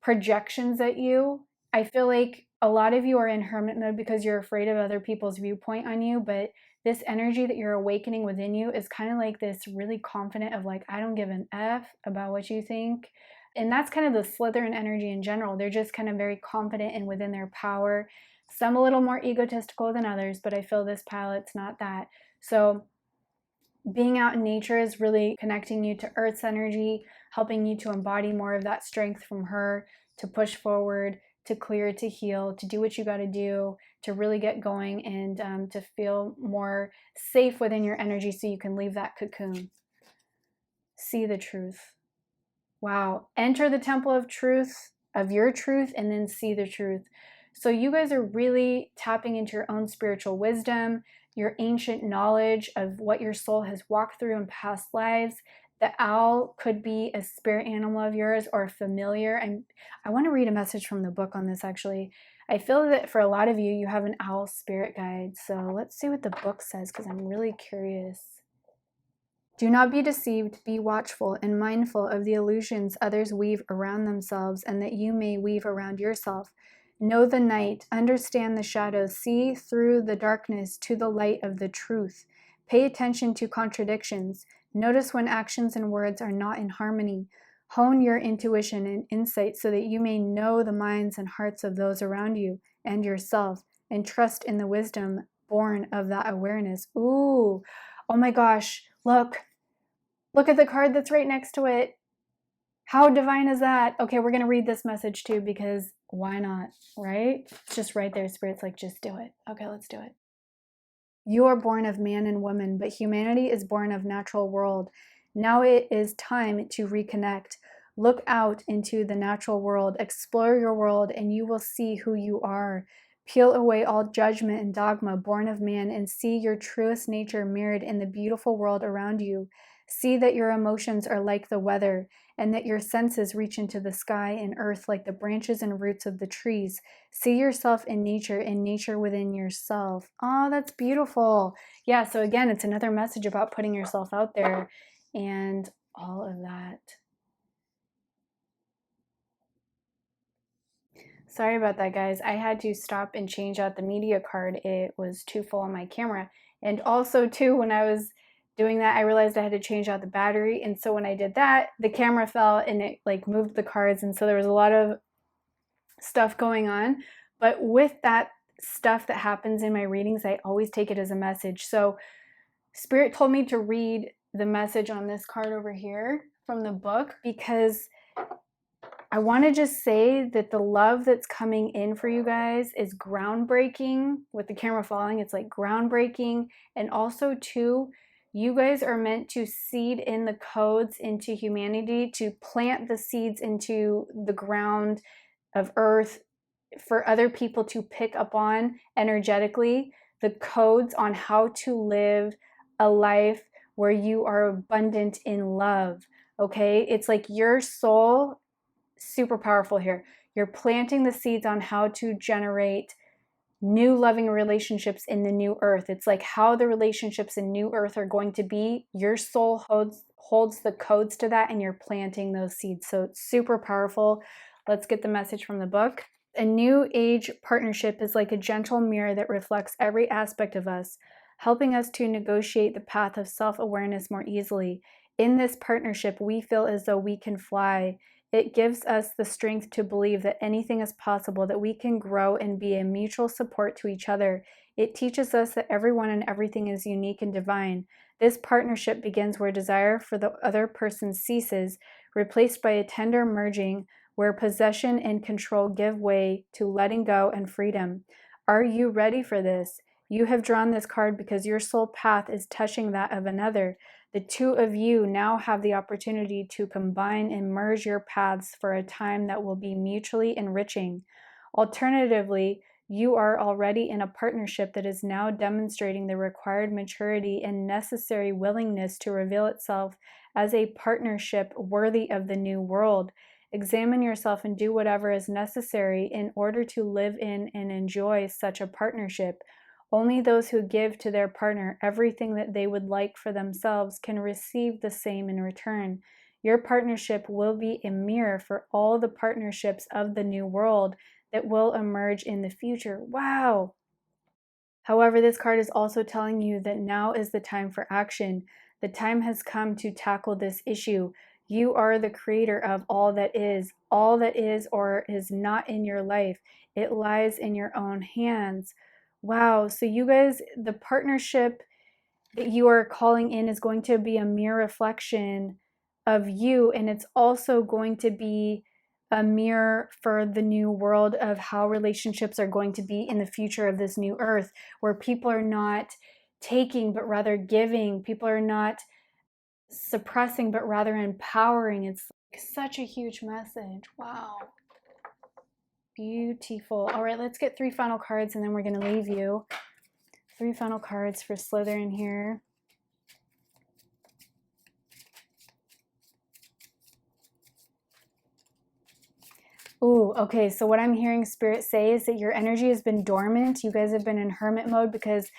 A: projections at you. I feel like a lot of you are in hermit mode because you're afraid of other people's viewpoint on you, but this energy that you're awakening within you is kind of like this really confident of like, I don't give an F about what you think. And that's kind of the Slytherin energy in general. They're just kind of very confident and within their power. Some a little more egotistical than others, but I feel this pilot's not that. So being out in nature is really connecting you to Earth's energy, helping you to embody more of that strength from her, to push forward, to clear, to heal, to do what you got to do, to really get going, and to feel more safe within your energy so you can leave that cocoon. See the truth. Wow. Enter the temple of truth, of your truth, and then see the truth. So you guys are really tapping into your own spiritual wisdom, your ancient knowledge of what your soul has walked through in past lives. The owl could be a spirit animal of yours or familiar. And I want to read a message from the book on this, actually. I feel that for a lot of you, you have an owl spirit guide. So let's see what the book says, because I'm really curious. Do not be deceived, be watchful and mindful of the illusions others weave around themselves, and that you may weave around yourself. Know the night, understand the shadows, see through the darkness to the light of the truth. Pay attention to contradictions. Notice when actions and words are not in harmony. Hone your intuition and insight so that you may know the minds and hearts of those around you and yourself, and trust in the wisdom born of that awareness. Ooh, oh my gosh, look at the card that's right next to it. How divine is that? Okay, we're going to read this message too, because why not, right? It's just right there. Spirit's like, just do it. Okay, let's do it. You are born of man and woman, but humanity is born of natural world. Now it is time to reconnect. Look out into the natural world, explore your world, and you will see who you are. Peel away all judgment and dogma born of man and see your truest nature mirrored in the beautiful world around you. See that your emotions are like the weather, and that your senses reach into the sky and earth like the branches and roots of the trees. See yourself in nature within yourself. Oh, that's beautiful. Yeah, so again, it's another message about putting yourself out there and all of that. Sorry about that, guys. I had to stop and change out the media card. It was too full on my camera. And also, too, when I was doing that, I realized I had to change out the battery. And so when I did that, the camera fell and it like moved the cards. And so there was a lot of stuff going on. But with that stuff that happens in my readings, I always take it as a message. So Spirit told me to read the message on this card over here from the book, because I want to just say that the love that's coming in for you guys is groundbreaking. With the camera falling, it's like groundbreaking. And also, too, you guys are meant to seed in the codes into humanity, to plant the seeds into the ground of earth for other people to pick up on energetically, the codes on how to live a life where you are abundant in love. Okay? It's like your soul, super powerful here. You're planting the seeds on how to generate new loving relationships in the new earth. It's like how the relationships in new earth are going to be. Your soul holds the codes to that, and you're planting those seeds. So it's super powerful. Let's get the message from the book. A new age partnership is like a gentle mirror that reflects every aspect of us, helping us to negotiate the path of self-awareness more easily. In this partnership, we feel as though we can fly. It gives us the strength to believe that anything is possible, that we can grow and be a mutual support to each other. It teaches us that everyone and everything is unique and divine. This partnership begins where desire for the other person ceases, replaced by a tender merging where possession and control give way to letting go and freedom. Are you ready for this? You have drawn this card because your soul path is touching that of another. The two of you now have the opportunity to combine and merge your paths for a time that will be mutually enriching. Alternatively, you are already in a partnership that is now demonstrating the required maturity and necessary willingness to reveal itself as a partnership worthy of the new world. Examine yourself and do whatever is necessary in order to live in and enjoy such a partnership. Only those who give to their partner everything that they would like for themselves can receive the same in return. Your partnership will be a mirror for all the partnerships of the new world that will emerge in the future. Wow! However, this card is also telling you that now is the time for action. The time has come to tackle this issue. You are the creator of all that is. All that is or is not in your life, it lies in your own hands. Wow. So you guys, the partnership that you are calling in is going to be a mere reflection of you, and it's also going to be a mirror for the new world of how relationships are going to be in the future of this new earth, where people are not taking but rather giving. People are not suppressing but rather empowering. It's like such a huge message. Wow. Beautiful. All right, let's get 3 final cards and then we're going to leave you. 3 final cards for Slytherin here. Ooh, okay, so what I'm hearing Spirit say is that your energy has been dormant. You guys have been in hermit mode because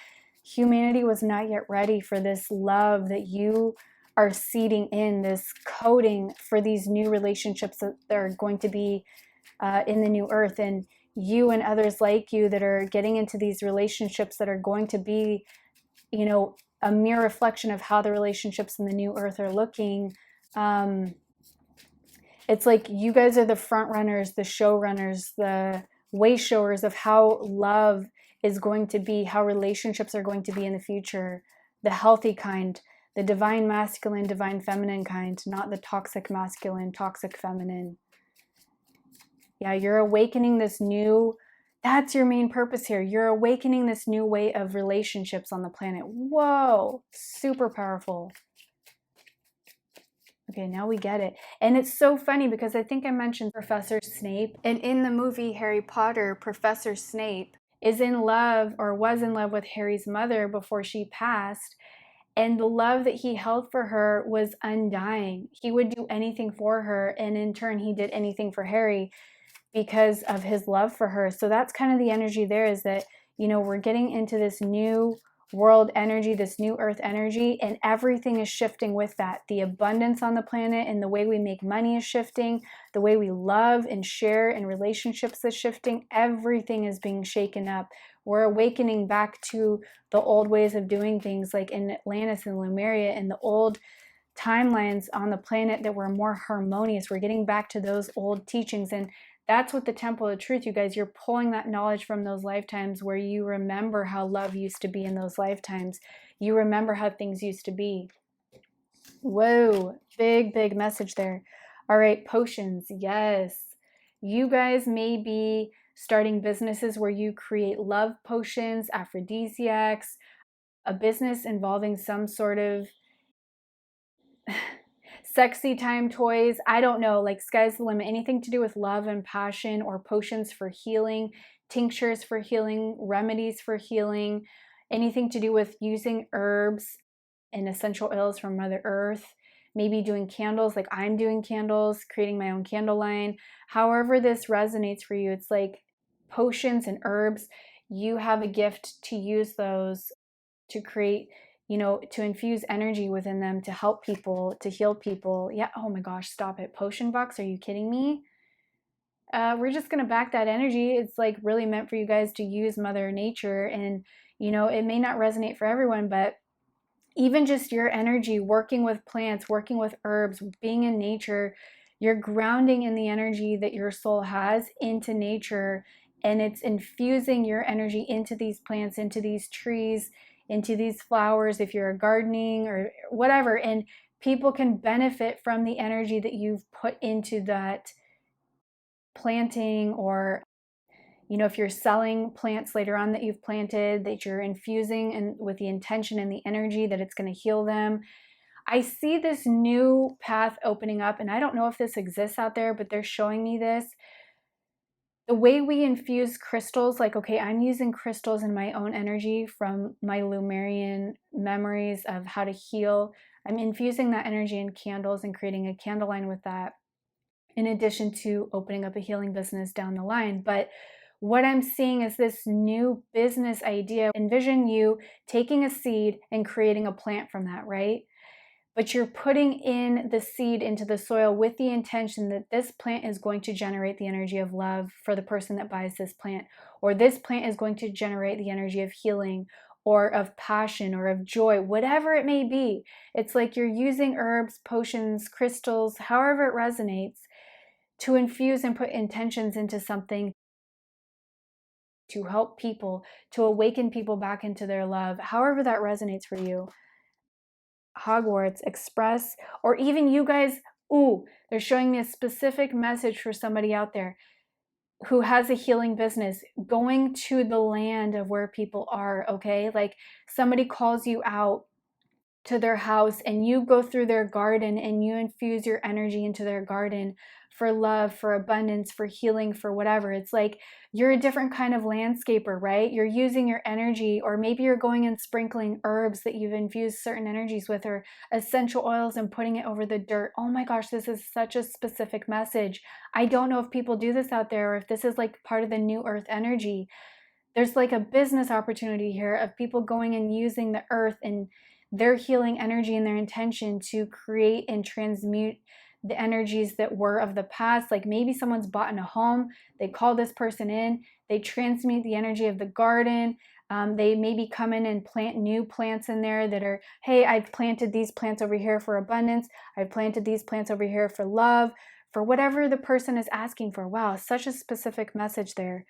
A: humanity was not yet ready for this love that you are seeding in, this coding for these new relationships that are going to be in the new earth. And you and others like you that are getting into these relationships that are going to be, you know, a mere reflection of how the relationships in the new earth are looking. It's like you guys are the front runners, the show runners, the way showers of how love is going to be, how relationships are going to be in the future, the healthy kind, the divine masculine, divine feminine kind, not the toxic masculine, toxic feminine. Yeah, you're awakening this new, that's your main purpose here. You're awakening this new way of relationships on the planet. Whoa, super powerful. Okay, now we get it. And it's so funny because I think I mentioned Professor Snape. And in the movie Harry Potter, Professor Snape is in love or was in love with Harry's mother before she passed. And the love that he held for her was undying. He would do anything for her. And in turn, he did anything for Harry because of his love for her. So that's kind of the energy there, is that, you know, we're getting into this new world energy, this new earth energy, and everything is shifting with that. The abundance on the planet and the way we make money is shifting. The way we love and share in relationships is shifting. Everything is being shaken up. We're awakening back to the old ways of doing things, like in Atlantis and Lemuria and the old timelines on the planet that were more harmonious. We're getting back to those old teachings, and that's what the Temple of Truth, you guys, you're pulling that knowledge from those lifetimes where you remember how love used to be in those lifetimes. You remember how things used to be. Whoa, big, big message there. All right, potions, yes. You guys may be starting businesses where you create love potions, aphrodisiacs, a business involving some sort of sexy time toys. I don't know, like sky's the limit. Anything to do with love and passion, or potions for healing, tinctures for healing, remedies for healing, anything to do with using herbs and essential oils from Mother Earth. Maybe doing candles, like I'm doing candles, creating my own candle line. However this resonates for you, it's like potions and herbs. You have a gift to use those to create, you know, to infuse energy within them, to help people, to heal people. Yeah, oh my gosh, stop it. Potion box, are you kidding me? We're just going to back that energy. It's like really meant for you guys to use Mother Nature. And, you know, it may not resonate for everyone, but even just your energy, working with plants, working with herbs, being in nature, you're grounding in the energy that your soul has into nature, and it's infusing your energy into these plants, into these trees, into these flowers, if you're gardening or whatever. And people can benefit from the energy that you've put into that planting, or, you know, if you're selling plants later on that you've planted, that you're infusing and with the intention and the energy that it's going to heal them. I see this new path opening up, and I don't know if this exists out there, but they're showing me this. The way we infuse crystals, like, okay, I'm using crystals in my own energy from my Lemurian memories of how to heal. I'm infusing that energy in candles and creating a candle line with that, in addition to opening up a healing business down the line. But what I'm seeing is this new business idea. Envision you taking a seed and creating a plant from that, right? But you're putting in the seed into the soil with the intention that this plant is going to generate the energy of love for the person that buys this plant, or this plant is going to generate the energy of healing, or of passion or of joy, whatever it may be. It's like you're using herbs, potions, crystals, however it resonates, to infuse and put intentions into something to help people, to awaken people back into their love, however that resonates for you. Hogwarts, express, or even you guys, ooh, they're showing me a specific message for somebody out there who has a healing business, going to the land of where people are, okay? Like somebody calls you out to their house and you go through their garden and you infuse your energy into their garden for love, for abundance, for healing, for whatever. It's like you're a different kind of landscaper, right? You're using your energy, or maybe you're going and sprinkling herbs that you've infused certain energies with, or essential oils, and putting it over the dirt. Oh my gosh, this is such a specific message. I don't know if people do this out there or if this is like part of the new earth energy. There's like a business opportunity here of people going and using the earth and their healing energy and their intention to create and transmute the energies that were of the past. Like maybe someone's bought in a home, they call this person in, they transmute the energy of the garden. They maybe come in and plant new plants in there that are, hey, I've planted these plants over here for abundance. I've planted these plants over here for love, for whatever the person is asking for. Wow, such a specific message there.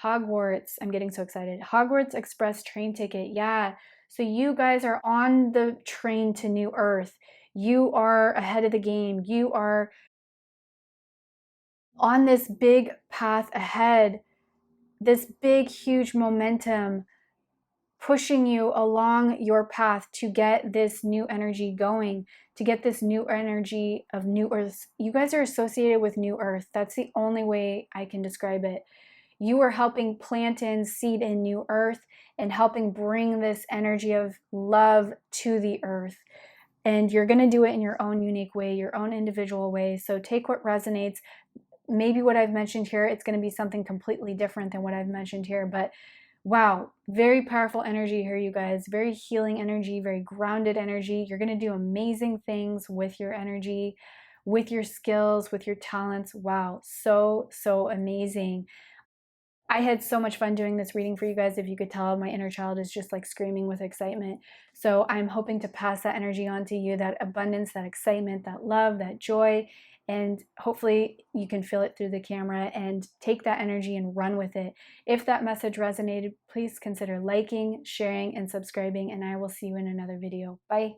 A: Hogwarts, I'm getting so excited. Hogwarts Express train ticket. Yeah. So you guys are on the train to New Earth. You are ahead of the game. You are on this big path ahead, this big, huge momentum pushing you along your path to get this new energy going, to get this new energy of New Earth. You guys are associated with New Earth. That's the only way I can describe it. You are helping plant in, seed in New Earth, and helping bring this energy of love to the earth. And you're going to do it in your own unique way, your own individual way. So take what resonates. Maybe what I've mentioned here, it's going to be something completely different than what I've mentioned here. But wow, very powerful energy here, you guys. Very healing energy, very grounded energy. You're going to do amazing things with your energy, with your skills, with your talents. Wow, so, so amazing. I had so much fun doing this reading for you guys. If you could tell, my inner child is just like screaming with excitement. So I'm hoping to pass that energy on to you, that abundance, that excitement, that love, that joy. And hopefully you can feel it through the camera and take that energy and run with it. If that message resonated, please consider liking, sharing, and subscribing. And I will see you in another video. Bye.